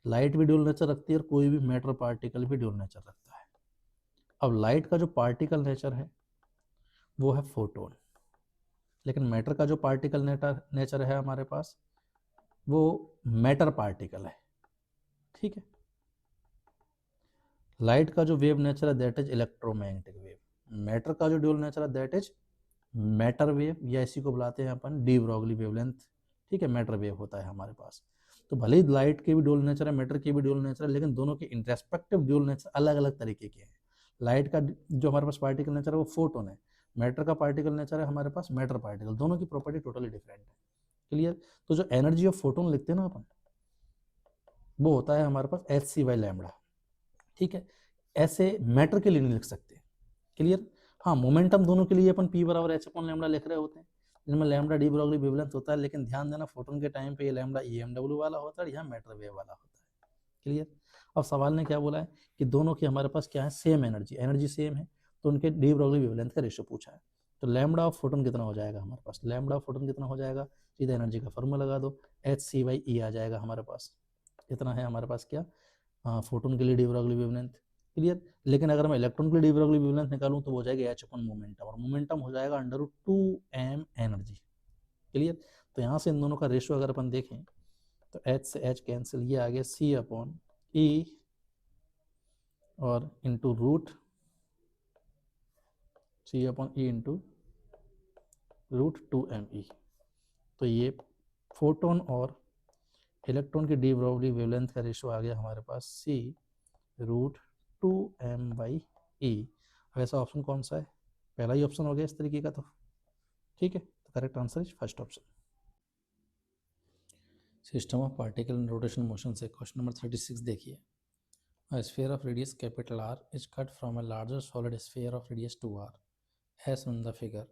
लाइट भी ड्यूल नेचर रखती है और कोई भी मैटर पार्टिकल भी ड्यूल नेचर रखता है। अब लाइट का जो पार्टिकल नेचर है वो है फोटोन, लेकिन मैटर का जो पार्टिकल नेचर है हमारे पास वो मैटर पार्टिकल है। ठीक है। लाइट का जो वेव नेचर है that is electromagnetic wave, matter का जो ड्यूल नेचर है दैट इज मैटर वेव, या इसी को बुलाते हैं अपन डी ब्रॉगली वेवलेंथ। ठीक है, मैटर वेव होता है हमारे पास। तो भले ही लाइट के भी ड्यूल नेचर है, मैटर के भी ड्यूल नेचर है, लेकिन दोनों के इंटरेस्पेक्टिव ड्यूल नेचर अलग अलग तरीके के हैं। लाइट का जो हमारे पास पार्टिकल नेचर है वो फोटोन है, मैटर का पार्टिकल नेचर है हमारे पास मैटर पार्टिकल, दोनों की प्रॉपर्टी टोटली डिफरेंट है। क्लियर? तो जो एनर्जी ऑफ फोटोन लिखते हैं ना अपन, वो होता है हमारे पास hc/λ। ठीक है, ऐसे मैटर के लिए नहीं लिख सकते। क्लियर? हाँ, मोमेंटम दोनों के लिए अपन P बराबर h/λ लिख रहे होते हैं, जिनमें लैम्डा डी ब्रॉगली वेवलेंथ होता है, लेकिन ध्यान देना फोटोन के टाइम पे ये लैम्डा EMW वाला होता है, यहाँ मैटर वेव वाला होता है। क्लियर? अब सवाल ने क्या बोला है कि दोनों की हमारे पास क्या है, सेम एनर्जी, एनर्जी सेम है, तो उनके डी ब्रॉगली वेवलेंथ का रेशियो पूछा है। तो लैम्डा ऑफ फोटोन कितना हो जाएगा हमारे पास, लैम्डा ऑफ फोटोन कितना हो जाएगा, सीधा एनर्जी का फॉर्मूला लगा दो, hc/E आ जाएगा हमारे पास। इतना है हमारे पास क्या, फोटोन के लिए डी ब्रॉगली वेवलेंथ। क्लियर? लेकिन अगर मैं इलेक्ट्रॉन के लिए डी ब्रॉगली वेवलेंथ निकालूं तो वो हो जाएगा h/मोमेंटम, और मोमेंटम हो जाएगा √2m एनर्जी। क्लियर? तो यहाँ से इन दोनों का रेशियो अगर अपन देखें तो h से h कैंसिल, ये आ गया C/E और इंटू C/E इंटू √2me। तो ये फोटोन और इलेक्ट्रॉन की डी ब्रॉगली वेवलेंथ का रेशियो आ गया हमारे पास C√2m/E। ऐसा ऑप्शन कौन सा है, पहला ही ऑप्शन हो गया इस तरीके का। तो ठीक है, तो correct answer is first option. System of particle in rotation motion से क्वेश्चन नंबर 36 देखिए। A sphere of radius capital R is cut from a larger solid sphere of radius 2r as in the figure.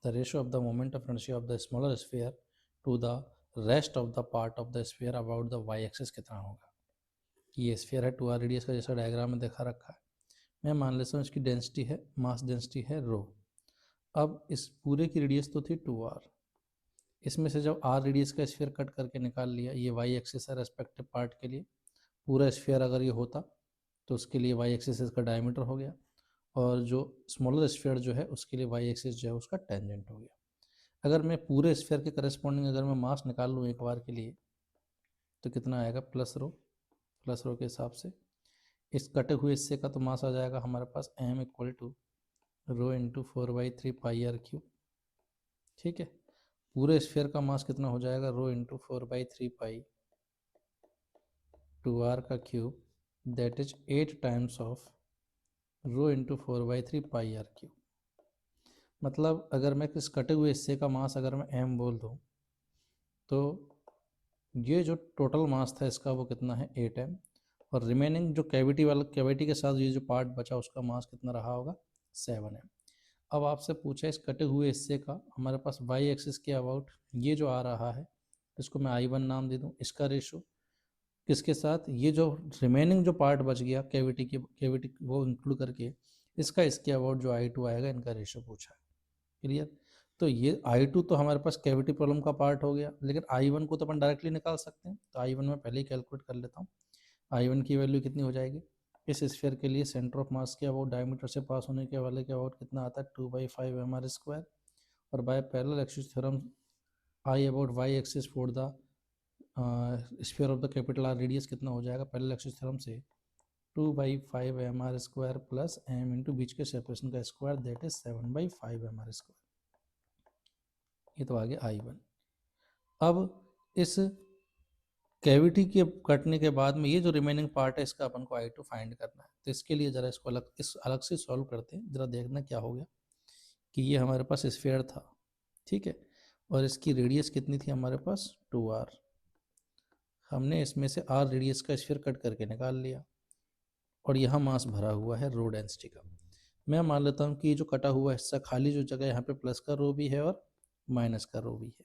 The ratio of the moment of inertia of the smaller sphere to the rest of the part of the sphere about the y-axis कितना होगा। ये sphere है 2r radius का, जैसा diagram में देखा रखा है। मैं मान लेता हूँ इसकी डेंसिटी है, मास डेंसिटी है रो। अब इस पूरे की रेडियस तो थी 2r, इसमें से जब r रेडियस का स्फीयर कट करके निकाल लिया, ये y-एक्सिस है रेस्पेक्टिव पार्ट के लिए। पूरा स्फीयर अगर ये होता तो उसके लिए y-एक्सिस इसका डायमीटर हो गया, और जो स्मॉलर स्फीयर जो है उसके लिए y-एक्सिस जो है उसका टेंजेंट हो गया। अगर मैं पूरे स्फीयर के करस्पॉन्डिंग अगर मैं मास निकाल लूँ एक बार के लिए तो कितना आएगा, प्लस रो के हिसाब से इस कटे हुए हिस्से का तो मास आ जाएगा हमारे पास m = रो इंटू 4/3πr³। ठीक है, पूरे स्फीयर का मास कितना हो जाएगा, rho into 4/3π 2r³, that is 8 times of rho into 4/3πr³। मतलब अगर मैं इस कटे हुए हिस्से का मास अगर मैं m बोल दूँ तो ये जो टोटल मास था इसका वो कितना है 8m, और रिमेनिंग जो कैविटी के साथ ये जो पार्ट बचा उसका मास कितना रहा होगा 7m। अब आपसे पूछा इस कटे हुए हिस्से का हमारे पास y-एक्सिस के अबाउट ये जो आ रहा है, इसको मैं I1 नाम दे दूँ, इसका रेशो किसके साथ, ये जो रिमेनिंग जो पार्ट बच गया कैविटी वो इंक्लूड करके इसका इसके अबाउट जो I2 आएगा, इनका रेशो पूछा है। क्लियर। तो ये I2 तो हमारे पास कैविटी प्रॉब्लम का पार्ट हो गया, लेकिन I1 को तो अपन डायरेक्टली निकाल सकते हैं। तो I1 में पहले ही कैलकुलेट कर लेता हूँ। I1 की वैल्यू कितनी हो जाएगी, इस स्फीयर के लिए सेंटर ऑफ मास के अबाउट डायमीटर से पास होने के वाले के अबाउट कितना आता है 2/5 mr², और by parallel axis theorem I about y axis for the sphere of the capital R radius कितना हो जाएगा पैरेलल एक्सिस थ्योरम से 2/5 mr² प्लस m इंटू बीच के सेपरेशन का स्क्वायर, दैट इज 7/5 mr²। ये तो आ गया I1। अब इस कैविटी के कटने के बाद में ये जो रिमेनिंग पार्ट है इसका अपन को I2 फाइंड करना है। तो इसके लिए ज़रा इसको अलग से सॉल्व करते हैं। ज़रा देखना क्या हो गया कि ये हमारे पास स्फीयर था, ठीक है, और इसकी रेडियस कितनी थी हमारे पास 2r। हमने इसमें से r रेडियस का स्फीयर कट करके निकाल लिया, और यहाँ मास भरा हुआ है रो डेंसिटी का। मैं मान लेता हूँ कि ये जो कटा हुआ हिस्सा खाली जो जगह यहाँ पे प्लस का रो भी है और माइनस का रो भी है।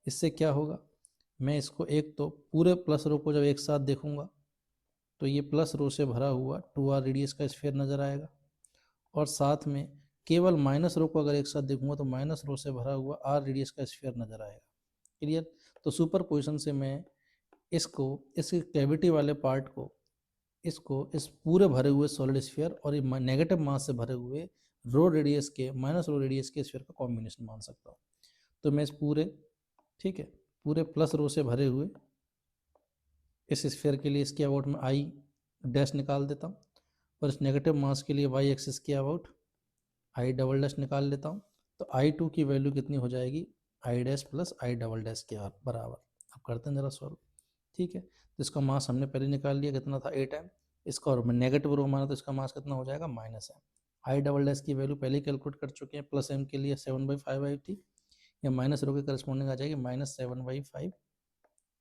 इससे क्या होगा, मैं इसको एक तो पूरे प्लस रो को जब एक साथ देखूंगा तो ये प्लस रो से भरा हुआ 2r रेडियस का स्फीयर नज़र आएगा, और साथ में केवल माइनस रो को अगर एक साथ देखूंगा तो माइनस रो से भरा हुआ r रेडियस का स्फीयर नज़र आएगा। क्लियर। तो सुपर पोजिशन से मैं इसको, इस कैविटी वाले पार्ट को, इसको इस पूरे भरे हुए सॉलिड स्फीयर और ये नेगेटिव मास से भरे हुए रो रेडियस के माइनस रो रेडियस के स्फीयर का कॉम्बिनेशन मान सकता हूँ। तो मैं इस पूरे, ठीक है, पूरे प्लस रो से भरे हुए इस स्फीयर के लिए इसके अबाउट में I डैश निकाल देता हूँ, और इस नेगेटिव मास के लिए y एक्सिस के अबाउट I डबल डैश निकाल लेता हूँ। तो I2 की वैल्यू कितनी हो जाएगी, I dash plus I double dash के बराबर। अब करते हैं ज़रा सॉल्व, ठीक है। तो इसका मास हमने पहले निकाल लिया, कितना था 8m। इसका और नेगेटिव रो माना तो इसका मास कितना हो जाएगा -m। I डबल डैश की वैल्यू पहले ही कैलकुलेट कर चुके हैं, प्लस m के लिए 7/5 आई थी, या माइनस रो के करस्पॉन्डिंग आ जाएगी -7/5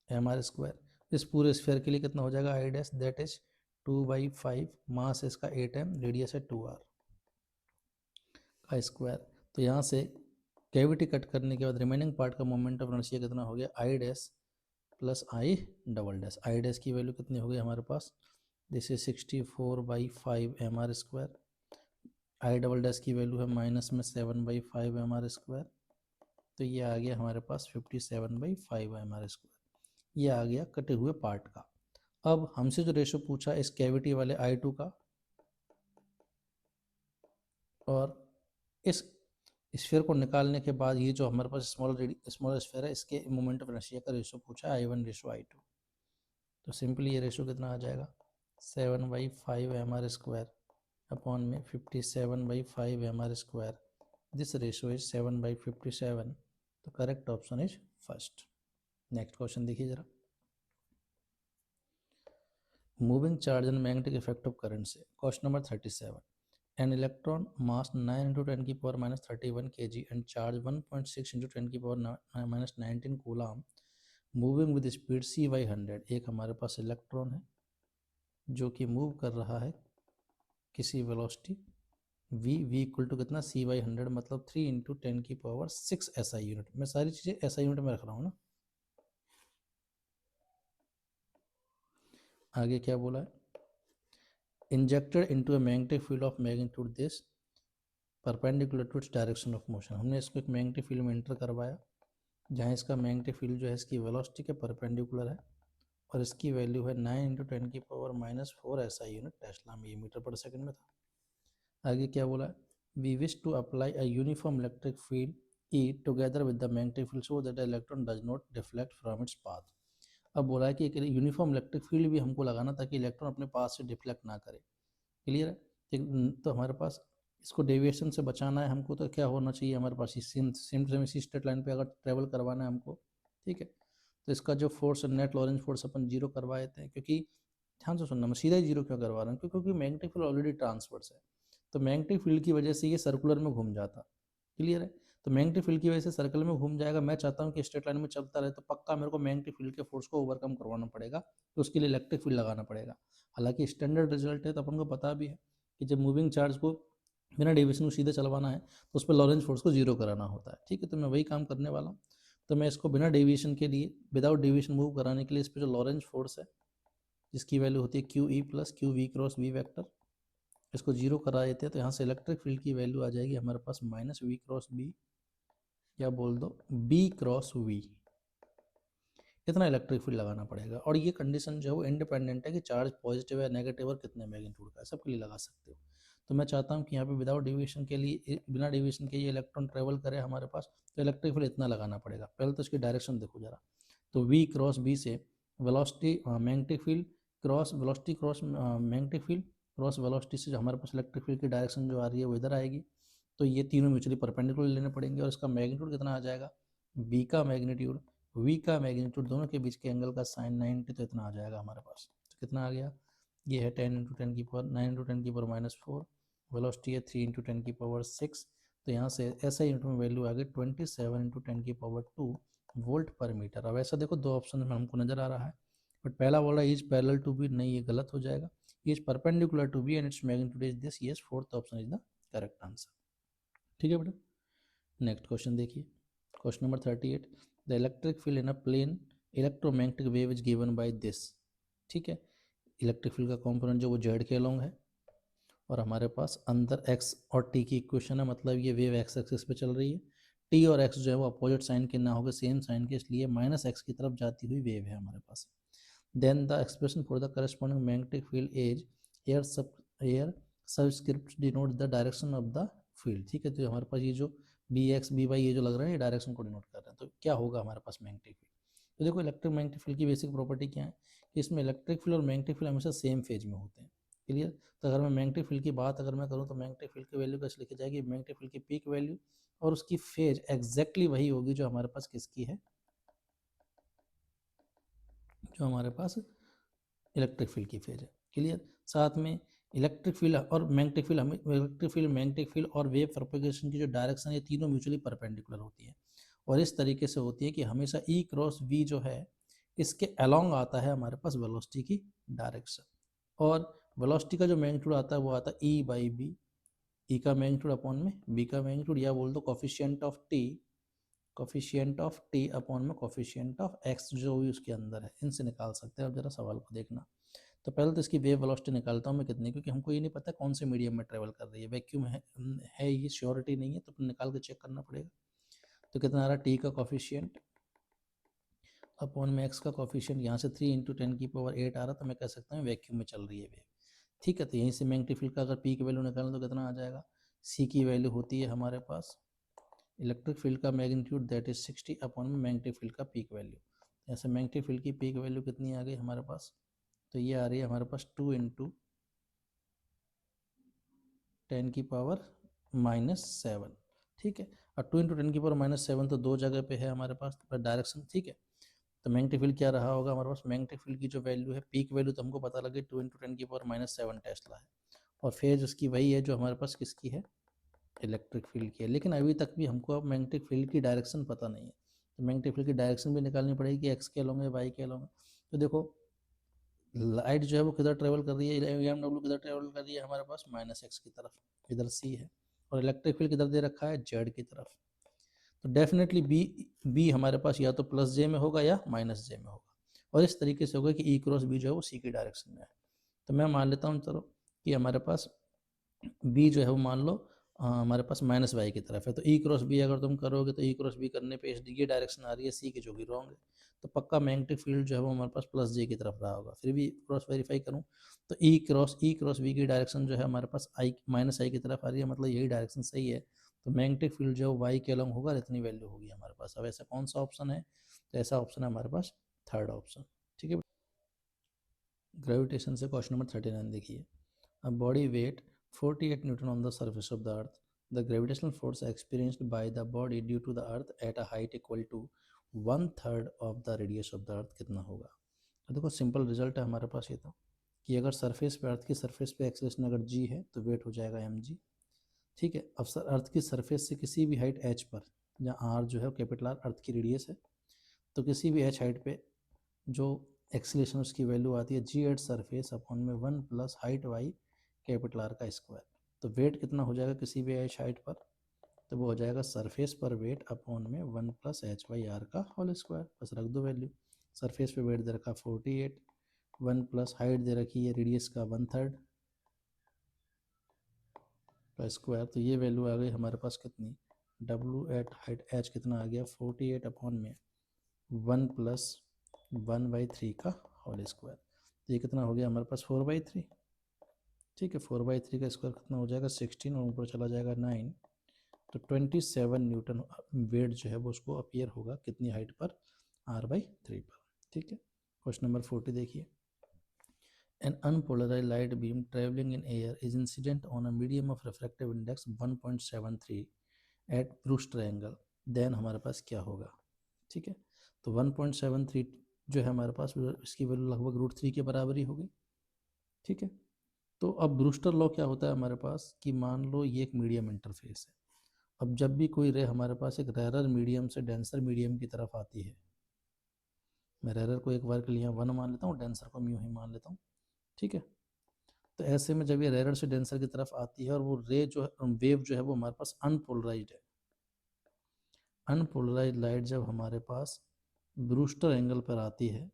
mr²। इस पूरे स्फीयर के लिए कितना हो जाएगा I डैश, दैट इज 2/5, मास इसका 8m, रेडियस है 2r का स्क्वायर। तो यहाँ से कैविटी कट करने के बाद रिमेनिंग पार्ट का मोमेंट ऑफ इनर्शिया कितना हो गया, I dash plus I double dash. I dash की वैल्यू कितनी हो गई हमारे पास, this is 64/5 mr²। I double dash की वैल्यू है माइनस में 7/5 mr²। तो ये आ गया हमारे पास 57/5 mr²। ये आ गया कटे हुए पार्ट का। अब हमसे जो रेशो पूछा इस कैविटी वाले I2 का और इस स्फीयर को निकालने के बाद ये जो हमारे पास स्मॉल स्फीयर है इसके मोमेंट ऑफ इनर्शिया का रेशो पूछा है I1:I2। तो सिंपली ये रेशो कितना आ जाएगा 7/5 mr² अपॉन में 57/5 mr²। This ratio is 7/57। तो correct option is first. Next question देखिए जरा। Moving charge and magnetic effect of current से question number 37। An electron mass 9 into 10 की power -31 kg and charge 1.6 into 10 की power -19 coulomb moving with speed c/100। एक हमारे पास electron है जो कि मूव कर रहा है किसी वेलोसिटी v इक्वल टू कितना c/100, मतलब 3 इंटू 10 की पावर 6 SI यूनिट। मैं सारी चीज़ें SI यूनिट में रख रहा हूँ ना। आगे क्या बोला है, injected into a magnetic field of magnitude this perpendicular to its direction of motion. हमने इसको एक मैग्नेटिक फील्ड में एंटर करवाया जहाँ इसका मैग्नेटिक फील्ड जो है इसकी वेलोसिटी के परपेंडिकुलर है, और इसकी वैल्यू है 9 इंटू 10 की पावर -4 SI यूनिट टेस्ला में, ये मीटर पर सेकंड में था। आगे क्या बोला है, we wish to apply a uniform electric field E together with the magnetic field so that the electron does not deflect from its path. अब बोला है कि एक यूनिफॉर्म इलेक्ट्रिक फील्ड भी हमको लगाना ताकि इलेक्ट्रॉन अपने पाथ से डिफ्लेक्ट ना करे। क्लियर है। तो हमारे पास इसको डेविएशन से बचाना है हमको, तो क्या होना चाहिए हमारे पास, सेम इसी स्ट्रेट लाइन पे अगर ट्रेवल करवाना है हमको, ठीक है, तो इसका जो फोर्स नेट लॉरेंज फोर्स अपन 0 करवा देते हैं, क्योंकि ध्यान से सुनना, मैं सीधा ही 0 क्यों करवा रहा हूँ, क्योंकि मैग्नेटिक फील्ड ऑलरेडी ट्रांसवर्स है, तो मैग्नेटिक फील्ड की वजह से ये सर्कुलर में घूम जाता। क्लियर है। तो मैग्नेटिक फील्ड की वजह से सर्कल में घूम जाएगा। मैं चाहता हूँ कि स्ट्रेट लाइन में चलता रहे, तो पक्का मेरे को मैग्नेटिक फील्ड के फोर्स को ओवरकम करवाना पड़ेगा, तो उसके लिए इलेक्ट्रिक फील्ड लगाना पड़ेगा। हालांकि स्टैंडर्ड रिजल्ट है, तो अपन को पता भी है कि जब मूविंग चार्ज को बिना डेविएशन को सीधे चलवाना है तो उस पर लॉरेंज फोर्स को 0 कराना होता है। ठीक है, तो मैं वही काम करने वाला हूँ। तो मैं इसको बिना डेविएशन के लिए, विदाउट डेविएशन मूव कराने के लिए इस पर जो लॉरेंज फोर्स है जिसकी वैल्यू होती है Q E plus Q V cross V vector. इसको जीरो करा देते हैं तो यहाँ से इलेक्ट्रिक फील्ड की वैल्यू आ जाएगी हमारे पास माइनस वी क्रॉस बी, या बोल दो बी क्रॉस वी। इतना इलेक्ट्रिक फील्ड लगाना पड़ेगा। और ये कंडीशन जो है वो इंडिपेंडेंट है कि चार्ज पॉजिटिव है नेगेटिव और कितने मैग्नीट्यूड का है, सबके लिए लगा सकते हो। तो मैं चाहता हूँ कि यहाँ पे विदाउट डिविएशन के लिए, बिना डिविएशन के ये इलेक्ट्रॉन ट्रेवल करे हमारे पास, तो इलेक्ट्रिक फील्ड इतना लगाना पड़ेगा। पहले तो इसकी डायरेक्शन देखो जरा, तो वी क्रॉस बी से velocity magnetic field cross velocity cross magnetic field cross velocity से जो हमारे पास इलेक्ट्रिक फील्ड की डायरेक्शन जो आ रही है वो इधर आएगी। तो ये तीनों म्यूचुअली परपेंडिकुलर लेने पड़ेंगे और इसका मैग्नीट्यूड कितना आ जाएगा, बी का मैग्नीट्यूड वी का मैग्नीट्यूड दोनों के बीच के एंगल का साइन 90, तो इतना आ जाएगा हमारे पास। तो कितना आ गया, ये है 10 इंटू 10 की पावर 9 इंटू 10 की पावर -4, वेलोसिटी है 3 इंटू 10 की पावर 6। तो यहाँ से ऐसा यूनिट में वैल्यू आ गई 27 इंटू 10 की पावर 2 वोल्ट पर मीटर। अब ऐसा देखो दो ऑप्शन में हमको नजर आ रहा है, बट पहला बोला इज पैरेलल टू बी, नहीं ये गलत हो जाएगा। Is perpendicular to B and its magnitude is this, yes fourth option is the correct answer. ठीक है बेटा, नेक्स्ट क्वेश्चन देखिए, question number 38, the electric field in a plane electromagnetic wave is given by this. ठीक है, electric field का component जो वो Z के अलोंग है और हमारे पास अंदर एक्स और टी की इक्वेशन है, मतलब ये वेव एक्स एक्सिस पे चल रही है। टी और एक्स जो है वो अपोजिट साइन के ना होकर सेम साइन के, इसलिए माइनस एक्स की तरफ जाती हुई वेव है हमारे पास। Then the expression for the corresponding magnetic field is air subscript denote the direction of the field. ठीक है, तो हमारे पास ये जो बी एक्स बी वाई ये जो लग रहा है ये डायरेक्शन को डिनोट कर रहे हैं। तो क्या होगा हमारे पास मैग्नेटिक फील्ड, तो देखो इलेक्ट्रिक मैग्नेटिक फील्ड की बेसिक प्रॉपर्टी क्या है कि इसमें इलेक्ट्रिक फील्ड और मैग्नेटिक फील्ड हमेशा सेम फेज में होते हैं। क्लियर, तो अगर मैं मैग्नेटिक फील्ड की बात अगर मैं करूँ तो मैग्नेटिक फील्ड की वैल्यू कैसे लिखी जाएगी, मैग्नेटिक फील्ड की पीक वैल्यू और उसकी फेज एग्जैक्टली वही होगी जो हमारे पास किसकी है, जो हमारे पास इलेक्ट्रिक फील्ड की फेज है। क्लियर, साथ में इलेक्ट्रिक फील्ड और मैग्नेटिक फील्ड, हमें मैग्नेटिक फील्ड और वेव प्रोपगेशन की जो डायरेक्शन, ये तीनों म्यूचुअली परपेंडिकुलर होती है और इस तरीके से होती है कि हमेशा ई क्रॉस वी जो है इसके अलोंग आता है हमारे पास वेलोसिटी की डायरेक्शन, और वेलोसिटी का जो मैग्नीट्यूड आता है वो आता है ई बाई बी, ई का मैग्नीट्यूड अपॉन में बी का मैग्नीट्यूड, या बोल दो कोफिशिएंट ऑफ टी अपॉन में कोफिशिएंट ऑफ एक्स जो भी उसके अंदर है, इनसे निकाल सकते हैं। अब जरा सवाल को देखना, तो पहले तो इसकी वेव वेलोसिटी निकालता हूँ मैं कितनी, क्योंकि हमको ये नहीं पता कौन से मीडियम में ट्रेवल कर रही है, वैक्यूम है ये श्योरिटी नहीं है, तो निकाल के चेक करना पड़ेगा। तो कितना आ रहा है, टी का कॉफिशिएंट अपॉन में एक्स का कॉफिशिएंट, यहाँ से 3 इंटू 10 की पावर 8 आ रहा, तो मैं कह सकता हूँ वैक्यूम में चल रही है वेव। ठीक है, तो यहीं से मैग्नेटिक फील्ड का अगर पी की वैल्यू निकालें तो कितना आ जाएगा, सी की वैल्यू होती है हमारे पास इलेक्ट्रिक फील्ड का मैग्नीट्यूड दैट इज 60 अपॉन में मैग्नेटिक फील्ड का पीक वैल्यू। ऐसे मैग्नेटिक फील्ड की पीक वैल्यू कितनी आ गई हमारे पास, तो ये आ रही है हमारे पास 2 इंटू 10 की पावर -7। ठीक है, और 2 इंटू 10 की पावर -7 तो दो जगह पे है हमारे पास डायरेक्शन। ठीक है, तो मैग्नेटिक फील्ड क्या रहा होगा हमारे पास, मैग्नेटिक फील्ड की जो वैल्यू है पीक वैल्यू तो हमको पता लगे 2 इंटू 10 की पावर -7 टेस्ला है, और फेज उसकी वही है जो हमारे पास किसकी है, इलेक्ट्रिक फील्ड की है। लेकिन अभी तक भी हमको अब मैग्नेटिक फील्ड की डायरेक्शन पता नहीं है, तो मैग्नेटिक फील्ड की डायरेक्शन भी निकालनी पड़ेगी कि एक्स के अलोंग है वाई के अलोंग है। तो देखो लाइट जो है वो किधर ट्रेवल कर रही है, एम डब्ल्यू किधर ट्रेवल कर रही है हमारे पास -x की तरफ, इधर सी है, और इलेक्ट्रिक फील्ड किधर दे रखा है, जेड की तरफ। तो डेफिनेटली बी हमारे पास या तो प्लस जे में होगा या माइनस जे में होगा, और इस तरीके से होगा कि ई क्रॉस बी जो है वो सी की डायरेक्शन में है। तो मैं मान लेता हूँ चलो कि हमारे पास बी जो है वो मान लो हमारे पास -y की तरफ है, तो ई क्रॉस बी अगर तुम करोगे तो ई क्रॉस बी करने पे ये डायरेक्शन आ रही है सी की जो कि रॉन्ग है, तो पक्का मैग्नेटिक फील्ड जो है वो हमारे पास प्लस जे की तरफ रहा होगा। फिर भी क्रॉस वेरीफाई करूँ तो ई क्रॉस बी की डायरेक्शन जो है हमारे पास -i की तरफ आ रही है, मतलब यही डायरेक्शन सही है। तो मैग्नेटिक फील्ड जो वाई के अलॉन्ग होगा इतनी वैल्यू होगी हमारे पास। अब ऐसा कौन सा ऑप्शन है, तो ऐसा ऑप्शन है हमारे पास थर्ड ऑप्शन। ठीक है, ग्रेविटेशन से क्वेश्चन नंबर 39 देखिए, a body weight 48 Newton on the surface of the earth. The gravitational force experienced by the body due to the earth at a height equal to 1/3 of the radius of the earth कितना होगा। तो देखो simple result है हमारे पास ये तो, कि अगर सरफेस पे अर्थ की सरफेस पे एक्सेलरेशन अगर g है तो वेट हो जाएगा mg। ठीक है, अब सर अर्थ की सरफेस से किसी भी हाइट h पर, जहाँ r जो है कैपिटल R अर्थ की रेडियस है, तो किसी भी h हाइट पे जो एक्सीलरेशन उसकी वैल्यू आती है जी एट सरफेस अपॉन में 1 plus height Y capital R का स्क्वायर। तो वेट कितना हो जाएगा किसी भी एच हाइट पर, तो वो हो जाएगा सरफेस पर वेट अपॉन में 1 प्लस एच वाई आर का होल स्क्वायर, बस रख दो वैल्यू। सरफेस पे वेट दे रखा 48, 1 प्लस हाइट दे रखी है रेडियस का 1/3 का स्क्वायर, तो ये वैल्यू आ गई हमारे पास कितनी, डब्ल्यू एट हाइट एच कितना आ गया 48 अपॉन में 1 प्लस 1/3 का होल स्क्वायर, तो ये कितना हो गया हमारे पास 4/3। ठीक है, 4/3 का स्क्वायर कितना हो जाएगा 16 और ऊपर चला जाएगा 9, तो 27 न्यूटन वेट जो है वो उसको अपीयर होगा कितनी हाइट पर, r/3 पर। ठीक है, क्वेश्चन नंबर 40 देखिए। An unpolarized light beam traveling in air is incident on a medium of refractive index 1.73 at Brewster angle, then हमारे पास क्या होगा। ठीक है, तो 1.73 जो है हमारे पास इसकी वैल्यू लगभग √3 के बराबर ही होगी। ठीक है, तो अब ब्रूस्टर लॉ क्या होता है हमारे पास कि मान लो ये एक मीडियम इंटरफेस है। अब जब भी कोई रे हमारे पास एक रेरर मीडियम से डेंसर मीडियम की तरफ आती है, मैं रेरर को एक बार के लिए 1 मान लेता हूँ, डेंसर को म्यू ही मान लेता हूँ। ठीक है, तो ऐसे में जब ये रेरर से डेंसर की तरफ आती है और वो रे जो है वेव जो है वो हमारे पास अनपोलराइज्ड है, अनपोलराइज्ड लाइट जब हमारे पास ब्रूस्टर एंगल पर आती है,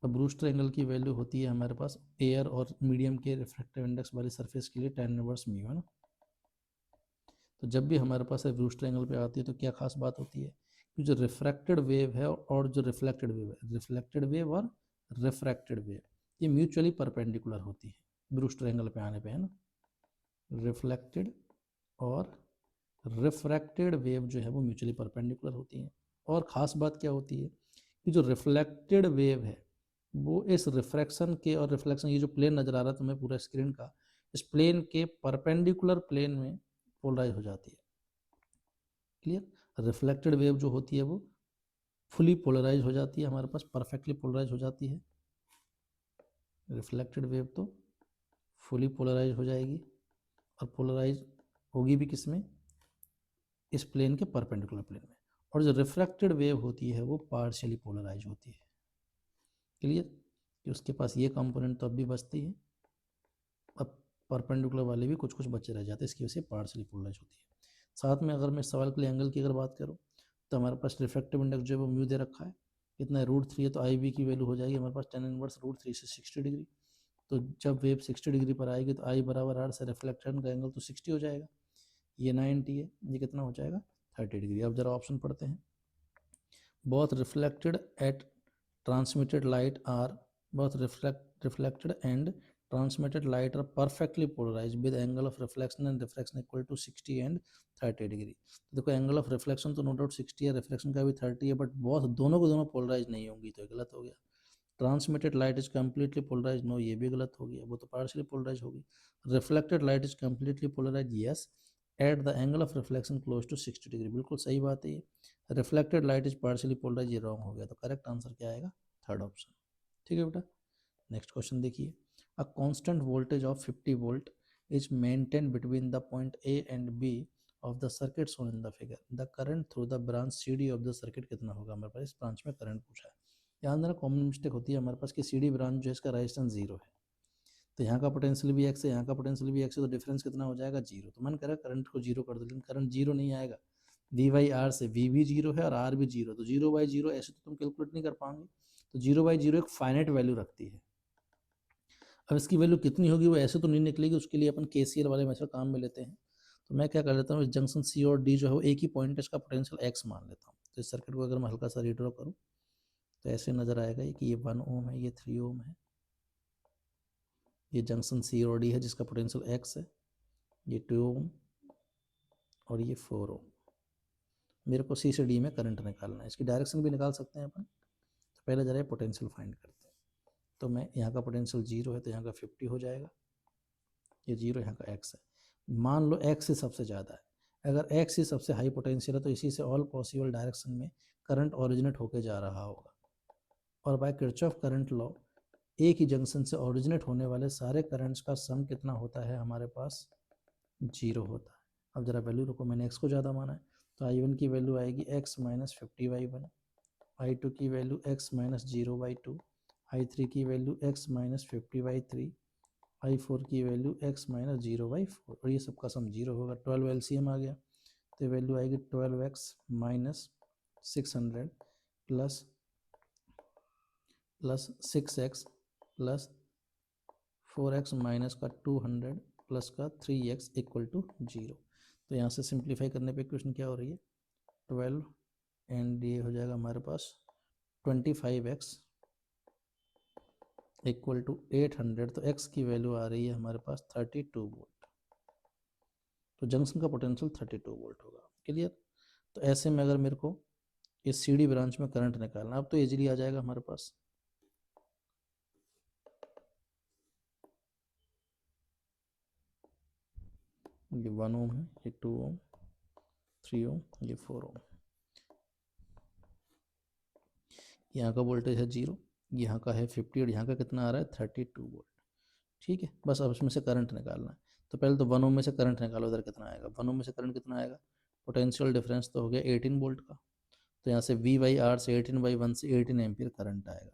तो ब्रूस्टर एंगल की वैल्यू होती है हमारे पास एयर और मीडियम के रिफ्रैक्टिव इंडेक्स वाली सरफेस के लिए tan इनवर्स म्यू, है ना। तो जब भी हमारे पास ब्रूस्टर एंगल पे आती है तो क्या खास बात होती है कि जो रिफ्रैक्टेड वेव है और जो रिफ्लेक्टेड वेव है, रिफ्लेक्टेड वेव और रिफ्रैक्टेड वेव ये म्यूचुअली परपेंडिकुलर होती है ब्रूस्टर एंगल पे आने पे, है ना। रिफ्लेक्टेड और रिफ्रैक्टेड वेव जो है वो म्यूचुअली परपेंडिकुलर होती हैं। और ख़ास बात क्या होती है कि जो रिफ्लेक्टेड वेव है वो इस रिफ्रैक्शन के और रिफ्लेक्शन, ये जो प्लेन नज़र आ रहा है तुम्हें पूरा स्क्रीन का, इस प्लेन के परपेंडिकुलर प्लेन में पोलराइज हो जाती है। क्लियर, रिफ्लेक्टेड वेव जो होती है वो फुली पोलराइज हो जाती है हमारे पास, परफेक्टली पोलराइज हो जाती है। रिफ्लेक्टेड वेव तो फुली पोलराइज हो जाएगी और पोलराइज होगी भी किस में, इस प्लेन के परपेंडिकुलर प्लेन में। और जो रिफ्रैक्टेड वेव होती है वो पार्शियली पोलराइज होती है। क्लियर, कि उसके पास ये कंपोनेंट तो अब भी बचती है, अब परपेंडिकुलर वाले भी कुछ कुछ बचे रह जाते हैं, इसकी वजह से पार्शियली पोलराइज होती है। साथ में अगर मैं सवाल के लिए एंगल की अगर बात करूँ तो हमारे पास रिफ्रैक्टिव इंडेक्स जो है वो म्यू दे रखा है, कितना है √3 है, तो आई वी की वैल्यू हो जाएगी हमारे पास tan इनवर्स √3 से 60 डिग्री। तो जब वेव 60 डिग्री पर आएगी तो आई बराबर आर से रिफ्लेक्शन का एंगल तो 60 हो जाएगा, ये 90 है, ये कितना हो जाएगा 30 डिग्री। अब जरा ऑप्शन पढ़ते हैं। both reflected at transmitted light are both reflected and transmitted light are perfectly polarized with angle of reflection and refraction equal to 60 and 30 degree. तो देखो एंगल ऑफ रिफ्लेक्शन तो नो डाउट 60 है, reflection का भी 30 है, but बहुत दोनों को दोनों पोलराइज नहीं होंगी, तो गलत हो गया। Transmitted light is completely polarise, no, ये भी गलत हो गया, वो तो पार्शियली पोलराइज होगी। Reflected light is completely polarise, yes, at the angle of reflection close to 60 degree, बिल्कुल सही बात है ये। Reflected light is partially polarise, ये रॉन्ग हो गया, तो करेक्ट आंसर क्या आएगा, थर्ड ऑप्शन। ठीक है बेटा, नेक्स्ट क्वेश्चन देखिए। A constant voltage of 50 volt is maintain between the point A and B of the circuit shown in the figure, the current through the branch C D of the circuit कितना होगा। हमारे पास इस branch में current पूछा है। ध्यान देना common mistake होती है हमारे पास कि सी डी ब्रांच जो है इसका रेजिस्टेंस 0 है, तो यहाँ का पोटेंशियल भी एक्स है, यहाँ का पोटेंशियल भी एक्स है, तो डिफरेंस कितना हो जाएगा 0। तो मन करेगा करंट को 0 कर दो, लेकिन करंट 0 नहीं आएगा, V/R से V भी 0 है और R भी 0, तो 0/0 ऐसे तो तुम कैलकुलेट नहीं कर पाओगे, तो 0/0 एक फाइनाइट वैल्यू रखती है। अब इसकी वैल्यू कितनी होगी वो ऐसे तो नहीं निकलेगी, उसके लिए अपन KCL वाले मेथड काम में लेते हैं। तो मैं क्या कर लेता हूँ, इस जंक्शन C और D जो है वो एक ही पॉइंट है, इसका पोटेंशियल x मान लेता हूँ। तो इस सर्किट को अगर मैं हल्का सा रीड्रॉ करूँ तो ऐसे नज़र आएगा कि ये 1 ओम है, ये 3 ओम है, ये जंक्शन C और D है जिसका पोटेंशियल x है, ये 2 ओम और ये 4 ओम। मेरे को C से D में करंट निकालना है, इसकी डायरेक्शन भी निकाल सकते हैं अपन। तो पहले जरा पोटेंशियल फाइंड करते हैं। तो मैं यहाँ का पोटेंशियल 0 है तो यहाँ का 50 हो जाएगा, ये 0 यहाँ का x है। मान लो x ही सबसे ज़्यादा है, अगर x ही सबसे हाई पोटेंशियल है तो इसी से ऑल पॉसिबल डायरेक्शन में करंट ओरिजिनेट होके जा रहा होगा। और बाय किरचॉफ करंट लॉ एक ही जंक्शन से ओरिजिनेट होने वाले सारे करंट्स का सम कितना होता है हमारे पास, 0 होता है। अब जरा वैल्यू रुको, मैंने x को ज़्यादा माना है, तो I1 की वैल्यू आएगी x माइनस 50/1, I2 की वैल्यू x माइनस 0/2, I3 की वैल्यू x माइनस 50/3, I4 की वैल्यू x माइनस 0/4, और ये सबका सम 0 होगा। 12 LCM आ गया, तो वैल्यू आएगी 12x minus 600 plus 6x plus 4x minus का 200 प्लस का 3x इक्वल टू 0। तो यहाँ से सिंप्लीफाई करने पे इक्वेशन क्या हो रही है 12 एंड ये हो जाएगा हमारे पास 25x इक्वल टू 800। तो x की वैल्यू आ रही है हमारे पास 32 वोल्ट। तो जंक्शन का पोटेंशियल 32 वोल्ट होगा। क्लियर। तो ऐसे में अगर मेरे को इस सीडी ब्रांच में करंट निकालना, अब तो इजीली आ जाएगा हमारे पास। ये 1 ओम है, ये 2 ओम, 3 ओम, ये 4 ओम। यहाँ का वोल्टेज है 0, यहाँ का है 50 और यहाँ का कितना आ रहा है 32 वोल्ट। ठीक है, बस अब इसमें से करंट निकालना है। तो पहले तो 1 ओम में से करंट निकालो, उधर कितना आएगा। 1 ओम में से करंट कितना आएगा, पोटेंशियल डिफरेंस तो हो गया 18 वोल्ट का। तो यहाँ से V/R से 18/1 से 18 एम्पियर करंट आएगा।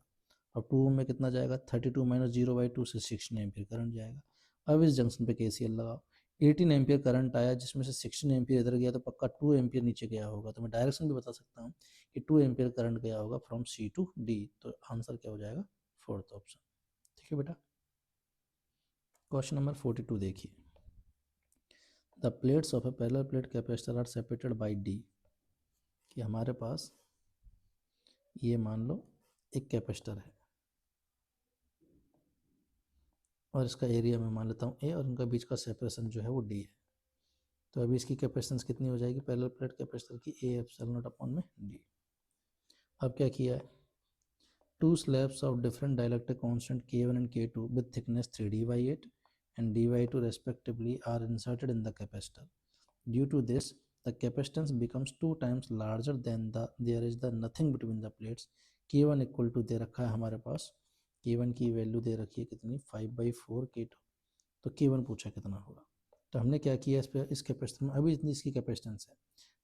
अब 2 ओम में कितना जाएगा 32 माइनस 0/2 से 16 एम्पियर करंट जाएगा। अब इस जंक्शन पे KCL लगाओ। 18 एम्पियर करंट आया जिसमें से 16 एम्पियर इधर गया, तो पक्का 2 एम्पियर नीचे गया होगा। तो मैं डायरेक्शन भी बता सकता हूँ कि 2 एम्पियर करंट गया होगा फ्रॉम C टू D। तो आंसर क्या हो जाएगा, फोर्थ ऑप्शन। ठीक है बेटा। क्वेश्चन नंबर 42 देखिए। The plates of a parallel plate capacitor are separated by D। कि हमारे पास ये मान लो एक कैपेसिटर है और इसका एरिया मैं मान लेता हूँ A, और इनका बीच का सेपरेशन जो है वो D है। तो अभी इसकी कैपेसिटेंस कितनी हो जाएगी पैरेलल प्लेट कैपेसिटर की, A एप्सिलॉन नॉट अपॉन में D। अब क्या किया है, two slabs of different dielectric constant K1 and K2 with thickness 3D/8 and D/2 respectively are inserted in the capacitor. Due to this, the capacitance becomes 2 times larger than there is the nothing between the plates. K1 equal to दे रखा है हमारे पास, K1 की value दे रखी है कितनी 5/4 K2। तो K1 पूछा कितना होगा। तो हमने क्या किया इस पर, इस कैपेसिटर में अभी इतनी इसकी कैपेसिटेंस है,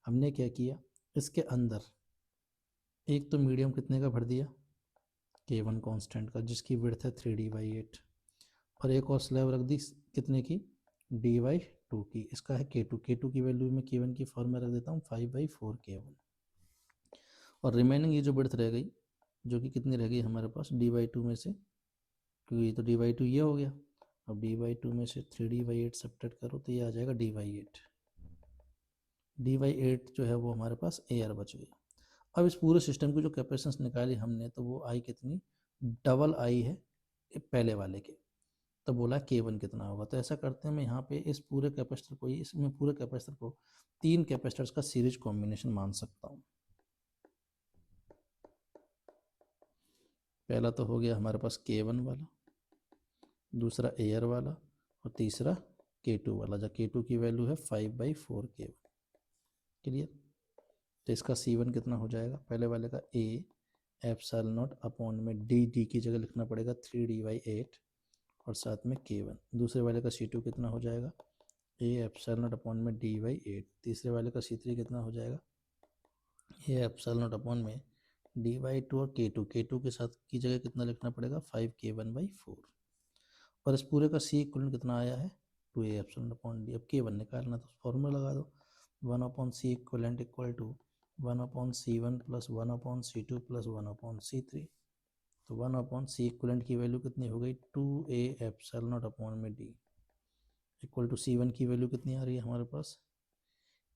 हमने क्या किया इसके अंदर एक तो मीडियम कितने का भर दिया K1 कांस्टेंट का, जिसकी विड्थ है 3D/8, और एक और स्लैब रख दी कितने की D/2 की, इसका है K2। K2 की वैल्यू में K1 की फॉर्म में रख देता हूँ 5/4 K1। और रिमेनिंग ये जो विड्थ रह गई, जो कि कितनी रह गई हमारे पास D/2 में से, क्योंकि ये तो D/2 ये हो गया। अब D/2 में से 3D/8 सब्ट्रैक्ट करो तो ये आ जाएगा D/8। D/8 जो है वो हमारे पास एयर बच गई। अब इस पूरे सिस्टम की जो कैपेसिटेंस निकाली हमने, तो वो आई कितनी, डबल आई है पहले वाले के। तो बोला K1 कितना होगा। तो ऐसा करते हैं, मैं यहाँ पे इस पूरे कैपेसिटर को, इसमें पूरे कैपेसिटर को 3 कैपेसिटर्स का सीरीज कॉम्बिनेशन मान सकता हूँ। पहला तो हो गया हमारे पास K1 वाला, दूसरा एयर वाला, और तीसरा K2 वाला, जब K2 की वैल्यू है 5/4 K1। क्लियर। तो इसका C1 कितना हो जाएगा, पहले वाले का A एप्सिलॉन नॉट अपॉन में D की जगह लिखना पड़ेगा 3D/8 और साथ में K1। दूसरे वाले का C2 कितना हो जाएगा, A एप्सिलॉन नॉट अपॉन में D/8। तीसरे वाले का C3 कितना हो जाएगा, A एप्सिलॉन नॉट अपॉन में D/2 और K2 के साथ की जगह कितना लिखना पड़ेगा 5K1/4। और इस पूरे का C इक्वलेंट कितना आया है 2A एप्सिलॉन अपॉन D। अब K1 निकालना, तो फॉर्मूला लगा दो, 1/C equivalent equal to 1/C1 plus 1/C2 plus 1/C3। तो 1/C इक्वलेंट की वैल्यू कितनी हो गई 2A एप्सिलॉन नॉट अपॉन में D इक्वल टू C1 की वैल्यू कितनी आ रही है हमारे पास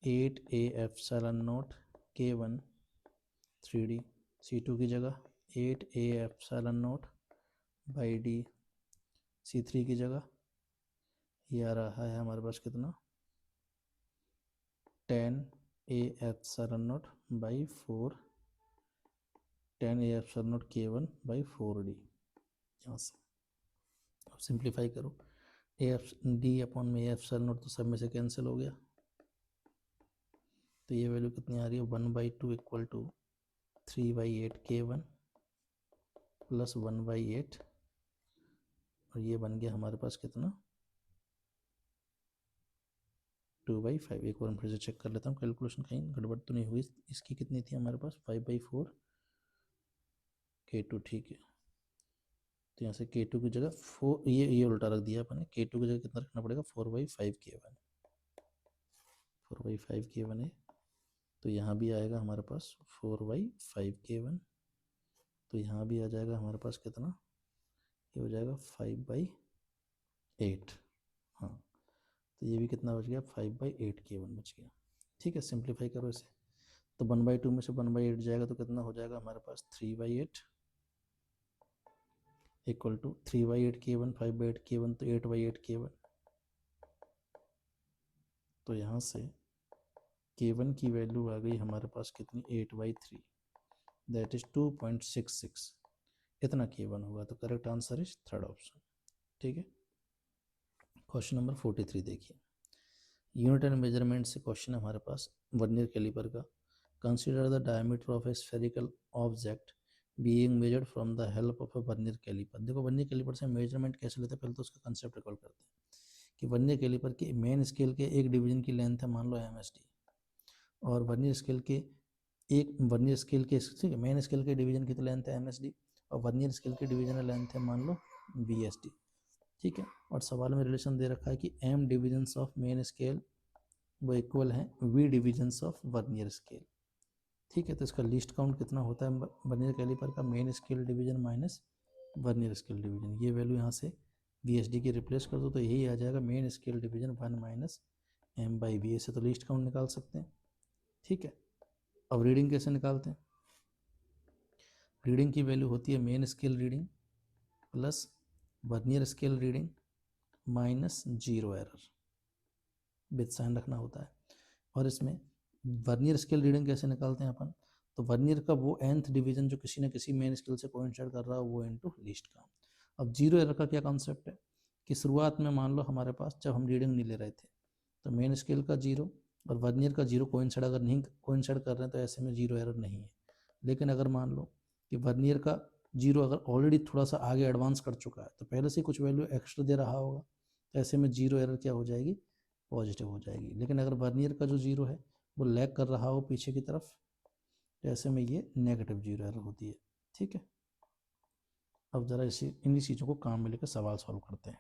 8A epsilon not K1 3D। C2 की जगह 8A epsilon not by D। C3 की जगह ये आ रहा है हमारे पास कितना 10A epsilon not by 4, 10A epsilon not K1/4D। यहाँ से अब सिंप्लीफाई करो, D अपॉन में एप्सिलॉन नॉट तो सब में से कैंसिल हो गया। तो ये वैल्यू कितनी आ रही है 1/2 इक्वल टू 3/8 K1 प्लस 1/8, और ये बन गया हमारे पास कितना 2/5। एक बार फिर से चेक कर लेता हूँ कैलकुलेशन कहीं गड़बड़ तो नहीं हुई। इसकी कितनी थी हमारे पास 5/4 K2। ठीक है, तो यहाँ से K2 की जगह 4, ये उल्टा रख दिया अपन ने, K2 की जगह कितना रखना पड़ेगा 4/5 K1। 4/5 K1 है, तो यहाँ भी आएगा हमारे पास 4/5 K1। तो यहाँ भी आ जाएगा हमारे पास कितना ये हो जाएगा 5/8। हाँ, तो ये भी कितना बच गया, 5/8 K1 बच गया। ठीक है, सिंप्लीफाई करो इसे, तो 1/2 में से 1/8 जाएगा तो कितना हो जाएगा हमारे पास 3/8 इक्वल टू 3/8 K1, 5/8 K1 तो 8/8 K1। तो यहाँ से K1 की वैल्यू आ गई हमारे पास कितनी, 8/3, दैट इज 2.66। इतना K1 होगा, तो correct answer is third option. ठीक है, क्वेश्चन नंबर 43 देखिए, यूनिट एंड मेजरमेंट से क्वेश्चन है हमारे पास वर्नियर कैलिपर का। Consider the diameter of a spherical object being measured from the help of a vernier calliper. देखो वर्नियर कैलिपर से मेजरमेंट कैसे लेते हैं, पहले तो उसका कंसेप्ट रिकॉल करते हैं कि वर्नियर कैलिपर के मेन स्केल के एक डिवीजन की लेंथ है मान लो MSD, और वर्नियर स्केल के एक वर्नियर स्केल के, ठीक है, मेन स्केल के डिवीजन की तो लेंथ है MSD, और वर्नियर स्केल की डिवीजन लेंथ है मान लो BSD। ठीक है, और सवाल में रिलेशन दे रखा है कि M divisions of main scale वो इक्वल है V divisions of vernier scale. ठीक है, तो इसका लीस्ट काउंट कितना होता है वर्नियर कैलिपर का, main scale division minus vernier scale division. ये वैल्यू यहाँ से VSD की रिप्लेस कर दो तो यही आ जाएगा, main scale division 1 minus M/V। से तो लीस्ट काउंट निकाल सकते हैं। ठीक है, अब रीडिंग कैसे निकालते हैं, रीडिंग की वैल्यू होती है main scale reading plus vernier scale reading minus 0 error, with sign रखना होता है। और इसमें वर्नियर स्केल रीडिंग कैसे निकालते हैं अपन, तो वर्नियर का वो nth डिवीजन जो किसी न किसी मेन स्केल से कोइंसाइड कर रहा हो वो इनटू लीस्ट काउंट। अब 0 एरर का क्या कॉन्सेप्ट है कि शुरुआत में मान लो हमारे पास जब हम रीडिंग नहीं ले रहे थे तो मेन स्केल का 0 और वर्नियर का 0 कोइंसाइड अगर नहीं कोइंसाइड कर रहे हैं तो ऐसे में 0 एरर नहीं है। लेकिन अगर मान लो कि वर्नियर का 0 अगर ऑलरेडी थोड़ा सा आगे एडवांस कर चुका है तो पहले से कुछ वैल्यू एक्स्ट्रा दे रहा होगा, तो ऐसे में 0 एरर क्या हो जाएगी, पॉजिटिव हो जाएगी। लेकिन अगर वर्नियर का जो 0 है वो लैग कर रहा हो पीछे की तरफ तो ऐसे में ये नेगेटिव 0 एरर होती है। ठीक है, अब ज़रा इन्हीं चीज़ों को काम में लेकर सवाल सॉल्व करते हैं।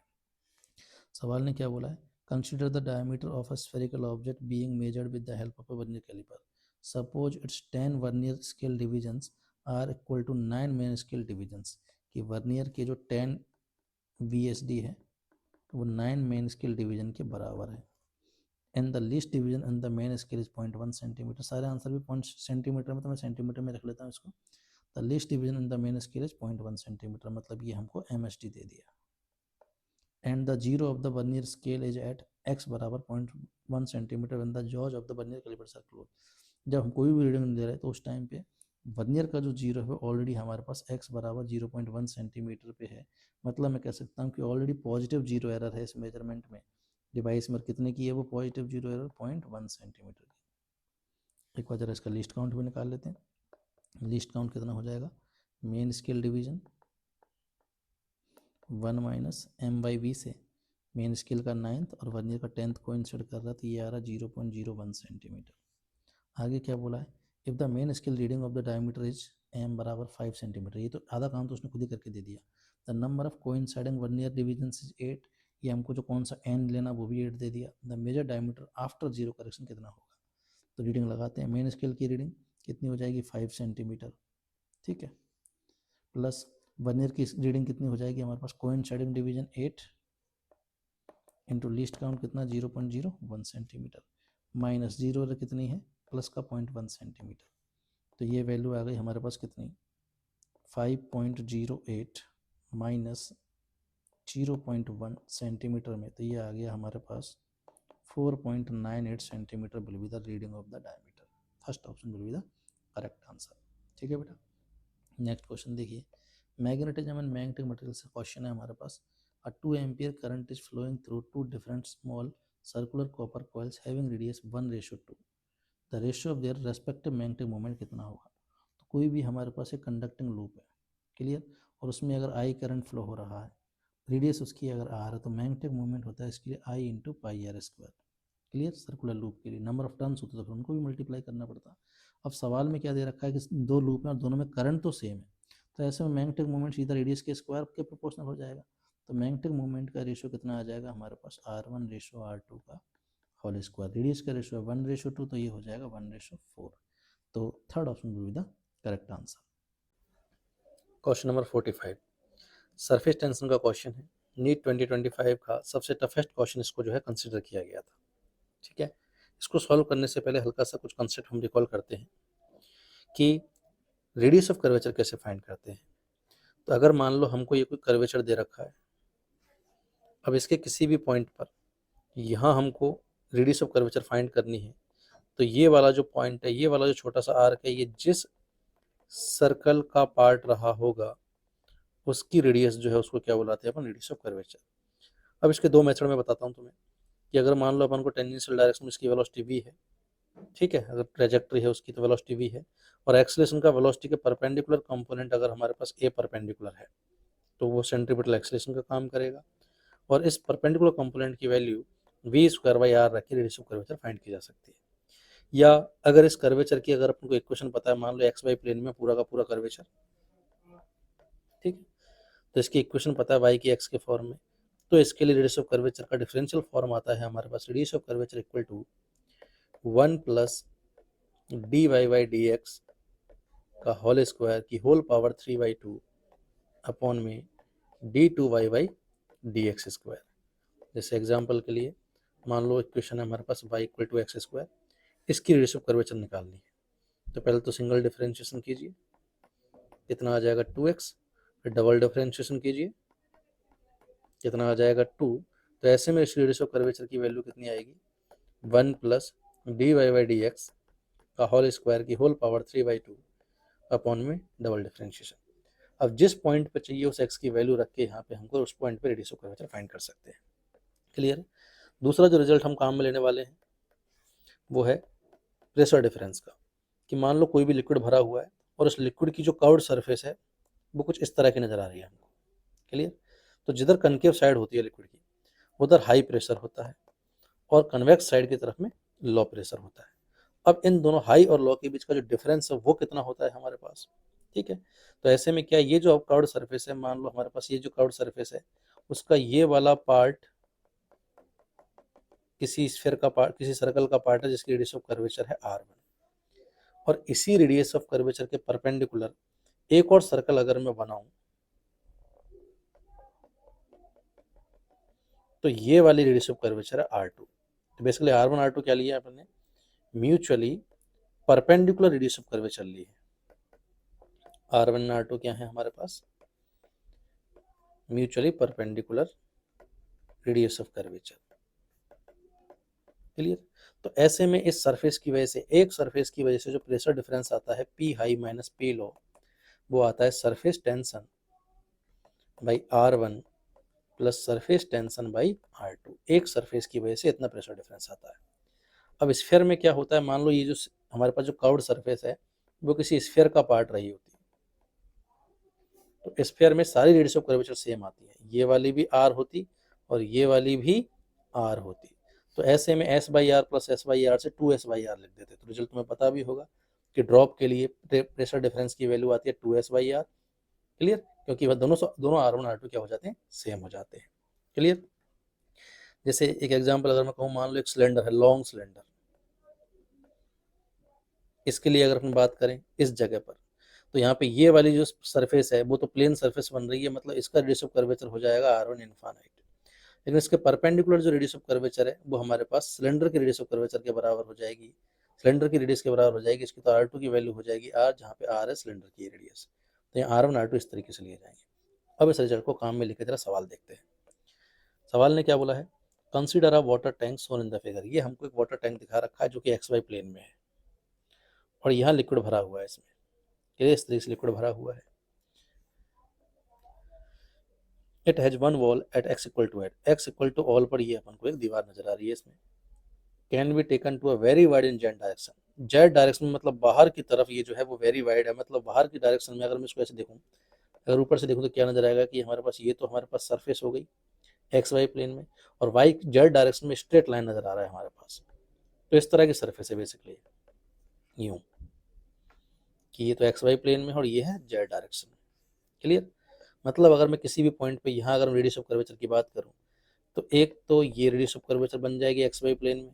सवाल ने क्या बोला है, consider the diameter of a spherical object being measured with the help of a vernier calliper. Suppose its 10 vernier scale divisions are equal to 9 main scale divisions. कि वर्नियर के जो 10 VSD है वो 9 मेन स्केल डिवीजन के बराबर है। And the least division in the main scale is 0.1 centimetre. सारे answer भी 0 सेंटीमीटर में, तो मैं सेंटीमीटर में रख लेता हूँ इसको। The least division in the main scale is 0.1 centimetre, मतलब ये हमको MSD दे दिया। And the zero of the vernier scale is at x बराबर 0.1 centimetre when the jaws of the vernier calliper are close. जब हम कोई भी रीडिंग दे रहे हैं तो उस टाइम पे वर्नियर का जो 0 है ऑलरेडी हमारे पास x बराबर 0.1 सेंटीमीटर पे है। मतलब मैं कह सकता हूँ कि ऑलरेडी पॉजिटिव 0 एरर है इस मेजरमेंट में। डिवाइस में कितने की है वो पॉजिटिव 0 एरर, 0.1 सेंटीमीटर की। एक बार जरा इसका लिस्ट काउंट भी निकाल लेते हैं। लिस्ट काउंट कितना हो जाएगा, main scale division 1 minus M/V से मेन स्केल का 9th और वर्नियर का 10th को इंसर्ट कर रहा है तो ये आ रहा 0.01 सेंटीमीटर। आगे क्या बोला है, if the main scale reading of the diameter is M बराबर 5 सेंटीमीटर। ये तो आधा काम तो उसने खुद ही करके दे दिया। The number of coinciding vernier division is 8। ये हमको जो कौन सा n लेना वो भी 8 दे दिया। The major diameter after zero correction कितना होगा, तो रीडिंग लगाते हैं। मेन स्केल की रीडिंग कितनी हो जाएगी, 5 सेंटीमीटर। ठीक है, प्लस वर्नियर की रीडिंग कितनी हो जाएगी हमारे पास, coinciding division 8 into least count कितना 0.01 सेंटीमीटर, माइनस 0 कितनी है, प्लस का 0.1 सेंटीमीटर। तो ये वैल्यू आ गई हमारे पास कितनी, 5.08 माइनस 0.1 सेंटीमीटर में, तो ये आ गया हमारे पास 4.98 centimetre will be the reading of the diameter. First option will be the correct answer. ठीक है बेटा, नेक्स्ट क्वेश्चन देखिए, मैग्नेटिज्म एंड मैग्नेटिक मटेरियल से क्वेश्चन है हमारे पास। A 2 ampere current is flowing through two different small circular copper coils having radius 1:2. The ratio of their respective magnetic moment कितना होगा। तो कोई भी हमारे पास एक कंडक्टिंग लूप है, क्लियर, और उसमें अगर I करंट फ्लो हो रहा है, रेडियस उसकी अगर R है तो मैग्नेटिक मोमेंट होता है इसके लिए I into pi R square. Clear, circular loop के लिए नंबर ऑफ टर्न्स होते तो फिर उनको भी मल्टीप्लाई करना पड़ता। अब सवाल में क्या दे रखा है कि दो लूप हैं और दोनों में करंट तो सेम है, तो ऐसे में मैग्नेटिक मोमेंट सीधा रेडियस के स्क्वायर के प्रोपोर्शनल हो जाएगा। तो मैग्नेटिक मोमेंट का रेशियो कितना आ जाएगा हमारे पास, R1:R2 का होल स्क्वायर। रेडियस का रेशियो है 1:2, तो ये हो जाएगा 1:4। तो third option will be the correct answer. Question number 45, surface tension का क्वेश्चन है, नीट 2025 का सबसे टफेस्ट क्वेश्चन इसको जो है कंसिडर किया गया था। ठीक है, इसको सॉल्व करने से पहले हल्का सा कुछ कंसेप्ट हम रिकॉल करते हैं कि रेडियस ऑफ कर्वेचर कैसे फाइंड करते हैं। तो अगर मान लो हमको ये कोई कर्वेचर दे रखा है, अब इसके किसी भी पॉइंट पर यहाँ हमको रेडियस ऑफ कर्वेचर फाइंड करनी है, तो ये वाला जो पॉइंट है, ये वाला जो छोटा सा आर्क है, ये जिस सर्कल का पार्ट रहा होगा उसकी रेडियस जो है उसको क्या बुलाते हैं अपन, रेडियस ऑफ कर्वेचर। अब इसके दो मेथड में बताता हूँ तुम्हें कि अगर मान लो अपन को टेंजेंशियल डायरेक्शन में इसकी वेलोसिटी v है, ठीक है, अगर ट्रेजेक्ट्री है उसकी तो वेलोसिटी v है, और एक्सेलरेशन का वेलोसिटी के परपेंडिकुलर कंपोनेंट अगर हमारे पास a परपेंडिकुलर है तो वो सेंट्रीपिटल एक्सेलरेशन का काम करेगा, और इस परपेंडिकुलर कंपोनेंट की वैल्यू v² रख के रेडियस ऑफ कर्वेचर फाइंड की जा सकती है। या अगर इस कर्वेचर की अगर अपन को इक्वेशन पता है, मान लो xy प्लेन में पूरा का पूरा कर्वेचर, ठीक है, तो इसकी इक्वेशन पता है y की x के फॉर्म में, तो इसके लिए रेडियस ऑफ कर्वेचर का डिफरेंशियल फॉर्म आता है हमारे पास, radius of curvature equal to 1 plus dy/dx का होल स्क्वायर की होल पावर 3/2 अपॉन में d2y/dx स्क्वायर। जैसे एग्जांपल के लिए मान लो इक्वेशन है हमारे पास y equal to x square, इसकी रेडियस ऑफ कर्वेचर निकालनी है। तो पहले तो सिंगल डिफरेंशिएशन कीजिए, कितना आ जाएगा 2x, फिर डबल डिफरेंशिएशन कीजिए, कितना आ जाएगा 2। तो ऐसे में इस रेडियस ऑफ कर्वेचर की वैल्यू कितनी आएगी, 1 प्लस dy/dx का होल स्क्वायर की होल पावर 3/2 अपॉन में डबल डिफरेंशिएशन। अब जिस पॉइंट पे चाहिए उस x की वैल्यू रख के यहाँ पे हमको उस पॉइंट पे रेडियस ऑफ कर्वेचर फाइंड कर सकते हैं। क्लियर। दूसरा जो रिजल्ट हम काम में लेने वाले हैं वो है प्रेशर डिफरेंस का, कि मान लो कोई भी लिक्विड भरा हुआ है और उस लिक्विड की जो कर्व्ड सरफेस है वो कुछ इस तरह की नजर आ रही है हमको। क्लियर। तो जिधर कनकेव साइड होती है लिक्विड की उधर हाई प्रेशर होता है, और कन्वेक्स साइड की तरफ में लो प्रेशर होता है। अब इन दोनों हाई और लो के बीच का जो डिफरेंस है वो कितना होता है हमारे पास, ठीक है। तो ऐसे में क्या, ये जो कर्व्ड सरफेस है, मान लो हमारे पास ये जो कर्व्ड सरफेस है उसका ये वाला पार्ट किसी स्फीयर का पार्ट, किसी सर्कल का पार्ट है जिसकी रेडियस ऑफ कर्वेचर है r1, और इसी रेडियस ऑफ कर्वेचर के परपेंडिकुलर एक और सर्कल अगर मैं बनाऊं तो ये वाली रेडियस ऑफ कर्वेचर है r2। तो बेसिकली r1 r2 क्या लिया अपन ने, mutually perpendicular radius of curvature ली है। r1 r2 क्या है हमारे पास, mutually perpendicular radius of curvature. Clear. तो ऐसे में इस सरफेस की वजह से, एक सरफेस की वजह से जो प्रेशर डिफरेंस आता है P हाई माइनस P लो, वो आता है surface tension by r1 plus surface tension by r2। एक सरफेस की वजह से इतना प्रेशर डिफरेंस आता है। अब स्फीयर में क्या होता है, मान लो ये जो हमारे पास जो कर्व्ड सरफेस है वो किसी स्फीयर का पार्ट रही होती है, तो स्फीयर में सारी रेडियस ऑफ कर्वेचर सेम आती है, ये वाली भी r होती और ये वाली भी r होती। तो ऐसे में s/r प्लस s/r से 2s/r लिख देते। तो रिजल्ट तुम्हें पता भी होगा कि ड्रॉप के लिए प्रेशर डिफरेंस की वैल्यू आती है 2s/r। क्लियर, क्योंकि वह दोनों r1 r2 क्या हो जाते हैं, सेम हो जाते हैं। क्लियर। जैसे एक एग्जांपल अगर मैं कहूँ, मान लो एक सिलेंडर है, लॉन्ग सिलेंडर, इसके लिए अगर अपन बात करें इस जगह पर, तो यहाँ पे ये वाली जो सरफेस है वो तो प्लेन सरफेस बन रही है, मतलब इसका रेडियस ऑफ कर्वेचर हो जाएगा r1 इनफाइनाइट। लेकिन इसके परपेंडिकुलर जो रेडियस ऑफ कर्वेचर है वो हमारे पास सिलेंडर के रेडियस ऑफ कर्वेचर के बराबर हो जाएगी, सिलेंडर की रेडियस के बराबर हो जाएगी। इसकी तो r2 की वैल्यू हो जाएगी r, जहाँ पे r है सिलेंडर की रेडियस। तो यहाँ r1 r2 इस तरीके से लिए जाएंगे। अब इस रिजल्ट को काम में लेकर जरा सवाल देखते हैं। सवाल ने क्या बोला है, consider a water tank shown in the figure. ये हमको एक वाटर टैंक दिखा रखा है जो कि XY प्लेन में है, और यहाँ लिक्विड भरा हुआ है, इसमें इस तरीके से लिक्विड भरा हुआ है। It has one wall at x equal to at, x equal to all पर ये अपन को एक दीवार नजर आ रही है इसमें। Can be taken to a very wide in Z direction, Z direction में मतलब बाहर की तरफ ये जो है वो वेरी वाइड है, मतलब बाहर की डायरेक्शन में। अगर मैं इसको ऐसे देखूँ, अगर ऊपर से देखूँ तो क्या नजर आएगा कि हमारे पास ये तो हमारे पास सरफेस हो गई XY प्लेन में, और y जेड डायरेक्शन में स्ट्रेट लाइन नजर आ रहा है हमारे पास। तो इस तरह की सरफेस है बेसिकली, यूं कि ये तो XY प्लेन में और ये है जेड डायरेक्शन में। क्लियर। मतलब अगर मैं किसी भी पॉइंट पे यहाँ अगर रेडियस ऑफ कर्वेचर की बात करूँ तो एक तो ये रेडियस ऑफ कर्वेचर बन जाएगी XY प्लेन में,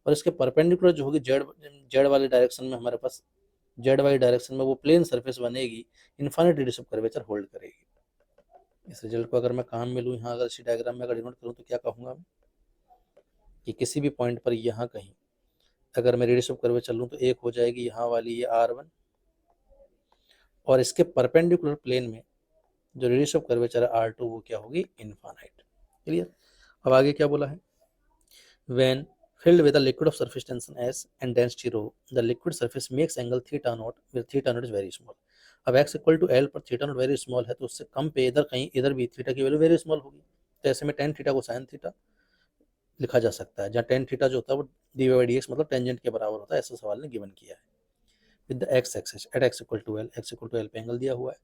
और इसके परपेंडिकुलर जो होगी जेड वाली डायरेक्शन में, हमारे पास जेड वाली डायरेक्शन में वो प्लेन सरफेस बनेगी, infinite radius of curvature hold करेगी। इस रिजल्ट को अगर मैं काम में लूँ, यहाँ अगर इसी डायग्राम में अगर डिनोट करूँ तो क्या कहूँगा मैं कि किसी भी पॉइंट पर यहाँ कहीं अगर मैं रेडियस ऑफ कर्वेचर लूँ तो एक हो जाएगी यहाँ वाली ये R1, और इसके परपेंडिकुलर प्लेन में जो रेडियस ऑफ कर्वेचर है R2 वो क्या होगी, इनफाइनाइट। क्लियर। अब आगे क्या बोला है, when filled with a liquid of surface tension S and density rho, the liquid surface makes angle theta naught where theta naught is very small। अब x इक्वल टू एल पर theta naught very small है तो उससे कम पे इधर कहीं इधर भी थीटा की वैल्यू वेरी स्मॉल होगी, तो ऐसे में टेन थीटा को साइन थीटा लिखा जा सकता है, जहाँ टेन थीटा जो होता है वो डी बाई डी एक्स मतलब टेंजेंट के बराबर होता है, ऐसा सवाल ने गिवन किया है। With the X axis at X equal to L, X equal to L पे एंगल दिया हुआ है।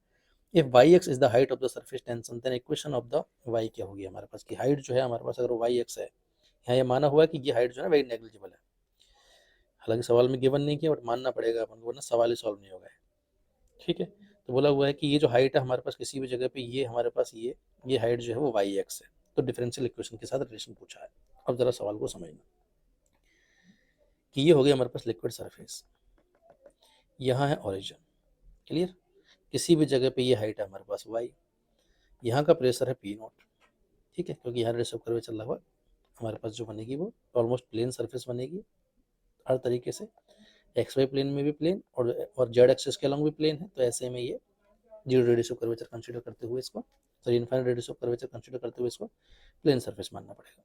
If Y X is the height of the surface tension then equation of the Y क्या होगी हमारे पास, की हाइट जो है हमारे पास अगर वाई एक्स है, यहाँ ये माना हुआ है कि ये हाइट जो है वेरी नेग्लिजिबल है, हालांकि सवाल में गिवन नहीं किया बट मानना पड़ेगा अपन को, वरना सवाल ही सॉल्व नहीं होगा। ठीक है, तो बोला हुआ है कि ये जो हाइट है हमारे पास किसी भी जगह पे, ये हमारे पास ये हाइट जो है वो वाई एक्स है, तो डिफरेंशियल इक्वेशन के साथ रिलेशन पूछा है। अब जरा सवाल को समझना कि ये हो गया हमारे पास लिक्विड सरफेस, यहाँ है ओरिजिन। क्लियर, किसी भी जगह पे ये हाइट है हमारे पास वाई, यहाँ का प्रेशर है पी नॉट। ठीक है, क्योंकि यहाँ रेडियस ऑफ कर्वेचर लगा हुआ, हमारे पास जो बनेगी वो ऑलमोस्ट प्लेन सरफेस बनेगी हर तरीके से, एक्स वाई प्लेन में भी प्लेन और जेड एक्सिस के अलॉन्ग भी प्लेन है, तो ऐसे में ये zero radius of curvature consider करते हुए इसको, sorry infinite radius of curvature consider करते हुए इसको प्लेन सरफेस मानना पड़ेगा।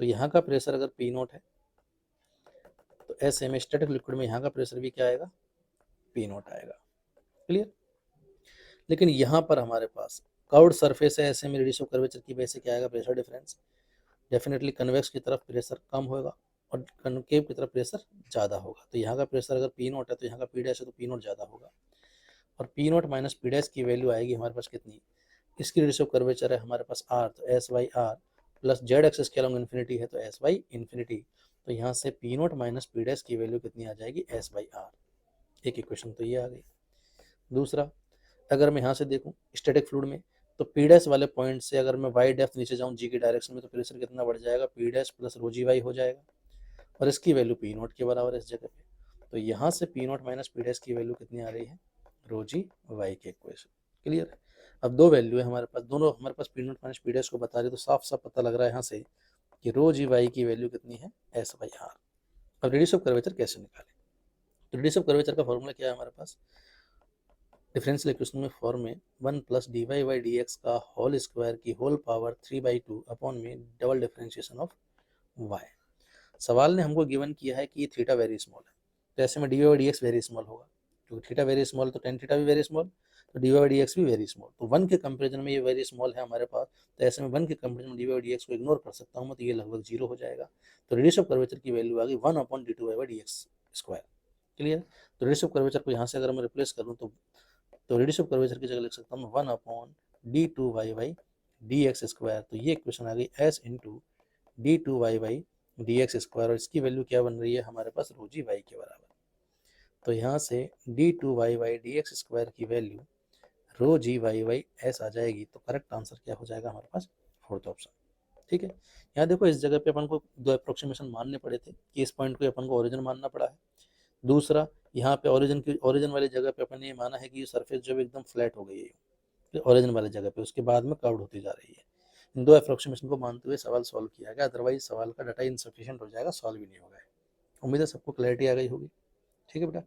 तो यहाँ का प्रेशर अगर पी नॉट है तो ऐसे में स्टैटिक लिक्विड में यहाँ का प्रेशर भी क्या आएगा, पी नॉट आएगा। क्लियर, लेकिन यहाँ पर हमारे पास कर्व्ड सरफेस है, ऐसे में रेडियस ऑफ कर्वेचर की वजह से क्या आएगा, प्रेशर डिफरेंस। डेफिनेटली कन्वेक्स की तरफ प्रेशर कम होगा और कनकेव की तरफ प्रेशर ज़्यादा होगा, तो यहाँ का प्रेशर अगर पी नॉट है तो यहाँ का पी डैश है तो पी नॉट ज़्यादा होगा, और P not minus P dash की वैल्यू आएगी हमारे पास कितनी, इसकी रेडियस ऑफ कर्वेचर है हमारे पास आर, तो S Y R plus Z axis के अलॉन्ग इन्फिनिटी है तो एस वाई इन्फिनिटी, तो यहाँ से P not minus P dash की वैल्यू कितनी आ जाएगी, एस बाई आर। एक इक्वेशन तो ये आ गई। दूसरा, अगर मैं यहाँ से देखूँ स्टैटिक फ्लूइड में, तो पी डैश वाले पॉइंट से अगर मैं वाई डेप्थ नीचे जाऊँ जी की डायरेक्शन में, तो प्रेशर कितना बढ़ जाएगा, पी डैश प्लस रो जी वाई हो जाएगा, और इसकी वैल्यू पी नॉट के बराबर है इस जगह पे, तो यहाँ से P not minus P dash की वैल्यू कितनी आ रही है, रो जी वाई के इक्वेशन। क्लियर है, अब दो वैल्यू है हमारे पास, दोनों हमारे पास P not minus P dash को बता रहे, तो साफ साफ पता लग रहा है यहाँ से कि रो जी वाई की वैल्यू कितनी है, एस बाई आर। अब रेडियस ऑफ कर्वेचर कैसे निकालें, तो रेडियस ऑफ कर्वेचर का फॉर्मूला क्या है हमारे पास, डिफरेंशियल इक्वेशन में फॉर्म में 1 plus D Y by D X का होल स्क्वायर की होल पावर 3/2 अपॉन में डबल डिफरेंशिएशन ऑफ वाई। सवाल ने हमको गिवन किया है कि ये थीटा वेरी स्मॉल है, तो ऐसे में d Y by D x very small होगा, क्योंकि थीटा वेरी स्मॉल तो टेन थीटा भी वेरी स्मॉल, तो d Y by D x भी वेरी स्मॉल, तो वन के कंपेरिजन में ये वेरी स्मॉल है हमारे पास, तो ऐसे में वन के कंपेरिजन में d Y by D x को इग्नोर कर सकता हूँ मैं, तो ये लगभग जीरो हो जाएगा, तो रेडियस ऑफ कर्वेचर की वैल्यू आ गई 1 upon d two Y by D x square. Clear, तो रेडियस ऑफ कर्वेचर को यहाँ से अगर मैं रिप्लेस करूँ तो रेडियस ऑफ कर्वेचर की जगह लिख सकता हूँ 1 upon d two Y by D x square, तो ये इक्वेशन आ गई s into d two Y by D x square, और इसकी वैल्यू क्या बन रही है हमारे पास, रो जी वाई के बराबर, तो यहाँ से D two Y by D x square की value rho g y by S आ जाएगी, तो करेक्ट आंसर क्या हो जाएगा हमारे पास, फोर्थ ऑप्शन। ठीक है, यहाँ देखो इस जगह पे अपन को दो अप्रोक्सीमेशन मानने पड़े थे, कि इस पॉइंट को अपन को ओरिजिन मानना पड़ा है, दूसरा यहाँ पे ओरिजिन वाली जगह पे अपन ने ये माना है कि ये सरफेस जो एकदम फ्लैट हो गई है ओरिजिन वाली जगह पे, उसके बाद में कर्व्ड होती जा रही है। इन दो अप्रोक्सीमेशन को मानते हुए सवाल सॉल्व किया गया, अदरवाइज सवाल का डाटा इनसफिशिएंट हो जाएगा, सॉल्व ही नहीं होगा। उम्मीद है सबको क्लैरिटी आ गई होगी। ठीक है बेटा।